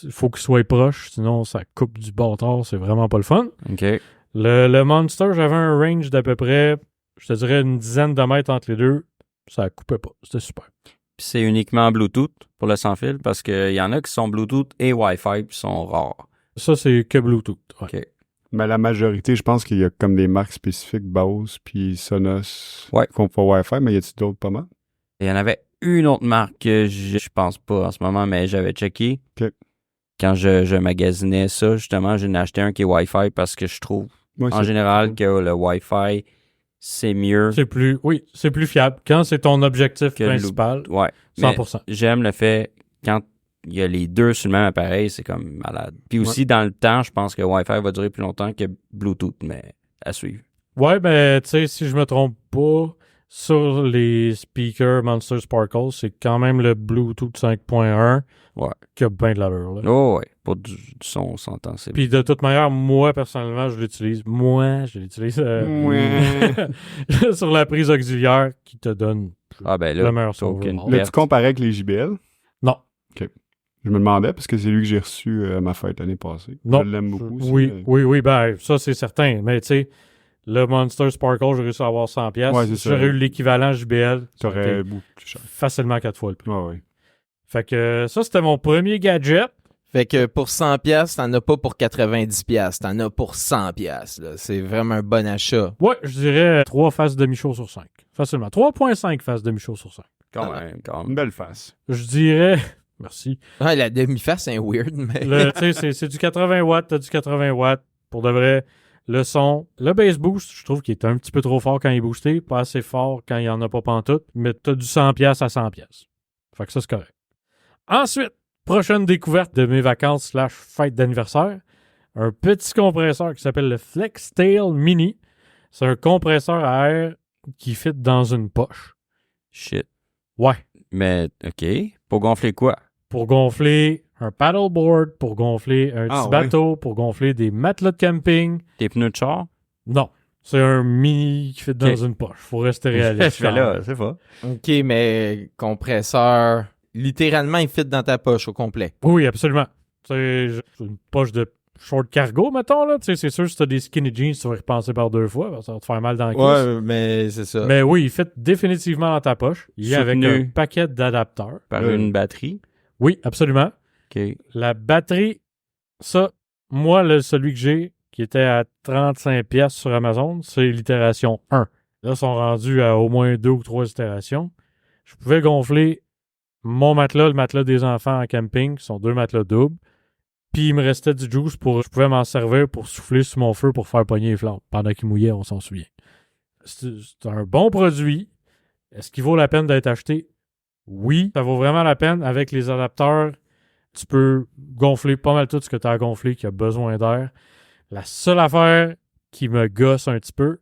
A: faut qu'ils soient proches, sinon ça coupe du bâtard, c'est vraiment pas le fun.
D: OK.
A: Le Monster, j'avais un range d'à peu près, je te dirais, une dizaine de mètres entre les deux. Ça coupait pas. C'était super.
D: Puis c'est uniquement Bluetooth pour le sans-fil, parce qu'il y en a qui sont Bluetooth et Wi-Fi, puis sont rares.
A: Ça, c'est que Bluetooth. Ouais.
D: OK.
C: Mais la majorité, je pense qu'il y a comme des marques spécifiques, Bose puis Sonos,
D: Ouais.
C: qui font pas Wi-Fi, mais y a-t-il d'autres pas mal?
D: Il y en avait une autre marque que je pense pas en ce moment, mais j'avais checké.
C: OK.
D: Quand je magasinais ça, justement, j'en ai acheté un qui est Wi-Fi parce que je trouve,
C: Ouais,
D: en
C: c'est-
D: général, que le Wi-Fi, c'est mieux
A: C'est plus fiable. Quand c'est ton objectif
D: que le
A: principal,
D: Ouais.
A: 100%.
D: Mais j'aime le fait, quand il y a les deux sur le même appareil, c'est comme malade. Puis aussi, dans le temps, je pense que Wi-Fi va durer plus longtemps que Bluetooth, mais à suivre.
A: Ouais, ben, tu sais, si je me trompe pas, sur les speakers Monster Sparkle, c'est quand même le Bluetooth 5.1
D: Ouais.
A: qui a bien de l'allure, là.
D: Oh, ouais. Pour du son, on s'entend. C'est
A: Puis de toute manière, moi, personnellement, je l'utilise. Sur la prise auxiliaire qui te donne
D: Ah, ben
A: le
D: là,
A: meilleur
D: t'as
A: son.
D: aucune
A: overall.
C: L'as-tu comparé avec les JBL?
A: Non.
C: Je me demandais, parce que c'est lui que j'ai reçu à ma fête l'année passée.
A: Non.
C: Je l'aime beaucoup.
A: Oui, ben, ça, c'est certain. Mais tu sais, Le Monster Sparkle, j'ai réussi à avoir 100$.
C: Ouais, c'est ça.
A: J'aurais eu l'équivalent JBL. ça aurait
C: T'aurais
A: été
C: beaucoup plus cher.
A: facilement 4 fois le prix.
C: Ouais.
A: Fait que ça, c'était mon premier gadget.
B: Fait que pour 100$, t'en as pas pour 90$. T'en as pour 100$. Là. C'est vraiment un bon achat.
A: Ouais, je dirais 3 faces demi-show sur 5. Facilement. 3.5 faces demi-show sur 5.
D: Quand même.
C: Une belle face.
A: Je dirais... Merci.
B: Ouais, la demi-face, c'est weird, mais...
A: Tu sais, c'est du 80 watts, t'as du 80 watts. Pour de vrai, le son. Le bass boost, je trouve qu'il est un petit peu trop fort quand il est boosté, pas assez fort quand il n'y en a pas pantoute, mais t'as du 100$ à 100$. Fait que ça, c'est correct. Ensuite, prochaine découverte de mes vacances / fête d'anniversaire, un petit compresseur qui s'appelle le FlexTail Mini. C'est un compresseur à air qui fit dans une poche.
D: Shit.
A: Ouais.
D: Mais, OK. Pour gonfler quoi?
A: Pour gonfler un paddleboard, pour gonfler un petit
C: ouais.
A: bateau, pour gonfler des matelas de camping.
D: Tes pneus de char?
A: Non. C'est un mini qui fit dans
D: Ok.
A: une poche. Faut rester réaliste.
D: Je fais là, c'est pas.
B: OK, mais compresseur... Littéralement, il fit dans ta poche au complet.
A: Oui, absolument. C'est une poche de short cargo, mettons. Là. C'est sûr, si t'as des skinny jeans, tu vas y repenser par 2 fois. Parce que ça va te faire mal dans la cuisse.
B: Ouais, mais c'est ça.
A: Mais oui, il fit définitivement dans ta poche. Il est avec
D: Soutenu.
A: un paquet d'adapteurs.
D: Par une batterie?
A: Oui, absolument.
D: OK.
A: La batterie, ça, moi, celui que j'ai, qui était à 35$ sur Amazon, c'est l'itération 1. Là, ils sont rendus à au moins 2 ou 3 itérations. Je pouvais gonfler mon matelas, le matelas des enfants en camping, qui sont 2 matelas doubles. Puis il me restait du juice je pouvais m'en servir pour souffler sur mon feu pour faire pogner les flammes. Pendant qu'il mouillait, on s'en souvient. C'est un bon produit. Est-ce qu'il vaut la peine d'être acheté? Oui, ça vaut vraiment la peine. Avec les adapteurs, tu peux gonfler pas mal tout ce que tu as à gonfler qui a besoin d'air. La seule affaire qui me gosse un petit peu,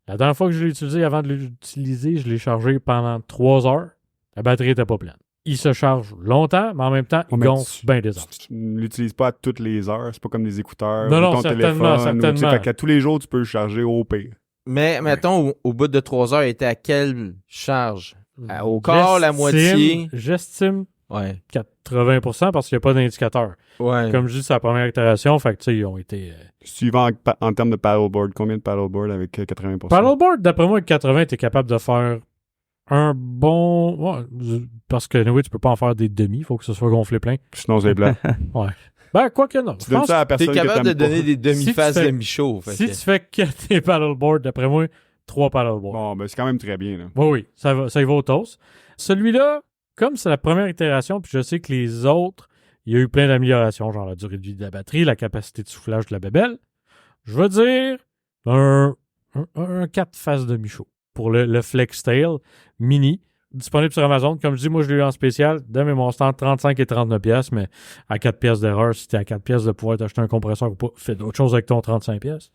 A: la dernière fois que je l'ai utilisé, avant de l'utiliser, je l'ai chargé pendant 3 heures. La batterie n'était pas pleine. Il se charge longtemps, mais en même temps, il
C: mais
A: gonfle bien des heures.
C: Tu ne l'utilises pas à toutes les heures. C'est pas comme des écouteurs.
A: Non,
C: ou
A: non,
C: ton
A: certainement,
C: téléphone.
A: certainement.
C: Fait qu'à tous les jours, tu peux le charger au pire.
B: Mais, mettons, au bout de 3 heures, il était à quelle charge? Au quart, la moitié?
A: J'estime
B: Ouais.
A: 80% parce qu'il n'y a pas d'indicateur.
B: Ouais.
A: Comme je dis, c'est la première itération, fait que tu sais, ils ont été...
C: Suivant en termes de paddleboard, combien de paddleboard avec 80%?
A: Paddleboard, d'après moi, avec 80, tu es capable de faire un bon... Ouais, parce que, oui, tu peux pas en faire des demi, il faut que ce soit gonflé plein.
C: Sinon, c'est blanc.
A: Ben, quoi que non.
C: Tu
A: Je
C: donnes
A: pense
C: ça à la
B: T'es
C: personne
B: capable de
C: que t'aimes
B: donner des demi-faces
A: Si tu fais-
B: demi-chauds. fait
A: si
B: que-
A: tu fais que tes paddleboards, d'après moi, 3
C: pas.
A: paddleboards.
C: Bon, ben c'est quand même très bien. Là.
A: Oui, ça y va au toast. Celui-là, comme c'est la première itération, puis je sais que les autres, il y a eu plein d'améliorations, genre la durée de vie de la batterie, la capacité de soufflage de la bébelle. Je veux dire un 4 faces demi-chaud pour le FlexTail Mini. Disponible sur Amazon. Comme je dis, moi, je l'ai eu en spécial. Dans mes mon stand, 35 et 39$, mais à 4$ d'erreur, si t'es à 4$ de pouvoir t'acheter un compresseur ou pas, fais d'autres choses avec ton 35$.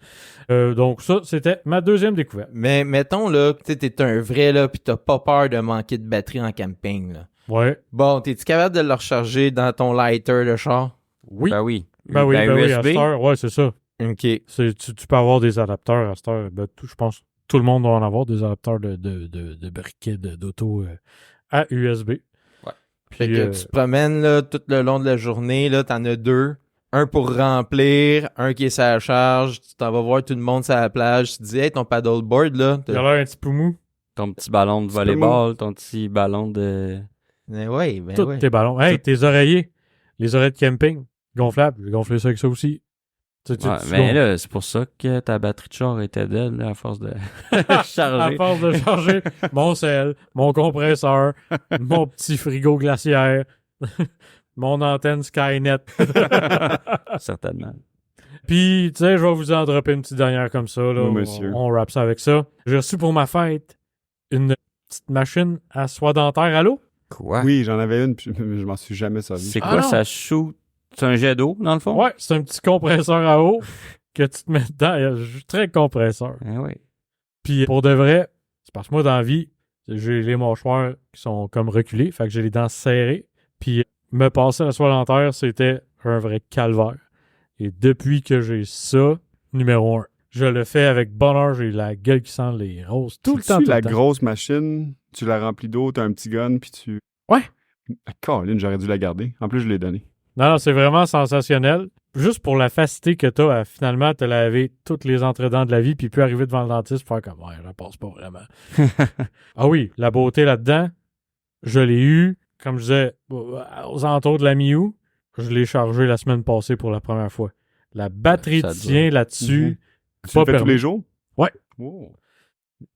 A: Donc ça, c'était ma deuxième découverte.
B: Mais mettons, là, que t'es un vrai, là, pis t'as pas peur de manquer de batterie en camping, là.
A: Ouais.
B: Bon, t'es-tu capable de le recharger dans ton lighter de char?
A: Oui.
D: Ben oui.
A: Ben oui, à
D: USB.
A: cette heure, ouais, c'est ça.
B: OK.
A: Tu peux avoir des adapteurs à cette heure. Ben, je pense que tout le monde doit en avoir, des adapteurs de briquets d'auto à USB.
B: Fait
A: Puis,
B: que tu te promènes, là, tout le long de la journée, là, t'en as 2. Un pour remplir, un qui est sur la charge. Tu t'en vas voir tout le monde sur la plage. Tu te dis, hey, ton paddleboard, là.
A: il a l'air un petit peu mou.
D: Ton petit ballon de
C: Petit peu
D: volleyball, ton petit ballon de...
B: Ben ouais, ben
A: Tous
B: ouais.
A: tes ballons. Hey, tes oreillers. Les oreilles de camping. Gonflables. J'ai gonflé ça avec ça aussi.
D: Ouais, mais là, c'est pour ça que ta batterie de char était dead, là, à force de
A: À
D: charger.
A: force de charger mon sel, mon compresseur, mon petit frigo glaciaire, mon antenne Skynet.
D: Certainement.
A: Puis, tu sais, je vais vous en dropper une petite dernière comme ça. Là.
C: Oui, monsieur.
A: On wrap ça avec ça. J'ai reçu pour ma fête une petite machine à soie dentaire à l'eau.
D: Quoi?
C: Oui, j'en avais une, puis je m'en suis jamais servi.
D: C'est
A: Ah
D: quoi,
A: non.
D: ça shoot? C'est un jet d'eau, dans le fond?
A: Ouais, c'est un petit compresseur à eau que tu te mets dedans. Très compresseur.
D: Ah oui.
A: Puis, pour de vrai, c'est parce que moi, dans la vie, j'ai les mâchoires qui sont comme reculées. Fait que j'ai les dents serrées. Puis, me passer la soie dentaire, c'était un vrai calvaire. Et depuis que j'ai ça, numéro 1. Je le fais avec bonheur. J'ai la gueule qui sent les roses tout le temps.
C: Tu
A: tout
C: la
A: le temps.
C: grosse machine, tu la remplis d'eau, t'as un petit gun, puis tu...
A: Ouais.
C: Ah, Colin, j'aurais dû la garder. En plus, je l'ai donné.
A: Non, c'est vraiment sensationnel. juste pour la facilité que t'as à finalement te laver toutes les entre-dents de la vie puis puis arriver devant le dentiste pour faire comme ouais, je passe pas vraiment. Ah oui, la beauté là-dedans, je l'ai eu, comme je disais, aux alentours de la mi-août, je l'ai chargé la semaine passée pour la première fois. La batterie
D: Ça
A: tient là-dessus.
C: Tu le fais tous
A: permis.
C: les jours?
A: Ouais.
C: Wow.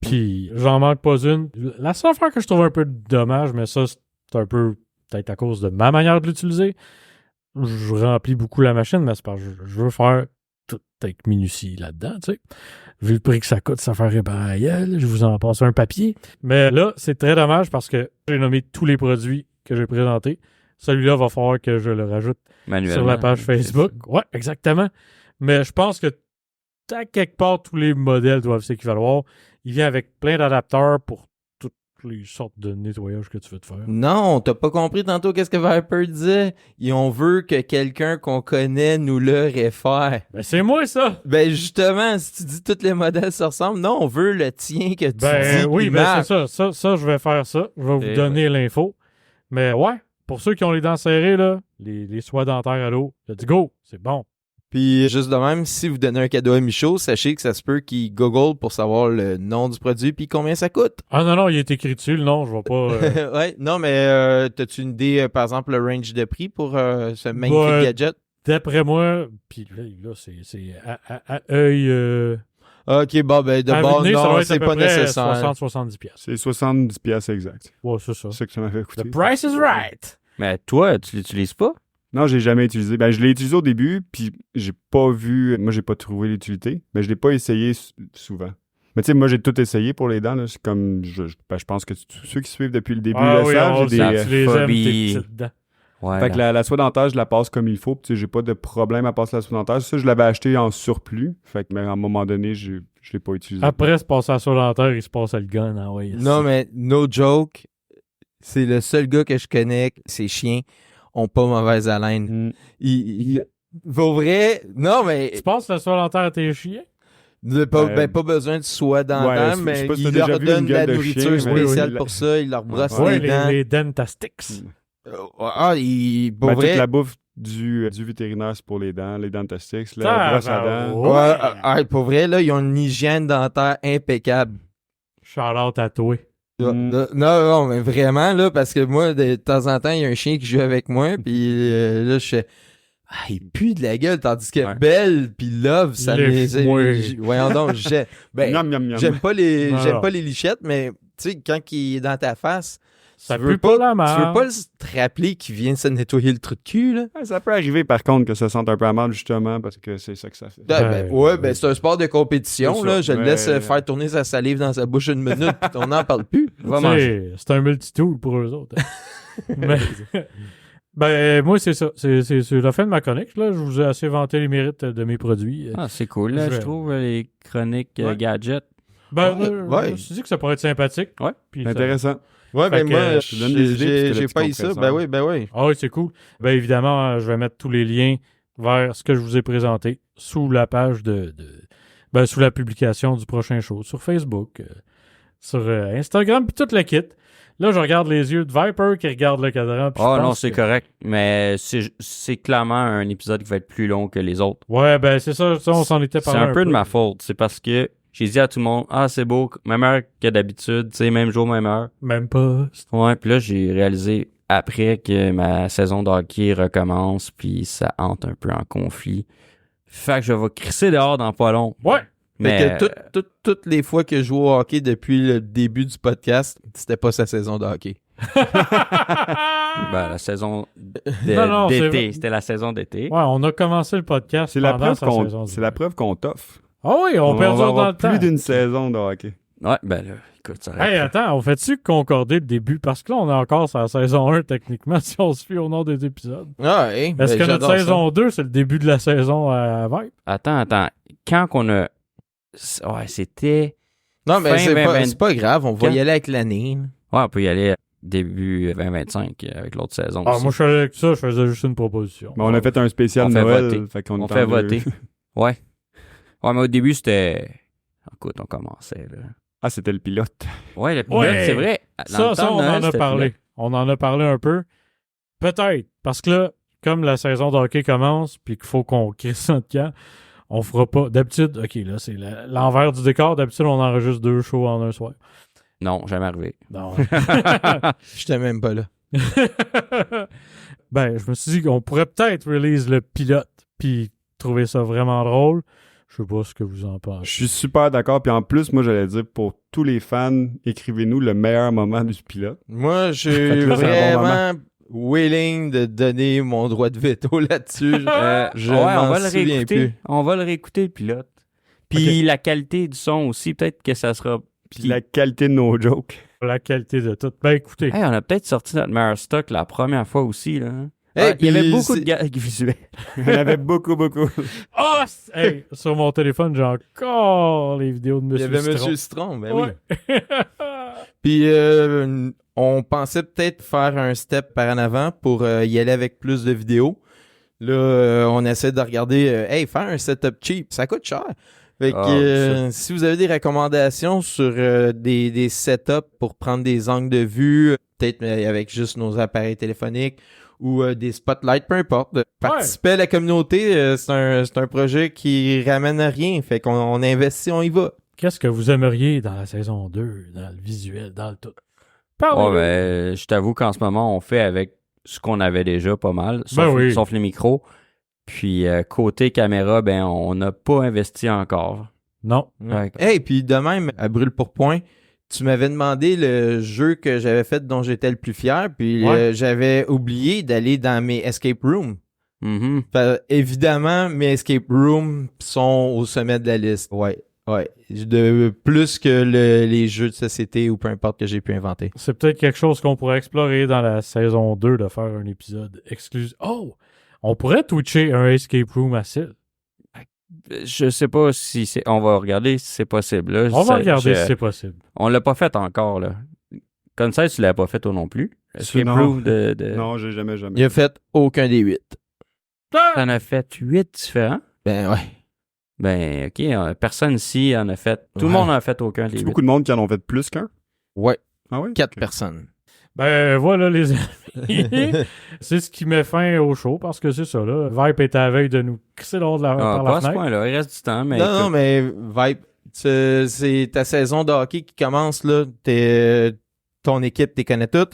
A: Puis j'en manque pas une. La seule affaire que je trouve un peu dommage, mais ça, c'est un peu peut-être à cause de ma manière de l'utiliser. Je remplis beaucoup la machine, mais c'est parce que je veux faire tout avec minutie là-dedans, tu sais. Vu le prix que ça coûte, ça fait réparer, je vous en passe un papier. Mais là, c'est très dommage parce que j'ai nommé tous les produits que j'ai présentés. Celui-là, va falloir que je le rajoute
D: Manuellement.
A: sur la page Facebook. Ouais, exactement. Mais je pense que à quelque part, tous les modèles doivent s'équivaloir. Il vient avec plein d'adapteurs pour toutes les sortes de nettoyage que tu veux te faire.
B: Non, t'as pas compris tantôt qu'est-ce que Viper disait? Et on veut que quelqu'un qu'on connaît nous le réfère.
A: Ben, c'est moi, ça!
B: Ben justement, si tu dis tous les modèles se ressemblent, non, on veut le tien que tu
A: Ben
B: dis.
A: oui,
B: qui
A: ben
B: marche.
A: c'est ça. Ça, je vais faire ça. Je vais vous
D: Et
A: donner l'info. Mais ouais, pour ceux qui ont les dents serrées, là, les soies dentaires à l'eau, let's go, c'est bon.
B: Puis juste de même, si vous donnez un cadeau à Michaud, sachez que ça se peut qu'il google pour savoir le nom du produit puis combien ça coûte.
A: Ah non, il est écrit dessus, le nom, je vais pas...
B: Ouais, non, mais t'as-tu une idée, par exemple, le range de prix pour ce magnifique
A: Ouais.
B: gadget?
A: D'après moi, puis là c'est à œil...
B: Ok, bon, ben de
A: à
B: bord,
A: vue de nez, ça doit
B: non,
A: être à
B: c'est
A: peu
B: pas
A: près
B: nécessaire.
A: 60-70 piastres.
C: C'est 70 piastres exact.
A: Ouais, c'est ça.
C: C'est ça que ça m'avait coûté.
A: The price is right!
D: Mais toi, tu l'utilises pas?
C: Non, j'ai jamais utilisé. Ben, je l'ai utilisé au début, puis j'ai pas vu... Moi, j'ai pas trouvé l'utilité, mais je l'ai pas essayé souvent. Mais tu sais, moi, j'ai tout essayé pour les dents. Là. C'est comme... Je pense que tous ceux qui suivent depuis le début
A: Ah
C: le
A: oui,
C: savent.
A: on
C: J'ai
A: sait
C: des...
A: que tu les aimes,
D: phobie.
A: tes petites dents.
D: Ouais.
C: Fait que la soie dentaire, je la passe comme il faut. Puis tu sais, j'ai pas de problème à passer la soie dentaire. Ça, je l'avais acheté en surplus. Fait que, mais à un moment donné, je l'ai pas utilisé.
A: Après se passer à la soie dentaire, il se passe à le gun. Ah ouais,
B: Non, mais no joke, c'est le seul gars que je connais, ces chiens ont pas mauvaise haleine.
C: Mm.
B: Pour vrai, non, mais
A: Tu passes la soie dentaire à tes chiens?
B: pas besoin de soie dentaire,
C: ouais, je
B: mais
C: sais pas si
B: il
C: t'as
B: leur
C: déjà vu
B: donne
C: une
B: de la
C: gueule de
B: nourriture
C: chien, mais-
B: spéciale
C: Oui,
B: pour ça, il leur brosse
A: Ouais,
B: les dents.
A: les dentastics.
B: Pour
C: Ben,
B: vrai...
C: toute la bouffe du vétérinaire, c'est pour les dents, les dentastiques, la
A: Ça,
C: brosse à dents.
A: ouais.
B: Pour vrai, là, ils ont une hygiène dentaire impeccable.
A: Shout-out à toi.
B: Non, mais vraiment, là, parce que moi, de temps en temps, il y a un chien qui joue avec moi, puis là, je fais... Ah, il pue de la gueule, tandis que
D: Ouais.
B: Belle puis Love, ça
A: Lève-moi.
B: Voyons donc, ben,
C: Miam, miam, miam.
B: j'aime pas les
A: Non.
B: pas les lichettes, mais tu sais, quand il est dans ta face,
A: Ça
B: tu veux
A: pue pas la
B: tu veux
A: merde.
B: pas te rappeler qu'il vient de se nettoyer le trou de cul, là.
C: Ouais, ça peut arriver, par contre, que ça sente un peu amable, justement, parce que c'est ça que ça fait.
B: Ben, c'est un sport de compétition,
C: C'est ça,
B: là. Je le
C: mais-
B: laisse faire tourner sa salive dans sa bouche une minute, puis on n'en parle plus.
D: Va
A: Tu sais,
D: manger.
A: c'est un multitool pour eux autres. hein. Ben, moi, c'est ça. C'est la fin de ma chronique. Là. Je vous ai assez vanté les mérites de mes produits.
D: Ah, c'est cool, là,
A: Je-
D: je trouve, les chroniques
A: Ouais.
D: gadgets.
A: Ben,
B: Ouais.
A: je me suis dit que ça pourrait être sympathique.
D: Ouais.
A: Puis
C: C'est
A: ça-
C: intéressant.
B: Ouais,
A: Fait
B: ben
A: que,
B: moi,
C: je te donne des idées, parce que là,
B: j'ai
C: tu
B: pas eu
C: comprends
B: ça.
C: ça.
B: Ben oui.
A: Ah oui, c'est cool. Ben, évidemment, je vais mettre tous les liens vers ce que je vous ai présenté sous la page ben, sous la publication du prochain show sur Facebook, sur Instagram, puis toute la kit. Là, je regarde les yeux de Viper qui regarde le cadran. puis je
D: Oh non,
A: pense
D: c'est
A: que-
D: correct. Mais c'est clairement un épisode qui va être plus long que les autres.
A: Ouais, ben, c'est ça, on s'en était
D: C'est
A: parlé
D: un peu de ma faute. C'est parce que j'ai dit à tout le monde, ah, c'est beau, même heure que d'habitude, tu sais, même jour, même heure.
A: Même pas.
D: Ouais, puis là, j'ai réalisé après que ma saison de hockey recommence, puis ça entre un peu en conflit. Fait que je vais crisser dehors dans pas long.
A: Ouais.
D: Mais
B: Fait que toutes les fois que je joue au hockey depuis le début du podcast, c'était pas sa saison de hockey.
D: ben, la saison
A: Non, c'est vrai.
D: d'été, c'était la saison d'été.
A: Ouais, on a commencé le podcast
C: C'est la
A: pendant
C: preuve
A: sa saison.
C: c'est la preuve qu'on t'offre.
A: Ah oui, on
C: va
A: perdure dans
C: avoir
A: le temps.
C: plus d'une saison de hockey.
D: Ouais, ben là, écoute, ça
A: Hey, attends, on fait-tu concorder le début? Parce que là, on est encore sur la saison 1, techniquement, si on se fie au nom des épisodes.
B: Ah, hey,
A: Est-ce
B: ben,
A: que notre
B: j'adore ça.
A: saison 2, c'est le début de la saison à Vibe?
D: Attends. Quand qu'on a... Ouais, c'était...
B: Non, mais
D: Fin
B: c'est
D: 2020.
B: c'est pas grave, on va
D: Quand?
B: y aller avec l'année. là.
D: Ouais, on peut y aller début 2025 avec l'autre saison
A: Ah,
D: aussi.
A: moi, je faisais avec ça, je faisais juste une proposition.
C: Mais on a fait un spécial
D: On fait
C: Noël.
D: voter.
C: Fait qu'on
D: On
C: est
D: fait
C: en deux.
D: voter. Ouais. Ouais, mais au début, c'était... Écoute, on commençait, là.
C: Ah, c'était le pilote.
D: Ouais, le pilote,
A: Ouais.
D: c'est vrai. Dans le
A: Ça,
D: temps de
A: on
D: Noël,
A: en a
D: c'était
A: parlé.
D: le pilote.
A: On en a parlé un peu. Peut-être. Parce que là, comme la saison de hockey commence, puis qu'il faut qu'on crisse ça de camp, on fera pas. D'habitude, OK, là, c'est l'envers du décor. D'habitude, on enregistre 2 shows en un soir.
D: Non, jamais arrivé.
A: Non.
B: J'étais même pas là.
A: Ben, je me suis dit qu'on pourrait peut-être release le pilote, puis trouver ça vraiment drôle. Je sais pas ce que vous en
C: Je
A: pensez.
C: suis super d'accord. Puis en plus, moi, j'allais dire, pour tous les fans, écrivez-nous le meilleur moment du pilote.
B: Moi, je suis
C: Faites-le, c'est un bon
B: vraiment willing de donner mon droit de veto là-dessus. Je
D: Ouais, on
B: m'en
D: va le
B: souviens
D: réécouter.
B: plus.
D: On va le réécouter, le pilote. Puis la qualité du son aussi, peut-être que ça sera...
C: Puis la qualité de nos jokes.
A: La qualité de tout. Ben, écoutez.
D: Hey, on a peut-être sorti notre meilleur stock la première fois aussi, là.
B: Hey,
D: Il y avait
B: puis
D: beaucoup de
B: c'est-
D: gags visuels.
C: Il y en avait beaucoup.
A: Ah! Hey, sur mon téléphone, j'ai encore les vidéos de
B: Il y
A: Monsieur
B: avait
A: Citron.
B: Monsieur Citron, ben oui.
A: Ouais.
B: Puis on pensait peut-être faire un step par en avant pour y aller avec plus de vidéos. Là, on essaie de regarder, faire un setup cheap, ça coûte cher. Fait que si vous avez des recommandations sur des setups pour prendre des angles de vue, peut-être avec juste nos appareils téléphoniques ou des spotlights, peu importe. Participer à la communauté, c'est un projet qui ramène à rien. Fait qu'on investit, on y va.
A: Qu'est-ce que vous aimeriez dans la saison 2, dans le visuel, dans le tout?
D: Ouais,
A: Parlez-nous.
D: ben, je t'avoue qu'en ce moment, on fait avec ce qu'on avait déjà pas mal, sauf,
A: oui.
D: sauf les micros. Puis côté caméra, ben, on n'a pas investi encore.
A: Non.
D: Ouais.
B: Hey, puis de même, à brûle pour point, tu m'avais demandé le jeu que j'avais fait dont j'étais le plus fier, puis
A: Ouais.
B: j'avais oublié d'aller dans mes escape rooms.
D: Mhm.
B: Évidemment, mes escape rooms sont au sommet de la liste. Ouais. De plus que les jeux de société ou peu importe que j'ai pu inventer.
A: C'est peut-être quelque chose qu'on pourrait explorer dans la saison 2, de faire un épisode exclusif. Oh! On pourrait twitcher un escape room à Sil.
D: Je sais pas si c'est... On va regarder si c'est possible. Là.
A: On va regarder
D: je-
A: si c'est possible.
D: On l'a pas fait encore, là. Comme ça, tu l'as pas fait toi non plus. Escape
C: Non.
D: room de...
C: Non, j'ai jamais.
B: Il a fait aucun des 8.
D: T'en as fait 8 différents?
B: Ben ouais.
D: Ben, OK. Personne ici en a fait... Tout le
B: Ouais.
D: monde n'en a fait aucun des
C: C'est
D: 8.
C: beaucoup de monde qui en ont fait plus qu'un.
B: Ouais.
C: Ah oui?
B: 4 personnes.
A: Ben voilà les amis. C'est ce qui met fin au show parce que c'est ça là. Vibe est à la veille de nous crisser dehors de
D: Ah,
A: par
D: pas
A: la
D: à ce
A: fenêtre.
D: point-là. Il reste du temps, mais...
B: Non, mais Vibe, c'est ta saison de hockey qui commence, là. Ton équipe, t'es connais toutes.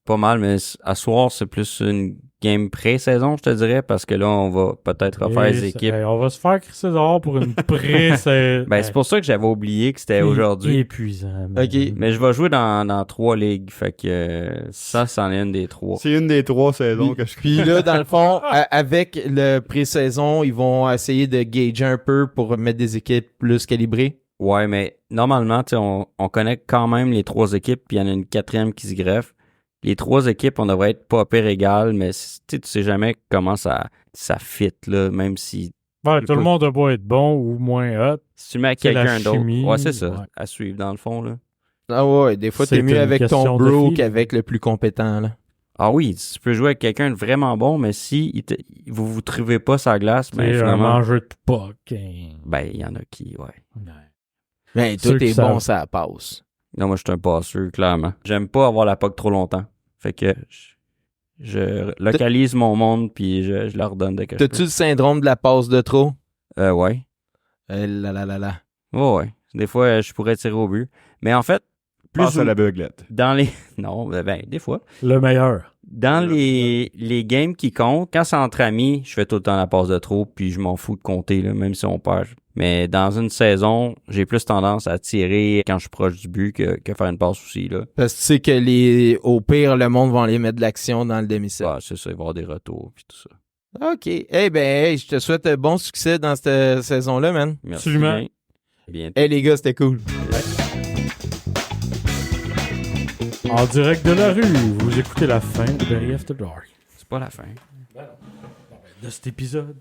D: Pas mal, mais à soir, c'est plus une game pré-saison, je te dirais, parce que là, on va peut-être refaire les équipes.
A: On va se faire crisser dehors pour une pré-saison.
D: Ben, c'est pour ça que j'avais oublié que c'était aujourd'hui.
A: Épuisant. man.
B: OK.
D: Mais je vais jouer dans 3 ligues, fait que ça, c'en est une des 3.
C: C'est une des 3 saisons que je
B: Puis là, dans le fond, avec le pré-saison, ils vont essayer de gager un peu pour mettre des équipes plus calibrées.
D: Ouais, mais normalement, tu sais, on connecte quand même les 3 équipes, puis il y en a une 4e qui se greffe. Les 3 équipes, on devrait être pas pire égal, mais tu sais jamais comment ça fit, là, même si
A: Ouais, tout le monde doit être bon ou moins hot.
D: si tu mets
A: C'est la
D: quelqu'un d'autre.
A: chimie,
D: Ouais, c'est ça,
A: ouais.
D: à suivre dans le fond, là.
B: Ah ouais, des fois,
A: C'est
B: t'es mieux
A: une
B: avec
A: question
B: ton
A: de
B: bro
A: fil.
B: qu'avec le plus compétent, là.
D: Ah oui, tu peux jouer avec quelqu'un de vraiment bon, mais si vous trouvez pas sa glace, ben
A: C'est un
D: finalement,
A: mangeur de puck. hein.
D: ben il y en a qui, ouais.
A: Ouais.
B: Ben,
A: Ceux
B: tout
A: qui
B: est bon,
A: savent.
B: ça passe.
D: Non, moi, je suis un passeur, clairement. J'aime pas avoir la POC trop longtemps. Fait que je localise mon monde, puis je leur donne de quelque chose.
B: T'as-tu le syndrome de la passe de trop?
D: Ouais.
B: Là.
D: Ouais. Des fois, je pourrais tirer au but. Mais en fait,
C: passe à la beuglette.
D: dans les... Non, ben, des fois.
A: Le meilleur.
D: Dans les games qui comptent, quand c'est entre amis, je fais tout le temps la passe de trop, puis je m'en fous de compter, là, même si on perd. Mais dans une saison, j'ai plus tendance à tirer quand je suis proche du but que faire une passe aussi, là.
B: Parce que tu sais que au pire, le monde va aller mettre de l'action dans le demi-cercle.
D: Ouais, c'est ça, il va y avoir des retours, puis tout ça.
B: OK. Eh ben, je te souhaite bon succès dans cette saison-là, man.
D: Merci
A: Absolument.
D: bien. Bien.
B: Eh les gars, c'était cool.
A: En direct de la rue, vous écoutez la fin de Barry After Dark.
D: C'est pas la fin.
A: De cet épisode.